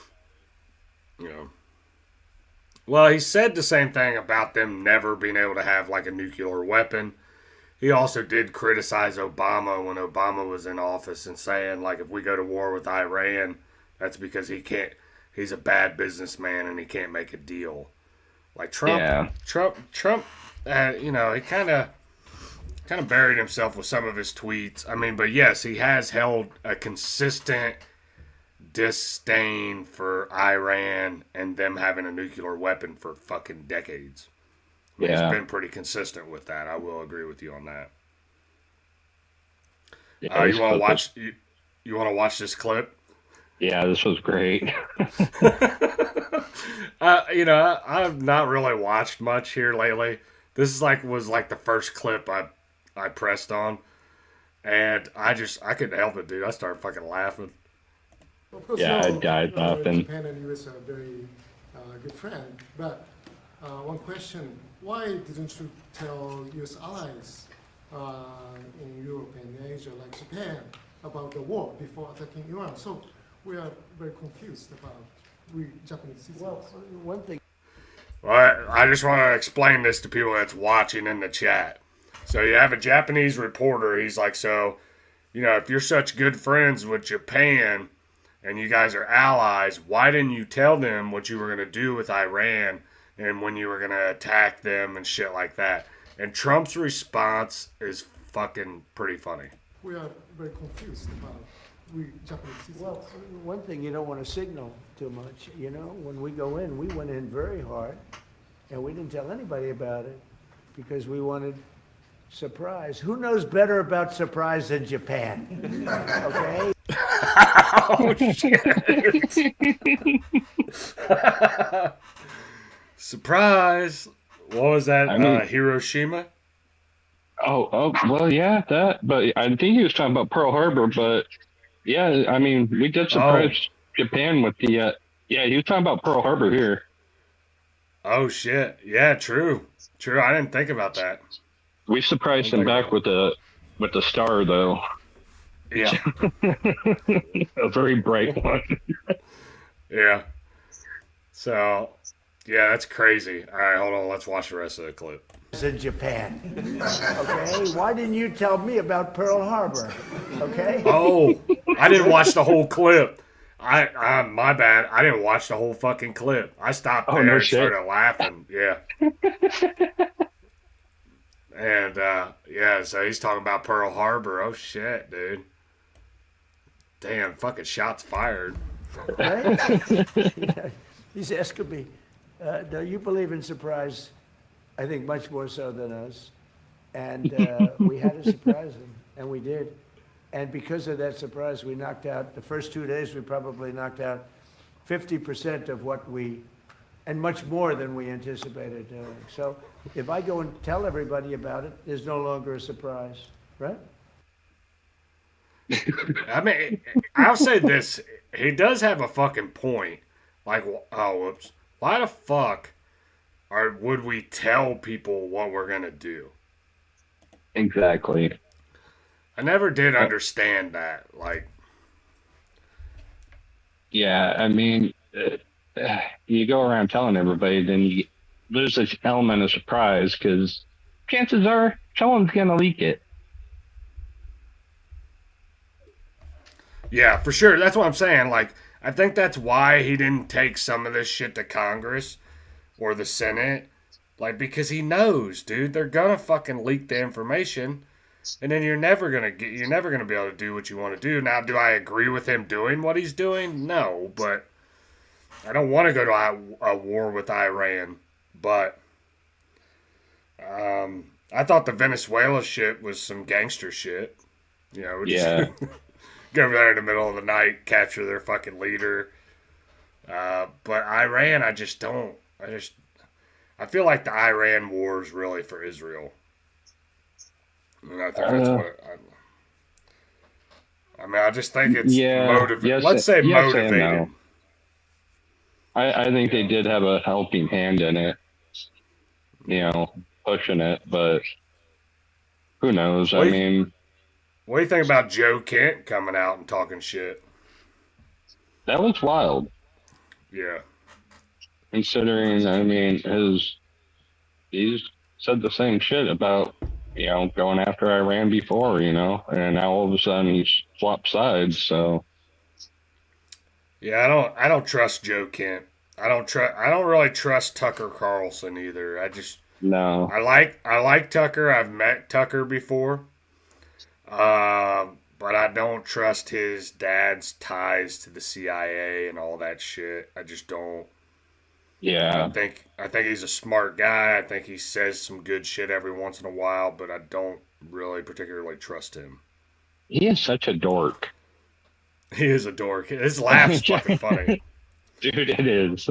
Yeah. Well, he said the same thing about them never being able to have, like, a nuclear weapon. He also did criticize Obama when Obama was in office and saying, like, if we go to war with Iran, that's because he's a bad businessman and he can't make a deal. Like, Trump, he kind of buried himself with some of his tweets. I mean, but yes, he has held a consistent disdain for Iran and them having a nuclear weapon for fucking decades. He's been pretty consistent with that. I will agree with you on that. Yeah, you want to watch? You want to watch this clip? Yeah, this was great. I've not really watched much here lately. This was the first clip I pressed on, and I couldn't help it, dude. I started fucking laughing. Of course, I died laughing. Japan and US are very good friends. But one question: why didn't you tell US allies in Europe and Asia, like Japan, about the war before attacking Iran? So we are very confused about we Japanese citizens. Well, one thing. Well, I just want to explain this to people that's watching in the chat. So you have a Japanese reporter. He's like, so, if you're such good friends with Japan and you guys are allies, why didn't you tell them what you were going to do with Iran and when you were going to attack them and shit like that? And Trump's response is fucking pretty funny. We are very confused about we Japanese citizens. Well, one thing, you don't want to signal too much. When we go in, we went in very hard, and we didn't tell anybody about it because we wanted surprise. Who knows better about surprise than Japan? Okay? Oh, shit. Surprise. What was that? Hiroshima? Oh, well, yeah, that. But I think he was talking about Pearl Harbor, but yeah, I mean, we did surprise Japan with the, he was talking about Pearl Harbor here. Oh, shit. Yeah, true. True. I didn't think about that. We surprised them back with the star, though. Yeah. A very bright one. Yeah. So, yeah, that's crazy. All right, hold on. Let's watch the rest of the clip. In Japan. Okay? Why didn't you tell me about Pearl Harbor? Okay? Oh, I didn't watch the whole clip. My bad. I didn't watch the whole fucking clip. I stopped there and started laughing. Yeah. And, so he's talking about Pearl Harbor. Oh, shit, dude. Damn, fucking shots fired. Right? He's asking me, do you believe in surprise? I think much more so than us. And we had to surprise him, and we did. And because of that surprise, we knocked out, the first 2 days, we probably knocked out 50% of what and much more than we anticipated doing. So if I go and tell everybody about it, there's no longer a surprise, right? I mean, I'll say this. He does have a fucking point. Like, whoops. Why the fuck would we tell people what we're going to do? Exactly. I never did understand that. Like, yeah, I mean, you go around telling everybody, then you lose this element of surprise because chances are someone's going to leak it. Yeah, for sure. That's what I'm saying. Like, I think that's why he didn't take some of this shit to Congress or the Senate. Like, because he knows, dude, they're gonna fucking leak the information, and then you're never gonna be able to do what you want to do. Now, do I agree with him doing what he's doing? No, but I don't want to go to a war with Iran, but I thought the Venezuela shit was some gangster shit. You know, we just go over there in the middle of the night, capture their fucking leader. But Iran, I just don't. I feel like the Iran war is really for Israel. And I think that's what I mean, I just think it's motivated. Let's say motivated. No. I think they did have a helping hand in it, you know, pushing it, but who knows? What do you think about Joe Kent coming out and talking shit? That was wild. Yeah. Considering, I mean, he's said the same shit about, you know, going after Iran before, you know, and now all of a sudden he's swapped sides, so. Yeah, I don't trust Joe Kent. I don't really trust Tucker Carlson either. No. I like Tucker. I've met Tucker before. But I don't trust his dad's ties to the CIA and all that shit. I just don't. Yeah. I think he's a smart guy. I think he says some good shit every once in a while, but I don't really particularly trust him. He is such a dork. He is a dork. His laugh's fucking funny. Dude, it is.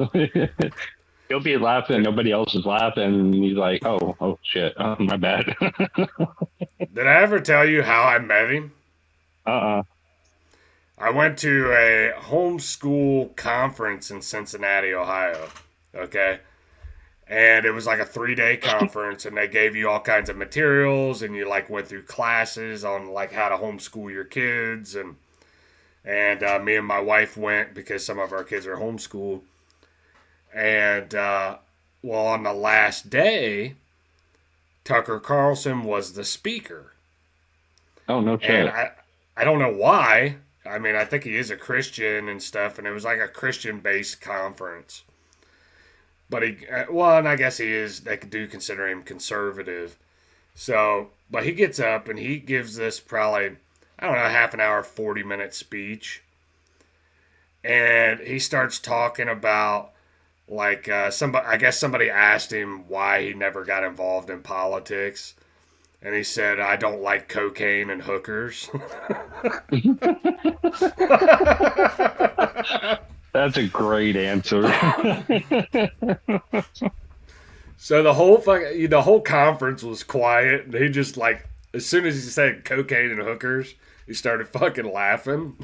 He'll be laughing, nobody else is laughing, and he's like, oh shit, oh, my bad. Did I ever tell you how I met him? I went to a homeschool conference in Cincinnati, Ohio. Okay. And it was like a 3-day conference, and they gave you all kinds of materials, and you like went through classes on like how to homeschool your kids, and me and my wife went because some of our kids are homeschooled. And well, on the last day, Tucker Carlson was the speaker. Oh, no shit. And I don't know why. I mean, I think he is a Christian and stuff, and it was like a Christian-based conference. But and I guess he is, they do consider him conservative. So, but he gets up and he gives this probably, I don't know, half an hour, 40-minute speech. And he starts talking about, like, I guess somebody asked him why he never got involved in politics. And he said, I don't like cocaine and hookers. That's a great answer. So the whole conference was quiet, and he just like, as soon as he said cocaine and hookers, he started fucking laughing.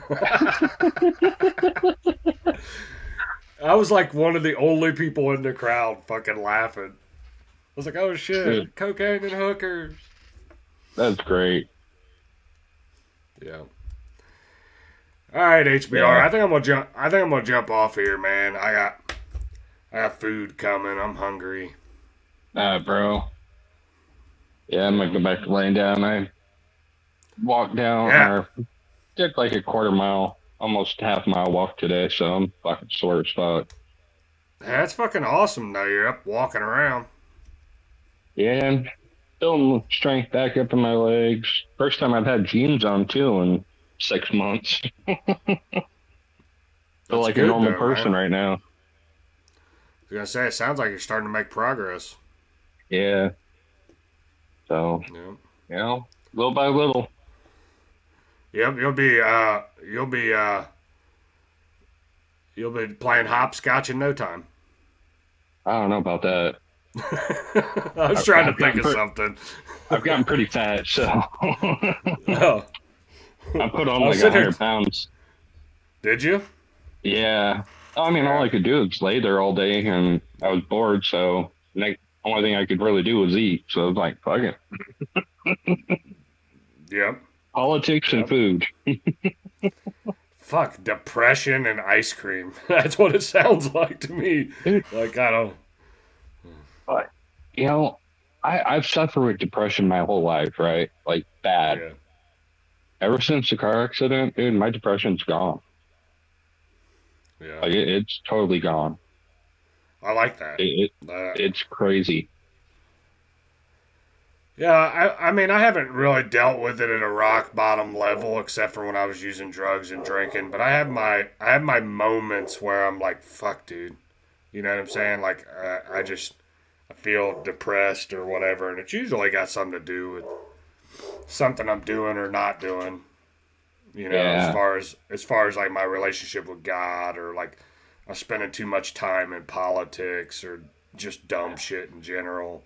I was like one of the only people in the crowd fucking laughing. I was like, oh shit, dude. Cocaine and hookers. That's great. Yeah. All right, HBR. Yeah. I think I'm gonna jump off here, man. I got food coming. I'm hungry. Bro. Yeah, I'm gonna go back to laying down. I walked down, or did like a quarter mile, almost half mile walk today, so I'm fucking sore as fuck. That's fucking awesome, though. You're up walking around. Yeah, and building strength back up in my legs. First time I've had jeans on, too, in 6 months. Feel like a normal person right now. I was gonna say, it sounds like you're starting to make progress. Yeah. So, you know, little by little. Yep, you'll be playing hopscotch in no time. I don't know about that. I was trying to think of something. I've gotten pretty fat, so. Oh. I put on like 100 pounds. Did you? Yeah. I mean, all I could do was lay there all day, and I was bored, so the only thing I could really do was eat. So I was like, fuck it. Yep. Politics and food. Fuck, depression and ice cream. That's what it sounds like to me. Like, I don't. But, you know, I've suffered with depression my whole life, right? Like, bad. Yeah. Ever since the car accident, dude, my depression's gone. Yeah. Like, it's totally gone. I like that. It's crazy. Yeah, I mean, I haven't really dealt with it at a rock bottom level, except for when I was using drugs and drinking. But I have my moments where I'm like, fuck, dude. You know what I'm saying? Like, I feel depressed or whatever, and it's usually got something to do with something I'm doing or not doing. You know, Yeah. as far as like my relationship with God, or like I'm spending too much time in politics, or just dumb shit in general.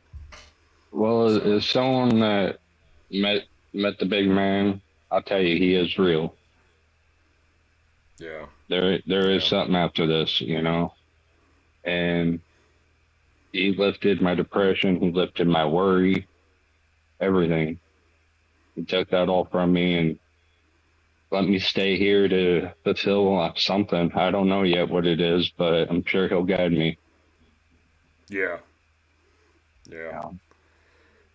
Well, as someone that met the big man, I'll tell you, he is real. Yeah. There is something after this, you know. And he lifted my depression, he lifted my worry, everything. He took that all from me and let me stay here to fulfill something. I don't know yet what it is, but I'm sure he'll guide me. Yeah.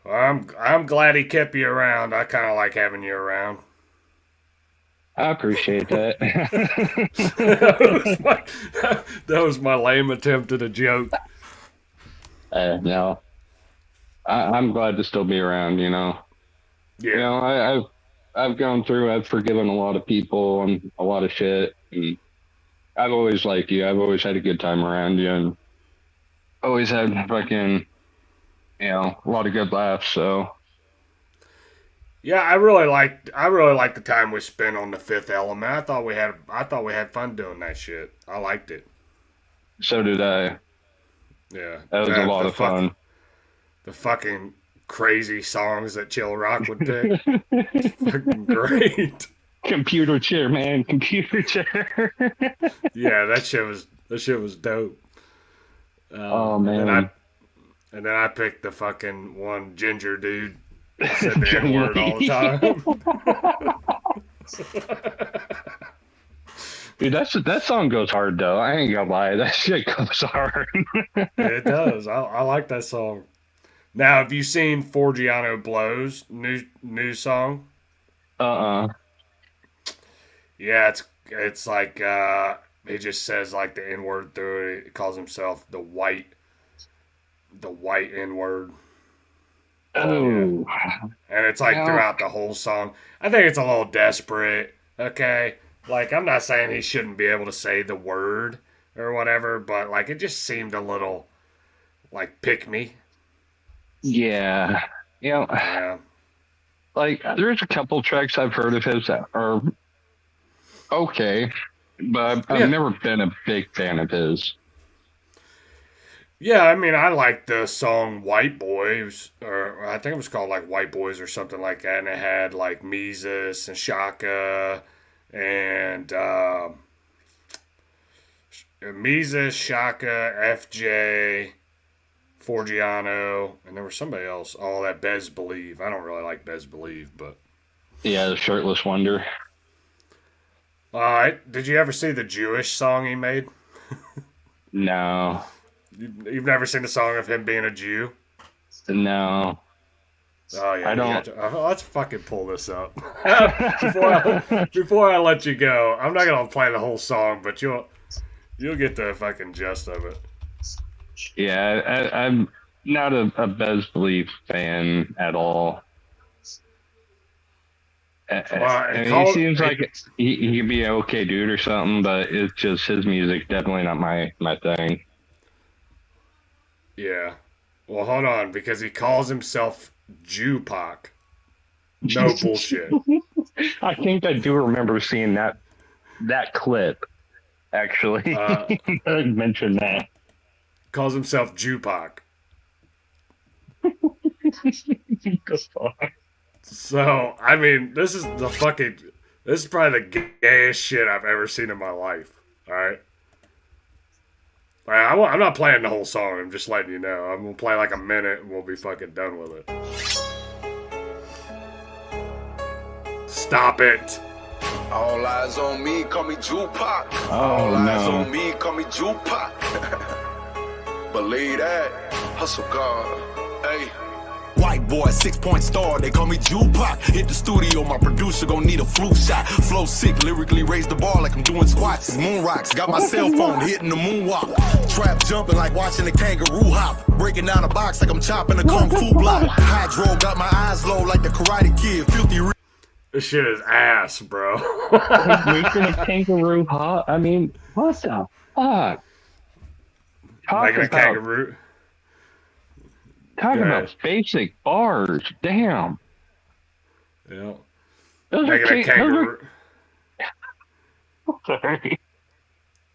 Well, I'm glad he kept you around. I kind of like having you around. I appreciate that. that was my lame attempt at a joke. No, I'm glad to still be around. You know. Yeah. You know, I've gone through. I've forgiven a lot of people and a lot of shit. And I've always liked you. I've always had a good time around you, and always had fucking, you know, a lot of good laughs. So. Yeah, I really liked the time we spent on The Fifth Element. I thought we had fun doing that shit. I liked it. So did I. Yeah, that was a lot of fun. The fucking crazy songs that Chill Rock would pick, fucking great. Computer chair, man, computer chair. Yeah, that shit was dope. Oh man. And then I picked the fucking one ginger dude. Said the N-word all the time. Dude, that song goes hard though. I ain't gonna lie, that shit goes hard. It does. I like that song. Now, have you seen Forgiano Blows new song? Yeah, it's like he just says like the N-word through it. He calls himself the white N-word. Oh. Yeah. And it's like throughout the whole song. I think it's a little desperate. Okay. Like, I'm not saying he shouldn't be able to say the word or whatever, but like it just seemed a little like pick me. Yeah. You know, like there's a couple tracks I've heard of his that are okay, but I've never been a big fan of his. Yeah, I mean, I like the song White Boys, or I think it was called like White Boys or something like that, and it had like Mises and Shaka and Mises, Shaka, FJ, Forgiano, and there was somebody else. Oh, that Bez Believe. I don't really like Bez Believe, but yeah, the Shirtless Wonder. All right, did you ever see the Jewish song he made? No. You've never seen the song of him being a Jew? No. Oh yeah, I don't. Let's fucking pull this up before I let you go. I'm not gonna play the whole song, but you'll get the fucking gist of it. Yeah, I'm not a Bez Belief fan at all. He seems like he could be an okay dude or something, but it's just his music definitely not my thing. Yeah. Well, hold on, because he calls himself Jew-Pac. No bullshit. I think I do remember seeing that clip, actually. I mentioned that. Calls himself Jew-Pac. So, I mean, this is probably the gayest shit I've ever seen in my life. All right? I'm not playing the whole song. I'm just letting you know. I'm going to play like a minute and we'll be fucking done with it. Stop it. All eyes on me, call me Tupac. Oh, all eyes no. on me, call me Tupac. Believe that. Hustle God. Hey. White boy, 6-point star. They call me Jupac. Hit the studio, my producer gon' need a flu shot. Flow sick, lyrically raise the bar like I'm doing squats. Moon rocks, got my cell phone hitting the moonwalk. Trap jumping like watching a kangaroo hop. Breaking down a box like I'm chopping a kung fu block. Hydro got my eyes low like the Karate Kid. Filthy. This shit is ass, bro. Making a kangaroo hop. I mean, what the fuck? Making a kangaroo. Talking about basic bars. Damn. Yeah. Making a kangaroo. Sorry.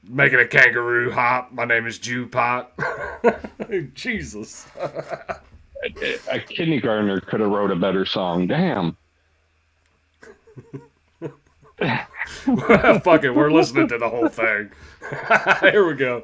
Making a kangaroo hop. My name is Jupac. Jesus. A kindergartner could have wrote a better song. Damn. Fuck it, we're listening to the whole thing. Here we go.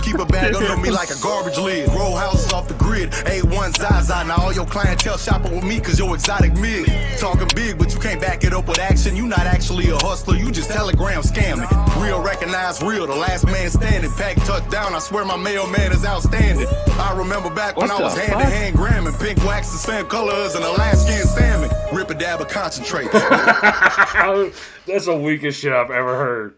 Keep a bag under me like a garbage lid. Roll houses off the grid. A1 Zaza. Now all your clientele shopping with me cause you're exotic mid. Talking big, but you can't back it up with action. You not actually a hustler, you just telegram scamming. Real recognize real, the last man standing. Pack tucked down, I swear my mailman is outstanding. I remember back when I was hand to hand gramming. Pink wax the same color as an Alaskan salmon. Rip a dab of concentrate. That's the weakest shit I've ever heard.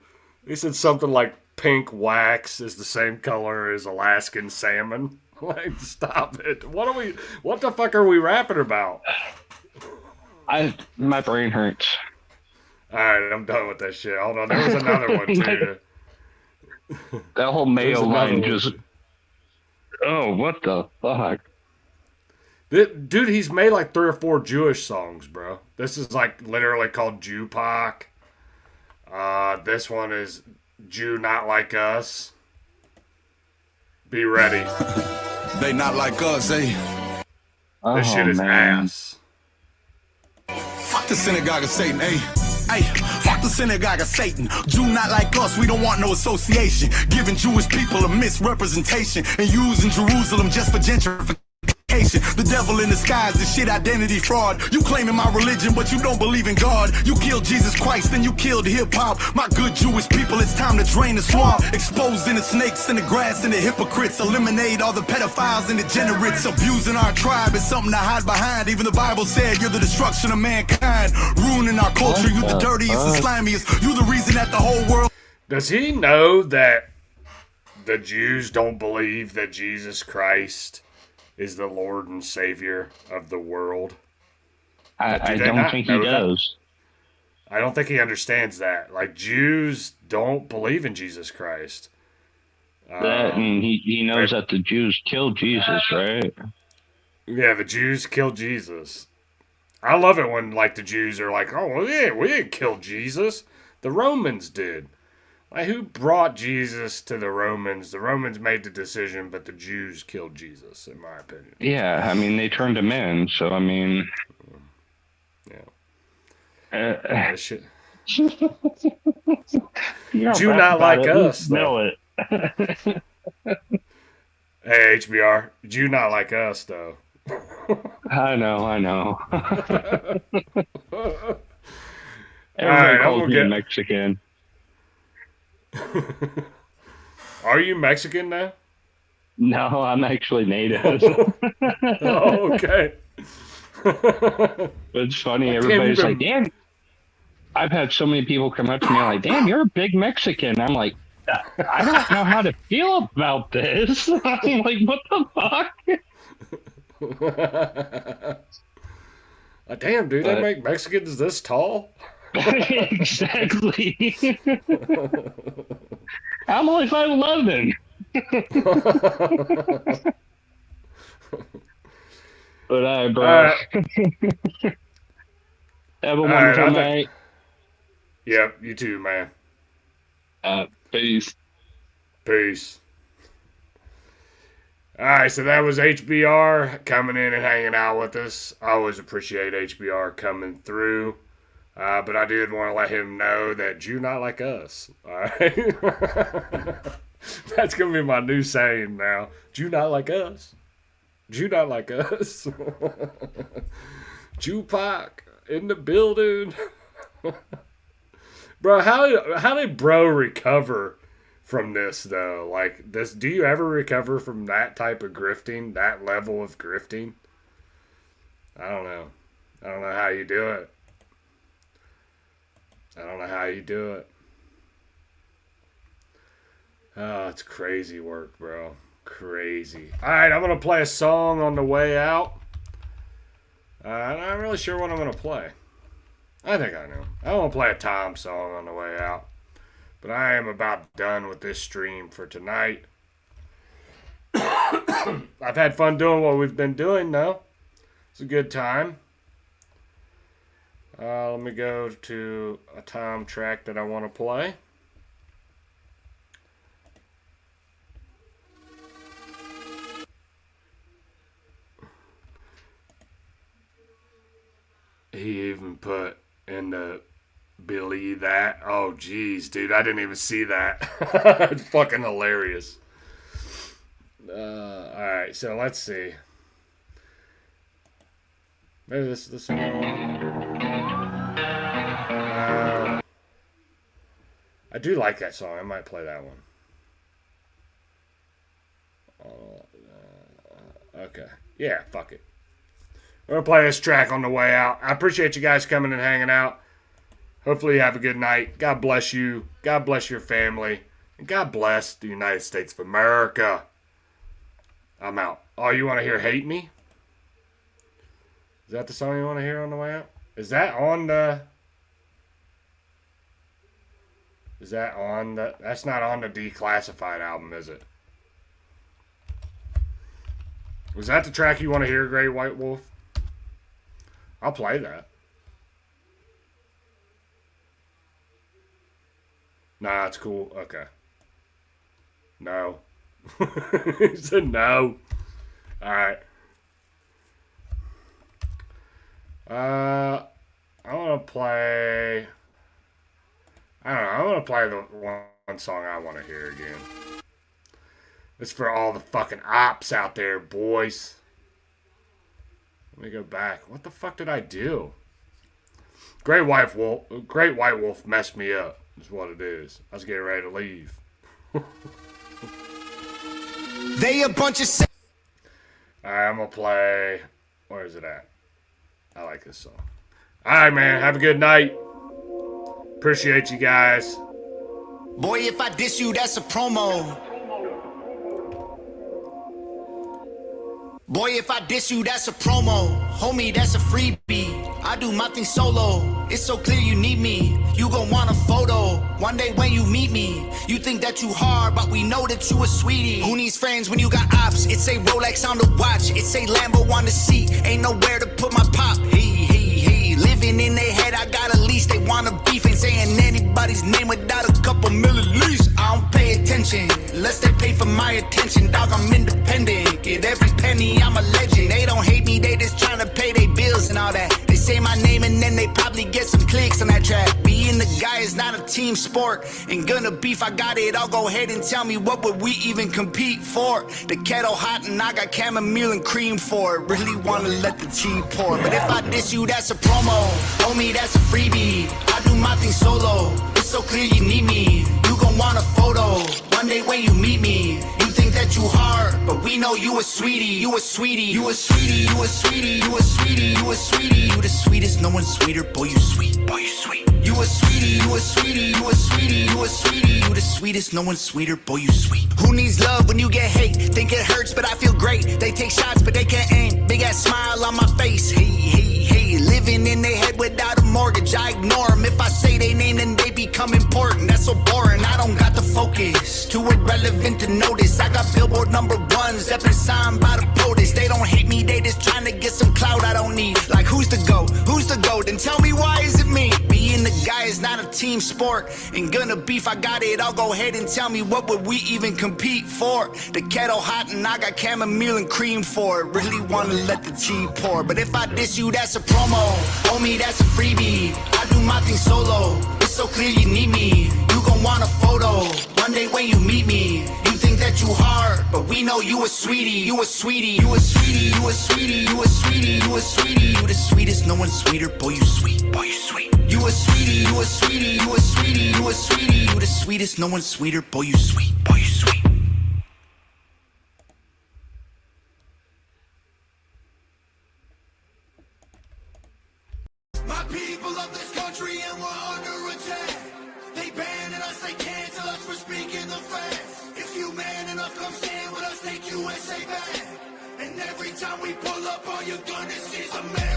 He said something like pink wax is the same color as Alaskan salmon. Like, stop it. What the fuck are we rapping about? My brain hurts. Alright, I'm done with that shit. Hold on, there was another one too. That whole Mayo line just... Oh, what the fuck? Dude, he's made like 3 or 4 Jewish songs, bro. This is like literally called Jupac. This one is Jew Not Like Us. Be ready. They not like us, eh? This shit is ass. Fuck the synagogue of Satan, eh? Hey, fuck the synagogue of Satan. Jew not like us, we don't want no association. Giving Jewish people a misrepresentation and using Jerusalem just for gentrification. The devil in disguise, this shit identity fraud. You claiming my religion, but you don't believe in God. You killed Jesus Christ, then you killed hip-hop. My good Jewish people, it's time to drain the swamp. Exposing the snakes in the grass and the hypocrites. Eliminate all the pedophiles and degenerates. Abusing our tribe is something to hide behind. Even the Bible said you're the destruction of mankind. Ruining our culture, you the dirtiest and slimiest. You the reason that the whole world... Does he know that the Jews don't believe that Jesus Christ is the Lord and Savior of the world? I don't think he does. I don't think he understands that. Like, Jews don't believe in Jesus Christ. That, and he knows that the Jews killed Jesus, right? Yeah, the Jews killed Jesus. I love it when, like, the Jews are like, oh, well, yeah, we didn't kill Jesus. The Romans did. Like, who brought Jesus to the Romans? The Romans made the decision, but the Jews killed Jesus, in my opinion. Yeah, I mean, they turned him in, so, I mean... Yeah. Shit. Jew not like us, though. Know it. Hey, HBR. Jew not like us, though. I know. Everybody calls me Mexican. Are you Mexican now? No, I'm actually native. Oh, okay. It's funny, everybody's like, damn. I've had so many people come up to me like, damn, you're a big Mexican. I'm like, I don't know how to feel about this. I'm like, what the fuck? Damn, dude, they make Mexicans this tall? Exactly. I'm only 5'11". But alright, bro. Have a wonderful night. Yep, you too, man. Peace. Peace. Alright, so that was HBR coming in and hanging out with us. I always appreciate HBR coming through. But I did want to let him know that Jew not like us. Alright? That's going to be my new saying now. Jew not like us. Jew not like us. Jupac in the building. Bro, how did bro recover from this, though? Like, this, do you ever recover from that type of grifting, that level of grifting? I don't know. I don't know how you do it. I don't know how you do it. Oh, it's crazy work, bro. Crazy. Alright, I'm going to play a song on the way out. I'm not really sure what I'm going to play. I think I know. I want to play a Tom song on the way out. But I am about done with this stream for tonight. I've had fun doing what we've been doing, though. It's a good time. Let me go to a Tom track that I want to play. He even put in the Billy that. Oh, geez, dude. I didn't even see that. It's fucking hilarious. Alright, so let's see. Maybe this is the song. I do like that song. I might play that one. Okay. Yeah, fuck it. We're going to play this track on the way out. I appreciate you guys coming and hanging out. Hopefully you have a good night. God bless you. God bless your family. And God bless the United States of America. I'm out. Oh, you want to hear Hate Me? Is that the song you want to hear on the way out? Is that on the... Is that on the... That's not on the Declassified album, is it? Was that the track you want to hear, Great White Wolf? I'll play that. Nah, it's cool. Okay. No. He said no. Alright. I want to play... I don't know. I want to play the one song I want to hear again. It's for all the fucking ops out there, boys. Let me go back. What the fuck did I do? Great White Wolf messed me up, is what it is. I was getting ready to leave. They a bunch of... Alright, I'm gonna play... Where is it at? I like this song. Alright, man. Have a good night. Appreciate you guys. Boy, if I diss you, that's a promo. Boy, if I diss you, that's a promo. Homie, that's a freebie. I do my thing solo. It's so clear you need me. You gon' want a photo. One day when you meet me, you think that you hard, but we know that you a sweetie. Who needs friends when you got ops? It say Rolex on the watch. It say Lambo on the seat. Ain't nowhere to put my pop. Hey. Living in their head, I got a lease. They wanna beef. Ain't saying anybody's name without a couple million lease. I don't pay attention unless they pay for my attention. Dog, I'm independent. Get every penny, I'm a legend. They don't hate me, they just tryna pay their bills and all that. They say my name and then they probably get some clicks on that track. Being the guy is not a team sport. And gonna beef, I got it. I'll go ahead and tell me what would we even compete for. The kettle hot and I got chamomile and cream for it. Really wanna let the tea pour. But if I diss you, that's a promo. Homie, that's a freebie. I do my thing solo. It's so clear you need me. You gon' want a photo. One day when you meet me, you think that you hard, but we know you a sweetie. You a sweetie. You a sweetie. You a sweetie. You a sweetie. You a sweetie. You the sweetest. No one's sweeter. Boy, you sweet. Boy, you sweet. You a sweetie. You a sweetie. You a sweetie. You a sweetie. You the sweetest. No one's sweeter. Boy, you sweet. Who needs love when you get hate? Think it hurts, but I feel great. They take shots, but they can't aim. Big ass smile on my face. Hey. Living in their head without a mortgage. I ignore them. If I say they name, then they become important. That's so boring. I don't got the focus. Too irrelevant to notice. I got Billboard #1s. That been signed by the POTUS. They don't hate me. They just trying to get some clout I don't need. Like, who's the GOAT? Who's the GOAT? Then tell me, why is it me? Being the guy is not a team sport. And gonna beef, I got it. I'll go ahead and tell me, what would we even compete for? The kettle hot and I got chamomile and cream for it. Really wanna let the tea pour. But if I diss you, that's a promo. Homie, that's a freebie. I do my thing solo. It's so clear you need me. You gon' want a photo. One day when you meet me, you think that you hard, but we know you a sweetie. You a sweetie. You a sweetie. You a sweetie. You a sweetie. You a sweetie. You the sweetest. No one's sweeter. Boy, you sweet. Boy, you sweet. You a sweetie. You a sweetie. You a sweetie. You a sweetie. You the sweetest. No one's sweeter. Boy, you sweet. Boy, you sweet. love this country and we're under attack. They banning us, they cancel us for speaking the facts. If you man enough, come stand with us, take USA back. And every time we pull up, all you're gonna see is a man.